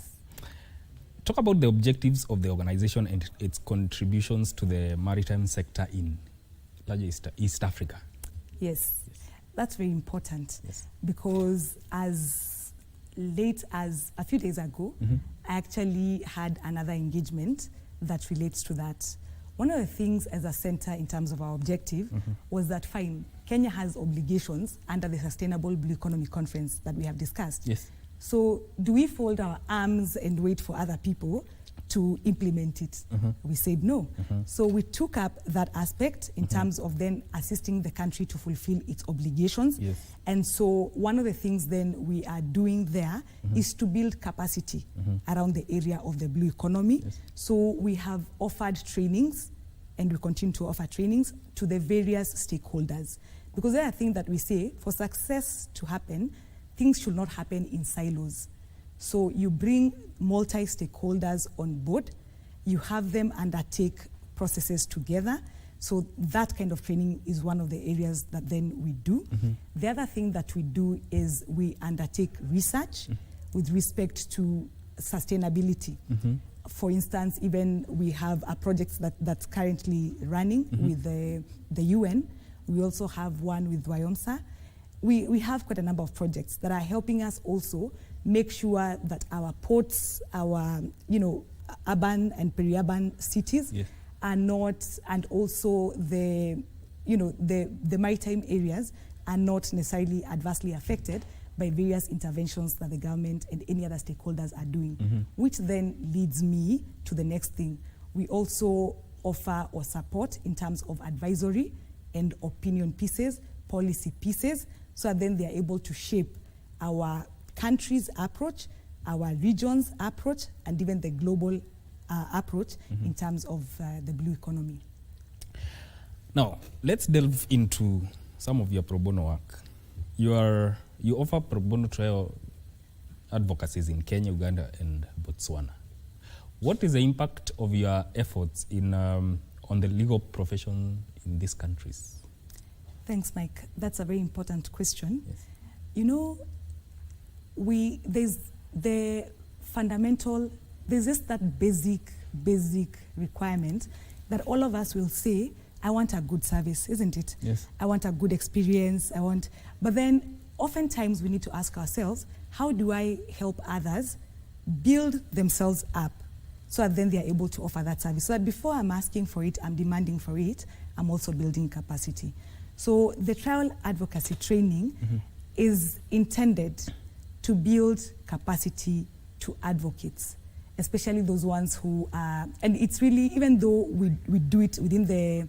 Talk about the objectives of the organization and its contributions to the maritime sector in larger East Africa. Yes. That's very important because as late as a few days ago, I actually had another engagement that relates to that. One of the things as a center in terms of our objective was that, fine, Kenya has obligations under the Sustainable Blue Economy Conference that we have discussed. Yes. So do we fold our arms and wait for other people to implement it? We said no. So we took up that aspect in terms of then assisting the country to fulfill its obligations. And so one of the things then we are doing there is to build capacity around the area of the blue economy. So we have offered trainings, and we continue to offer trainings to the various stakeholders. Because the other thing that we say, for success to happen, things should not happen in silos. So you bring multi-stakeholders on board, you have them undertake processes together. So that kind of training is one of the areas that then we do. The other thing that we do is we undertake research with respect to sustainability. For instance, even we have a project that's currently running with the UN. We also have one with WIOMSA. We have quite a number of projects that are helping us also make sure that our ports, our urban and peri-urban cities are not, and also the maritime areas are not necessarily adversely affected by various interventions that the government and any other stakeholders are doing, which then leads me to the next thing. We also offer or support in terms of advisory and opinion pieces, policy pieces, so that then they are able to shape our country's approach, our region's approach, and even the global approach in terms of the blue economy. Now, let's delve into some of your pro bono work. You offer pro bono trial advocacies in Kenya, Uganda, and Botswana. What is the impact of your efforts in on the legal profession in these countries? Thanks, Mike. That's a very important question. Yes. You know, there's just that basic requirement that all of us will say, I want a good service, isn't it? Yes. I want a good experience, but then oftentimes we need to ask ourselves, how do I help others build themselves up so that then they are able to offer that service? So that before I'm asking for it, I'm demanding for it, I'm also building capacity. So the trial advocacy training is intended to build capacity to advocates, especially those ones who are, and it's really, even though we do it within the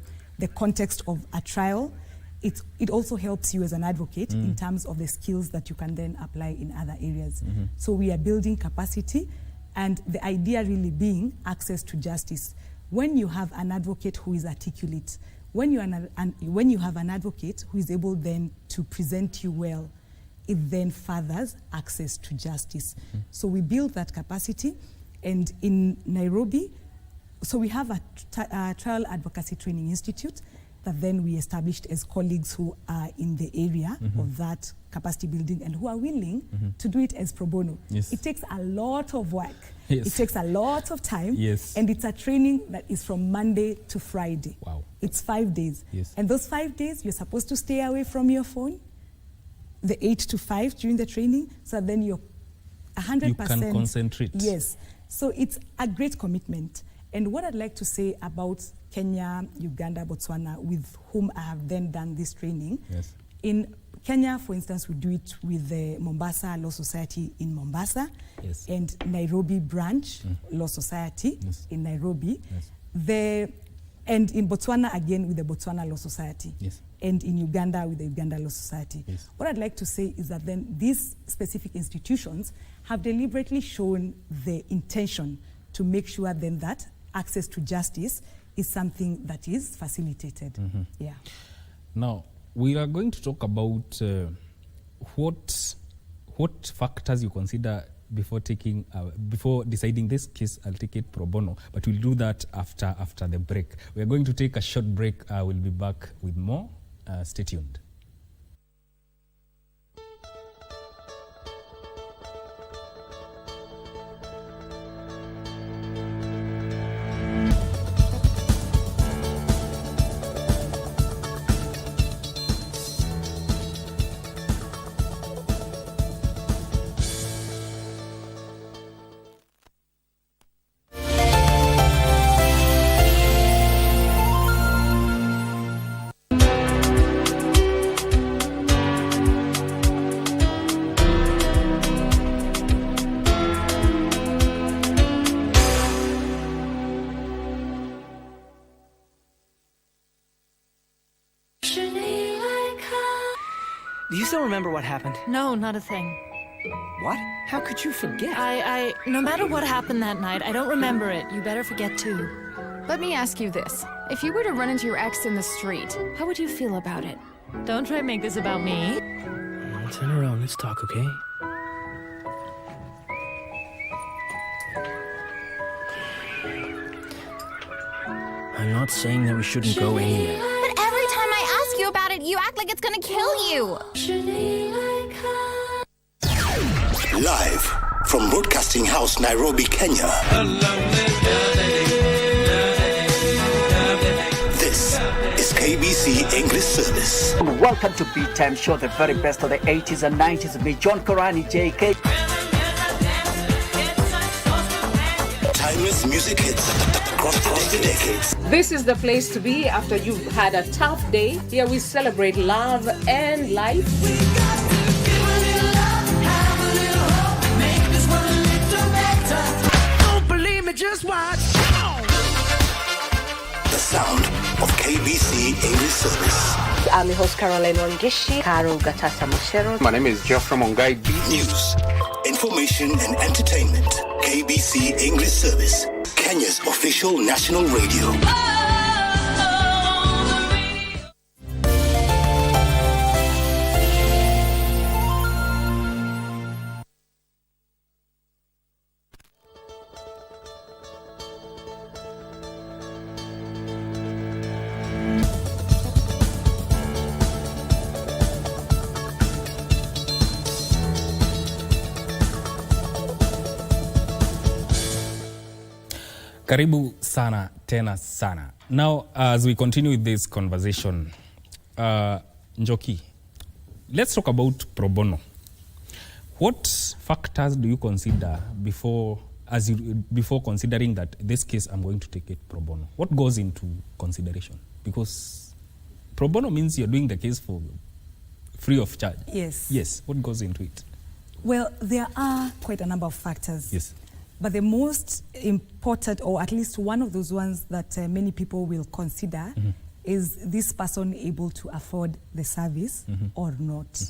context of a trial, it also helps you as an advocate in terms of the skills that you can then apply in other areas. So we are building capacity, and the idea really being access to justice. When you have an advocate who is articulate, when you have an advocate who is able then to present you well, it then furthers access to justice. So we build that capacity, and in Nairobi, so we have a trial advocacy training institute that then we established as colleagues who are in the area of that capacity building and who are willing to do it as pro bono. Yes. It takes a lot of work. Yes. It takes a lot of time. Yes. And it's a training that is from Monday to Friday. Wow. It's 5 days. Yes. And those 5 days, you're supposed to stay away from your phone, the 8 to 5 during the training, so then you're 100%. You can concentrate. Yes. So it's a great commitment. And what I'd like to say about Kenya, Uganda, Botswana, with whom I have then done this training. Yes. In Kenya, for instance, we do it with the Mombasa Law Society in Mombasa, yes, and Nairobi Branch Law Society, yes, in Nairobi. Yes. And in Botswana, again, with the Botswana Law Society. Yes. And in Uganda, with the Uganda Law Society. Yes. What I'd like to say is that then these specific institutions have deliberately shown the intention to make sure then that access to justice is something that is facilitated. Yeah. Now, we are going to talk about what factors you consider before deciding this case. I'll take it pro bono, but we'll do that after the break. We are going to take a short break. We'll be back with more. Stay tuned. Do you still remember what happened? No, not a thing. What? How could you forget? No matter what happened that night, I don't remember it. You better forget too. Let me ask you this. If you were to run into your ex in the street, how would you feel about it? Don't try to make this about me. Turn around, let's talk, okay? I'm not saying that we shouldn't go anywhere. But every time I ask you about it, you act like it's gonna kill you. Live from Broadcasting House, Nairobi, Kenya. This is KBC English Service. Welcome to Beat Time Show, the very best of the 80s and 90s with me, John Korani, JK. Timeless music hits across the decades. This is the place to be after you've had a tough day. Here we celebrate love and life. Don't believe me, just watch. The sound of KBC English Service. I'm your host, Caroline Wangeshi, Carol Gatata Moshero. My name is Geoffrey Mongai. News, information and entertainment. KBC English Service, Kenya's official national radio. Karibu sana tena sana. Now, as we continue with this conversation, Njoki, let's talk about pro bono. What factors do you consider before considering that this case I'm going to take it pro bono? What goes into consideration? Because pro bono means you're doing the case for free of charge. Yes. Yes. What goes into it? Well, there are quite a number of factors. Yes. But the most important, or at least one of those ones that many people will consider, is this person able to afford the service or not,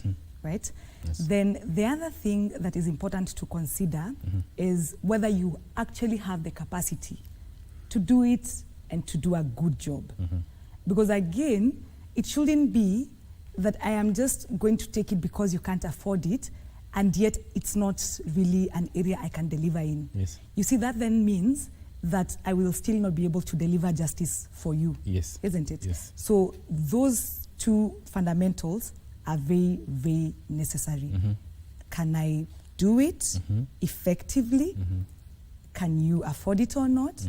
right? Yes. Then the other thing that is important to consider is whether you actually have the capacity to do it and to do a good job. Because again, it shouldn't be that I am just going to take it because you can't afford it, and yet it's not really an area I can deliver in. Yes. You see, that then means that I will still not be able to deliver justice for you. Yes. Isn't it? Yes. So those two fundamentals are very, very necessary. Can I do it effectively? Can you afford it or not?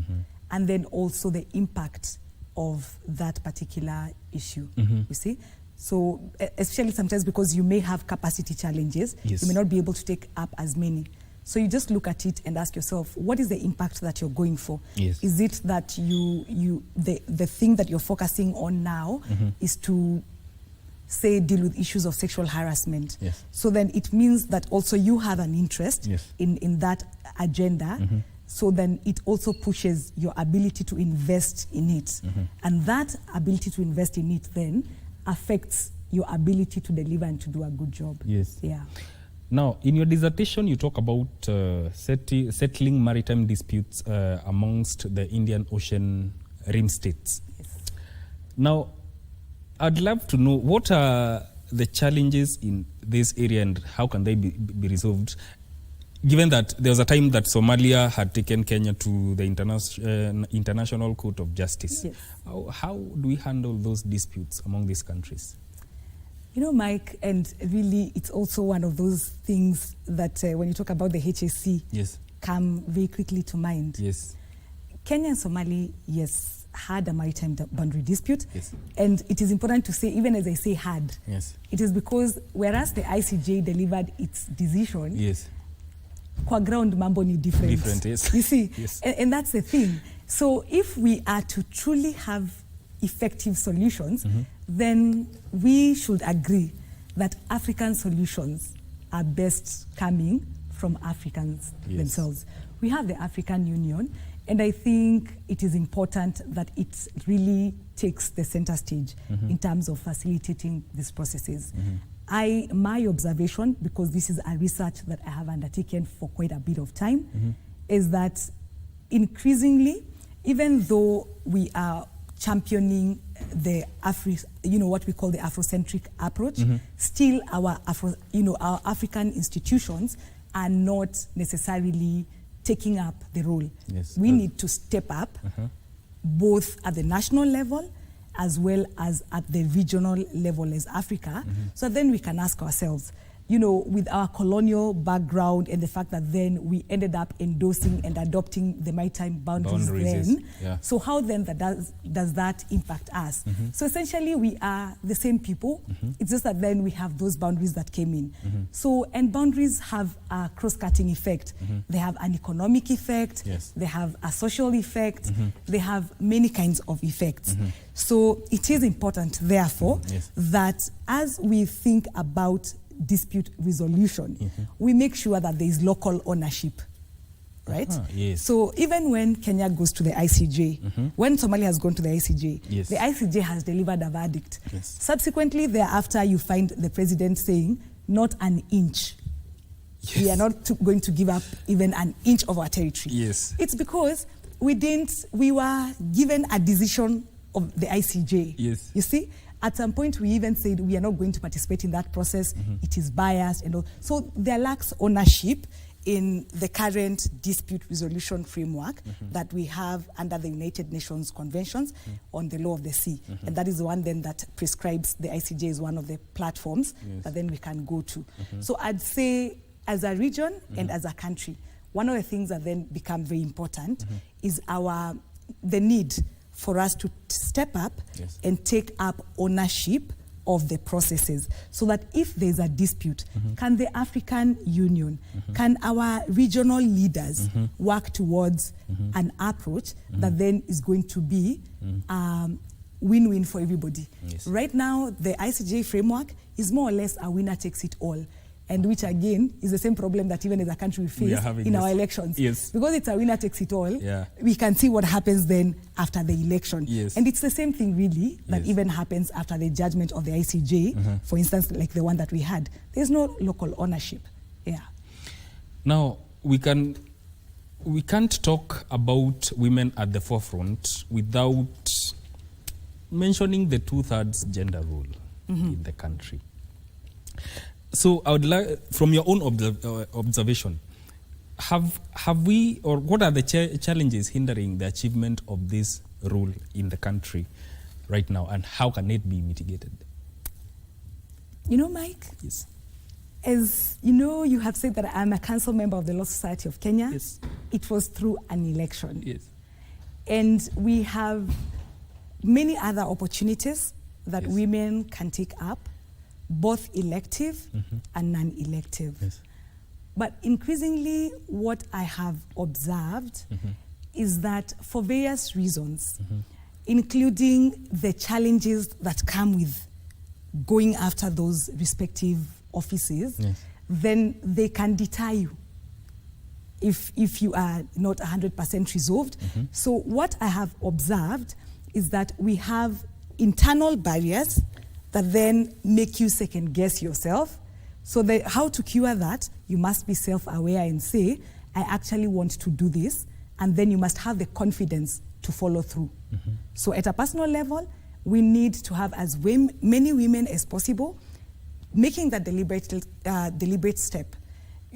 And then also the impact of that particular issue, you see? So especially sometimes because you may have capacity challenges, Yes. you may not be able to take up as many. So you just look at it and ask yourself, what is the impact that you're going for? Yes. Is it that the thing that you're focusing on now is to, say, deal with issues of sexual harassment? Yes. So then it means that also you have an interest Yes. in that agenda. So then it also pushes your ability to invest in it. And that ability to invest in it then affects your ability to deliver and to do a good job. Yes. Yeah. Now, in your dissertation, you talk about settling maritime disputes amongst the Indian Ocean rim states. Yes. Now, I'd love to know what are the challenges in this area and how can they be resolved, given that there was a time that Somalia had taken Kenya to the International Court of Justice. Yes. How do we handle those disputes among these countries? You know, Mike, and really it's also one of those things that when you talk about the HSC, Yes. come very quickly to mind. Yes. Kenya and Somalia, yes, had a maritime boundary dispute. Yes. And it is important to say, even as I say had, Yes. it is because whereas the ICJ delivered its decision, Yes. kwa ground mambo ni different. Different, yes. You see, Yes. and that's the thing. So if we are to truly have effective solutions, then we should agree that African solutions are best coming from Africans Yes. themselves. We have the African Union, and I think it is important that it really takes the center stage in terms of facilitating these processes. My observation, because this is a research that I have undertaken for quite a bit of time, is that increasingly, even though we are championing the what we call the Afrocentric approach, still our African institutions are not necessarily taking up the role. Yes. We need to step up both at the national level as well as at the regional level as Africa. So then we can ask ourselves, with our colonial background and the fact that then we ended up endorsing and adopting the maritime boundaries then. Yes. Yeah. So how then does that impact us? So essentially we are the same people. It's just that then we have those boundaries that came in. So, and boundaries have a cross-cutting effect. They have an economic effect. Yes. They have a social effect. They have many kinds of effects. So it is important, therefore, Yes. that as we think about dispute resolution, we make sure that there is local ownership, right? Yes. So even when Kenya goes to the ICJ, when Somalia has gone to the ICJ, Yes. the ICJ has delivered a verdict. Yes. Subsequently, thereafter, you find the president saying, not an inch. Yes. We are not going to give up even an inch of our territory. Yes. It's because we were given a decision of the ICJ. Yes. You see? At some point, we even said we are not going to participate in that process. It is biased and all. So there lacks ownership in the current dispute resolution framework that we have under the United Nations Conventions on the Law of the Sea. And that is the one then that prescribes the ICJ is one of the platforms that then we can go to. So I'd say as a region and as a country, one of the things that then become very important is the need for us to step up and take up ownership of the processes, so that if there's a dispute, can the African Union, can our regional leaders work towards an approach that then is going to be win-win for everybody? Right now, the ICJ framework is more or less a winner takes it all, and which again is the same problem that even as a country we face in our elections. Because it's a winner takes it all, we can see what happens then after the election. And it's the same thing really that even happens after the judgment of the ICJ, for instance, like the one that we had. There's no local ownership. Now, we can't talk about women at the forefront without mentioning the 2/3 gender rule in the country. So I would like, from your own observation, have we, or what are the challenges hindering the achievement of this rule in the country right now, and how can it be mitigated? You know, Mike, as you know, you have said that I'm a council member of the Law Society of Kenya. It was through an election. And we have many other opportunities that women can take up, both elective and non-elective. But increasingly, what I have observed is that for various reasons, including the challenges that come with going after those respective offices, then they can deter you if you are not 100% resolved. So what I have observed is that we have internal barriers that then make you second guess yourself. So how to cure that, you must be self-aware and say, I actually want to do this, and then you must have the confidence to follow through. So at a personal level, we need to have as many women as possible making that deliberate step.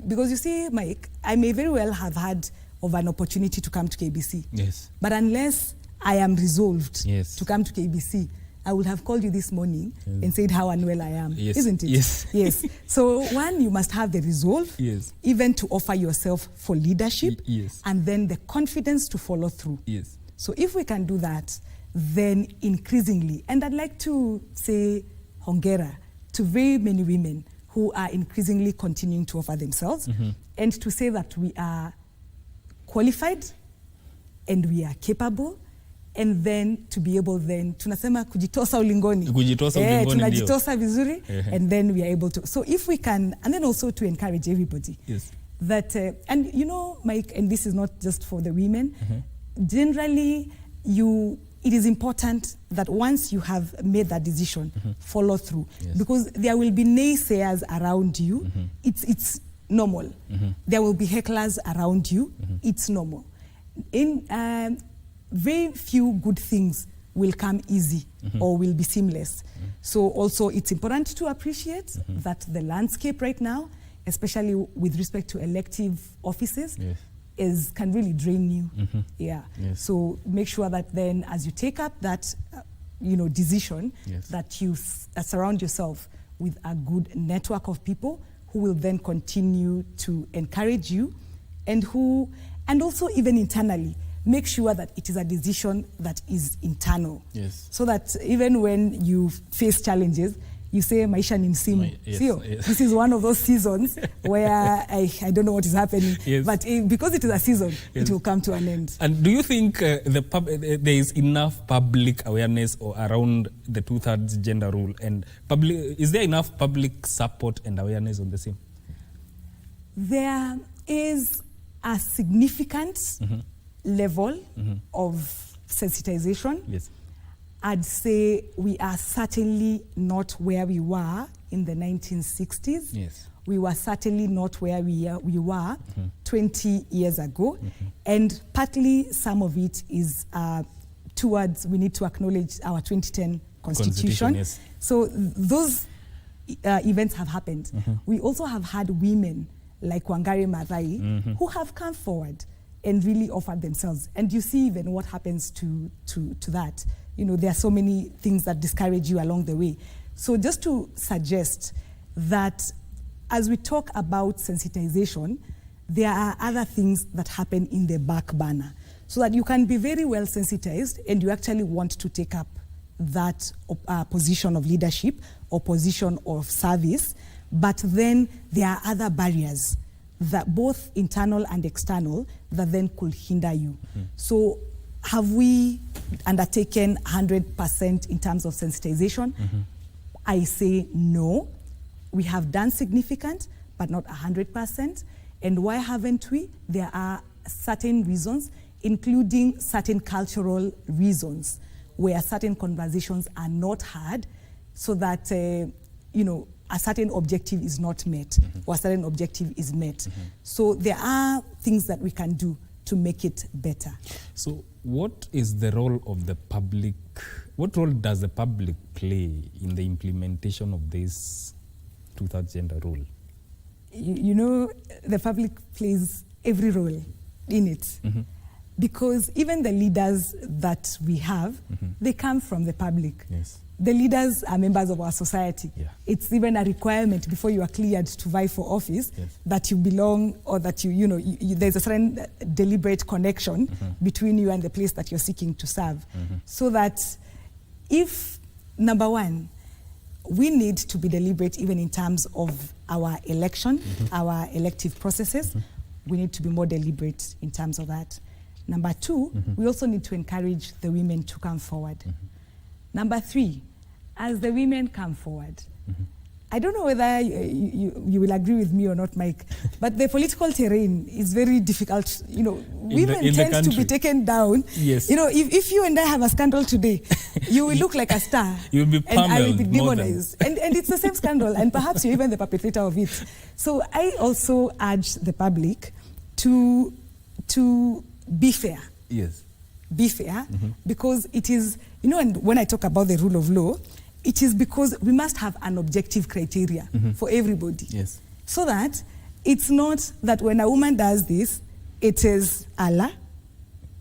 Because you see, Mike, I may very well have had an opportunity to come to KBC. But unless I am resolved to come to KBC, I would have called you this morning and said how unwell I am, isn't it? Yes. So one, you must have the resolve, even to offer yourself for leadership, and then the confidence to follow through. So if we can do that, then increasingly, and I'd like to say hongera to very many women who are increasingly continuing to offer themselves, and to say that we are qualified and we are capable, and then to be able then tunasema kujitosa ulingoni. Tunajitosa vizuri, and then we are able to. So if we can, and then also to encourage everybody that, and you know, Mike, and this is not just for the women, generally it is important that once you have made that decision, follow through, because there will be naysayers around you. It's normal. There will be hecklers around you. It's normal. In very few good things will come easy or will be seamless. So also it's important to appreciate that the landscape right now, especially with respect to elective offices, can really drain you. So make sure that then as you take up that decision, that you surround yourself with a good network of people who will then continue to encourage you, and also even internally make sure that it is a decision that is internal. So that even when you face challenges, you say, maisha ni msimu. This is one of those seasons where I don't know what is happening, but because it is a season, it will come to an end. And do you think there is enough public awareness around the 2/3 gender rule, and is there enough public support and awareness on the same? There is a significant level of sensitization. I'd say we are certainly not where we were in the 1960s. We were certainly not where we were 20 years ago. And partly some of it is towards, we need to acknowledge our 2010 Constitution. So those events have happened. We also have had women like Wangari Maathai who have come forward and really offered themselves. And you see even what happens to that. There are so many things that discourage you along the way. So just to suggest that as we talk about sensitization, there are other things that happen in the back burner. So that you can be very well sensitized and you actually want to take up that position of leadership or position of service, but then there are other barriers, that both internal and external, that then could hinder you. So have we undertaken 100% in terms of sensitization? I say no. We have done significant, but not 100%. And why haven't we? There are certain reasons, including certain cultural reasons, where certain conversations are not had, so that a certain objective is not met, or a certain objective is met. So there are things that we can do to make it better. So what is the role of the public? What role does the public play in the implementation of this two-thirds gender rule? The public plays every role in it. Because even the leaders that we have, they come from the public. Yes. The leaders are members of our society. Yeah. It's even a requirement before you are cleared to vie for office, that you belong, or that there's a certain deliberate connection between you and the place that you're seeking to serve. So that if, number one, we need to be deliberate even in terms of our election, our elective processes, we need to be more deliberate in terms of that. Number two, we also need to encourage the women to come forward. Number three, as the women come forward, I don't know whether you will agree with me or not, Mike, but the political terrain is very difficult. Women tend to be taken down. Yes. If you and I have a scandal today, you will look like a star. You'll be and I will be pummeled demonized. And it's the same scandal, and perhaps you're even the perpetrator of it. So I also urge the public to be fair. Yes. Be fair, because it is, and when I talk about the rule of law, it is because we must have an objective criteria for everybody. Yes. So that it's not that when a woman does this, it is Allah.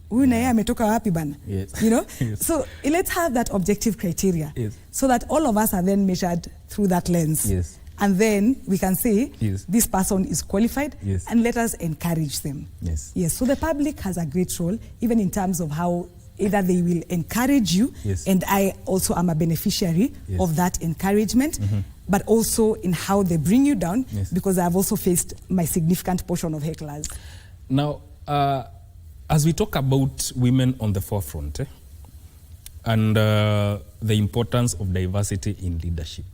Yes. Yes. So let's have that objective criteria. Yes. So that all of us are then measured through that lens. Yes. And then we can say, yes, this person is qualified, yes, and let us encourage them. Yes. Yes. So the public has a great role, even in terms of how either they will encourage you, yes, and I also am a beneficiary, yes, of that encouragement, but also in how they bring you down, yes, because I've also faced my significant portion of hecklers. Now, as we talk about women on the forefront, and the importance of diversity in leadership,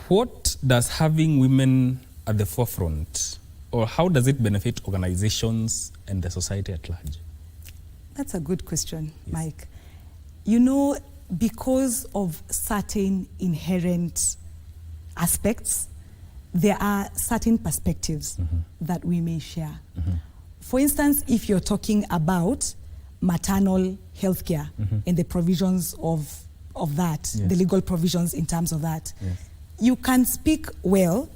what does having women at the forefront, or how does it benefit organizations and the society at large? That's a good question, yes, Mike. Because of certain inherent aspects, there are certain perspectives that we may share. For instance, if you're talking about maternal health care and the provisions of that, yes, the legal provisions in terms of that, yes, you can speak well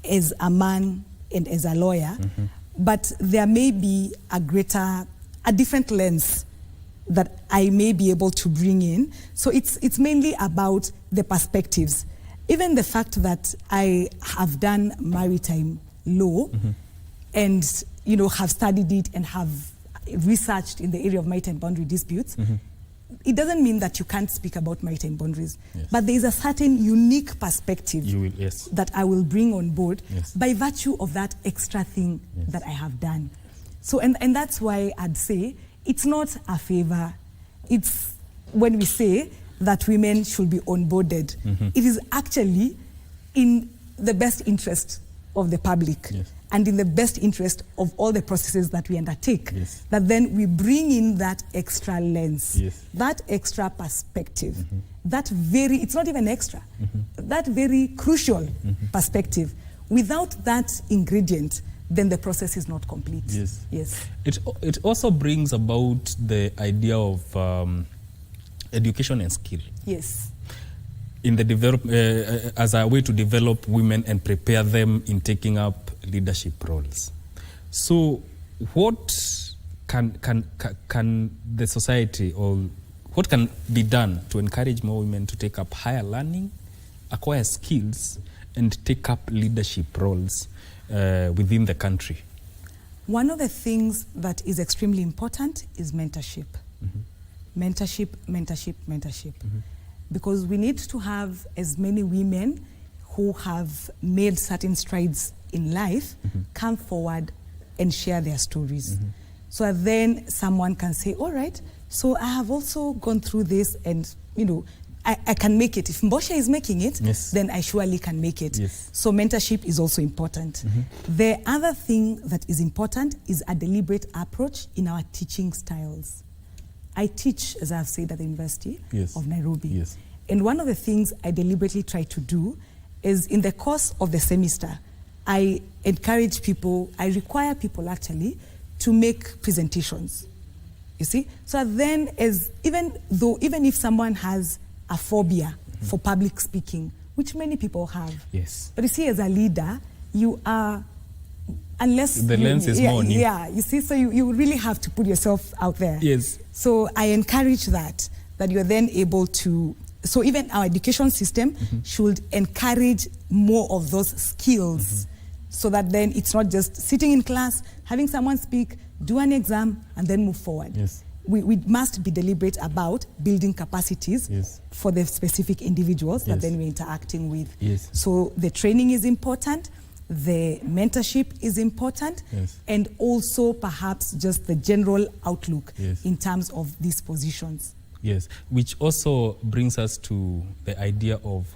as a man and as a lawyer, but there may be a different lens that I may be able to bring in. So it's mainly about the perspectives. Even the fact that I have done maritime law and have studied it and have researched in the area of maritime boundary disputes, it doesn't mean that you can't speak about maritime boundaries. Yes. But there is a certain unique perspective yes, that I will bring on board, yes, by virtue of that extra thing, yes, that I have done. So, and that's why I'd say it's not a favor. It's when we say that women should be onboarded, it is actually in the best interest of the public, yes, and in the best interest of all the processes that we undertake, yes, that then we bring in that extra lens, yes, that extra perspective, it's not even extra, that very crucial perspective. Without that ingredient, then the process is not complete. Yes. Yes. It also brings about the idea of education and skill. Yes. In the as a way to develop women and prepare them in taking up leadership roles. So, what can the society, or what can be done to encourage more women to take up higher learning, acquire skills, and take up leadership roles? within the country? One of the things that is extremely important is mentorship. Mentorship. Because we need to have as many women who have made certain strides in life come forward and share their stories. So then someone can say, all right, so I have also gone through this, and I can make it. If Mbosha is making it, then I surely can make it. So mentorship is also important. The other thing that is important is a deliberate approach in our teaching styles. I teach, as I've said, at the University of Nairobi. And one of the things I deliberately try to do is in the course of the semester, I encourage people, I require people actually to make presentations. You see? So then even if someone has a phobia for public speaking, which many people have. But you see, as a leader, you are, unless the lens is more on you. Yeah, you see, so you really have to put yourself out there. So I encourage that you're then able to, so even our education system should encourage more of those skills, so that then it's not just sitting in class, having someone speak, do an exam, and then move forward. We must be deliberate about building capacities for the specific individuals that then we're interacting with. So the training is important, the mentorship is important, and also perhaps just the general outlook in terms of these positions. Which also brings us to the idea of,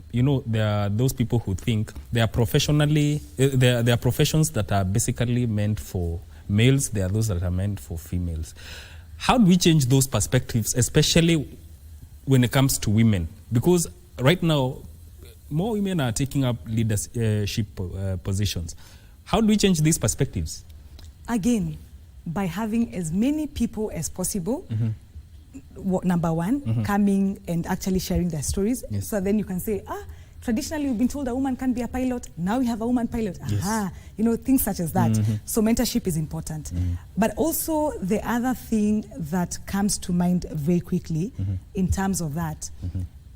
there are those people who think they are professionally, there are professions that are basically meant for males, there are those that are meant for females. How do we change those perspectives, especially when it comes to women? Because right now, more women are taking up leadership positions. How do we change these perspectives? Again, by having as many people as possible, number one, coming and actually sharing their stories. So then you can say, traditionally we've been told a woman can't be a pilot. Now we have a woman pilot. Things such as that. So mentorship is important. But also the other thing that comes to mind very quickly in terms of that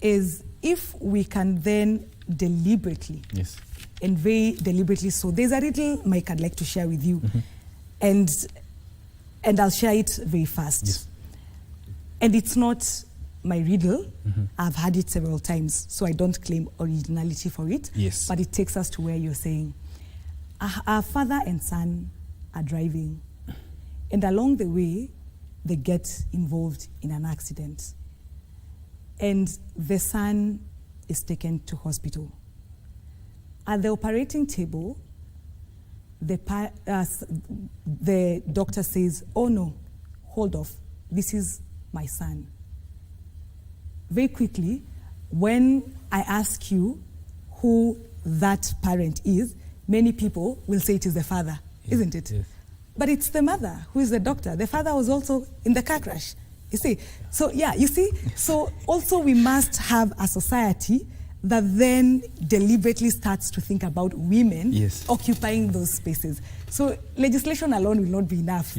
is if we can then deliberately, and very deliberately, so there's a little mic I'd like to share with you, and I'll share it very fast. And it's not my riddle. I've had it several times, so I don't claim originality for it. But it takes us to where you're saying, our father and son are driving, and along the way, they get involved in an accident. And the son is taken to hospital. At the operating table, the doctor says, oh no, hold off, this is my son. Very quickly, when I ask you who that parent is, many people will say it is the father, isn't it? But it's the mother who is the doctor. The father was also in the car crash, you see. So you see, so also we must have a society that then deliberately starts to think about women occupying those spaces. So legislation alone will not be enough.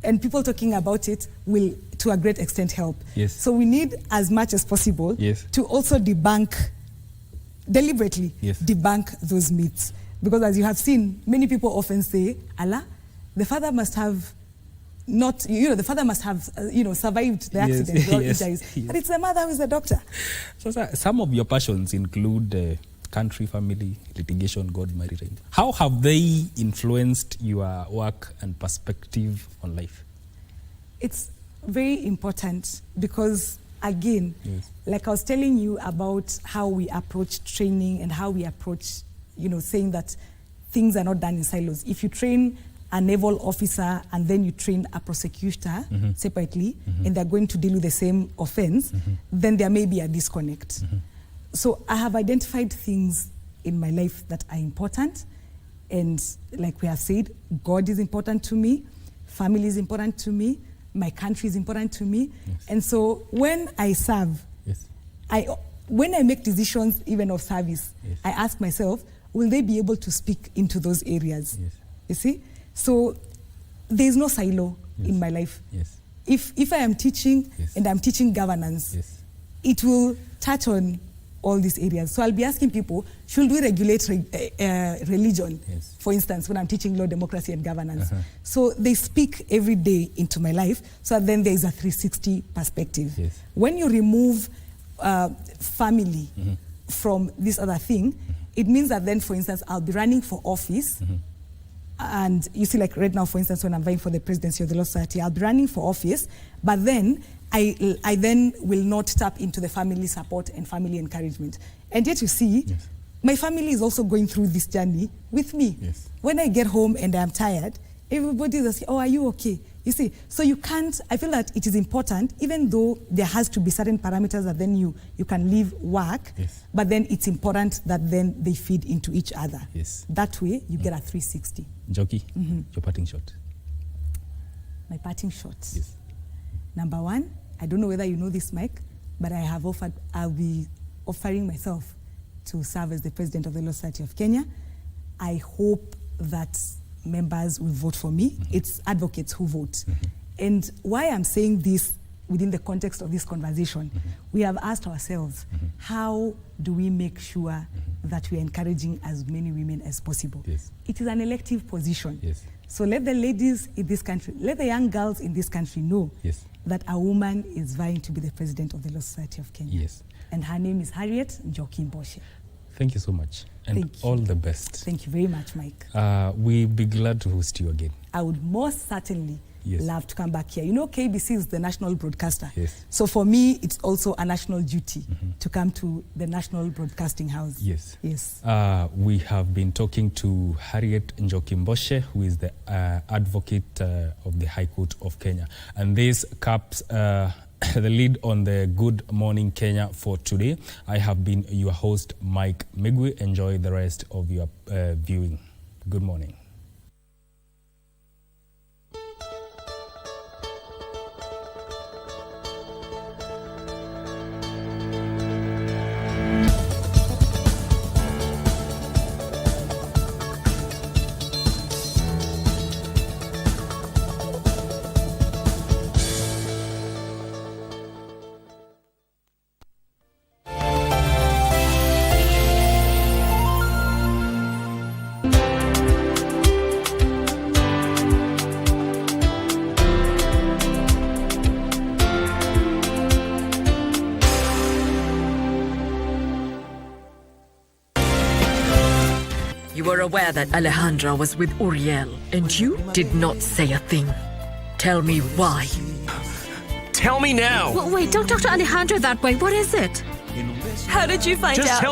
And people talking about it will, to a great extent, help. So we need, as much as possible, to also deliberately debunk those myths. Because as you have seen, many people often say, Allah, the father must have the father must have, survived the accident. But it's the mother who is the doctor. So some of your passions include country, family, litigation, God, marriage. How have they influenced your work and perspective on life? It's very important because, again, like I was telling you about how we approach training and how we approach, saying that things are not done in silos. If you train a naval officer and then you train a prosecutor separately and they're going to deal with the same offense, then there may be a disconnect. So I have identified things in my life that are important, and like we have said, God is important to me, family is important to me, my country is important to me, and so when I serve, when I make decisions even of service, I ask myself, will they be able to speak into those areas? You see? So there's no silo in my life. If I am teaching and I'm teaching governance, it will touch on all these areas. So I'll be asking people, should we regulate religion? Yes. For instance, when I'm teaching law, democracy, and governance. So they speak every day into my life, so then there is a 360 perspective. Yes. When you remove family from this other thing, it means that then, for instance, I'll be running for office, and you see, like right now, for instance, when I'm vying for the presidency of the Law Society, I'll be running for office, but then I then will not tap into the family support and family encouragement. And yet you see, my family is also going through this journey with me. Yes. When I get home and I'm tired, everybody is asking, oh, are you okay? You see, so you can't, I feel that it is important, even though there has to be certain parameters that then you can leave work, but then it's important that then they feed into each other. Yes. That way, you get a 360. Jockey, your parting shot. My parting shots. Yes. Number one, I don't know whether you know this, Mike, but I'll be offering myself to serve as the president of the Law Society of Kenya. I hope that members will vote for me. It's advocates who vote. And why I'm saying this within the context of this conversation, we have asked ourselves, how do we make sure that we're encouraging as many women as possible? Yes. It is an elective position. Yes. So let the ladies in this country, let the young girls in this country know that a woman is vying to be the president of the Law Society of Kenya. Yes. And her name is Harriet Njoki Mboshe. Thank you so much. And Thank you. All the best. Thank you very much, Mike. We'll be glad to host you again. I would most certainly love to come back here. You know, KBC is the national broadcaster. Yes. So for me, it's also a national duty to come to the National Broadcasting House. Yes. Yes. We have been talking to Harriet Njoki Mboshe, who is the advocate of the High Court of Kenya. And this caps the lead on the Good Morning Kenya for today. I have been your host, Mike Migwi. Enjoy the rest of your viewing. Good morning. You were aware that Alejandra was with Uriel, and you did not say a thing. Tell me why. Tell me now! Well, wait, don't talk to Alejandra that way. What is it? How did you find out? Just tell me.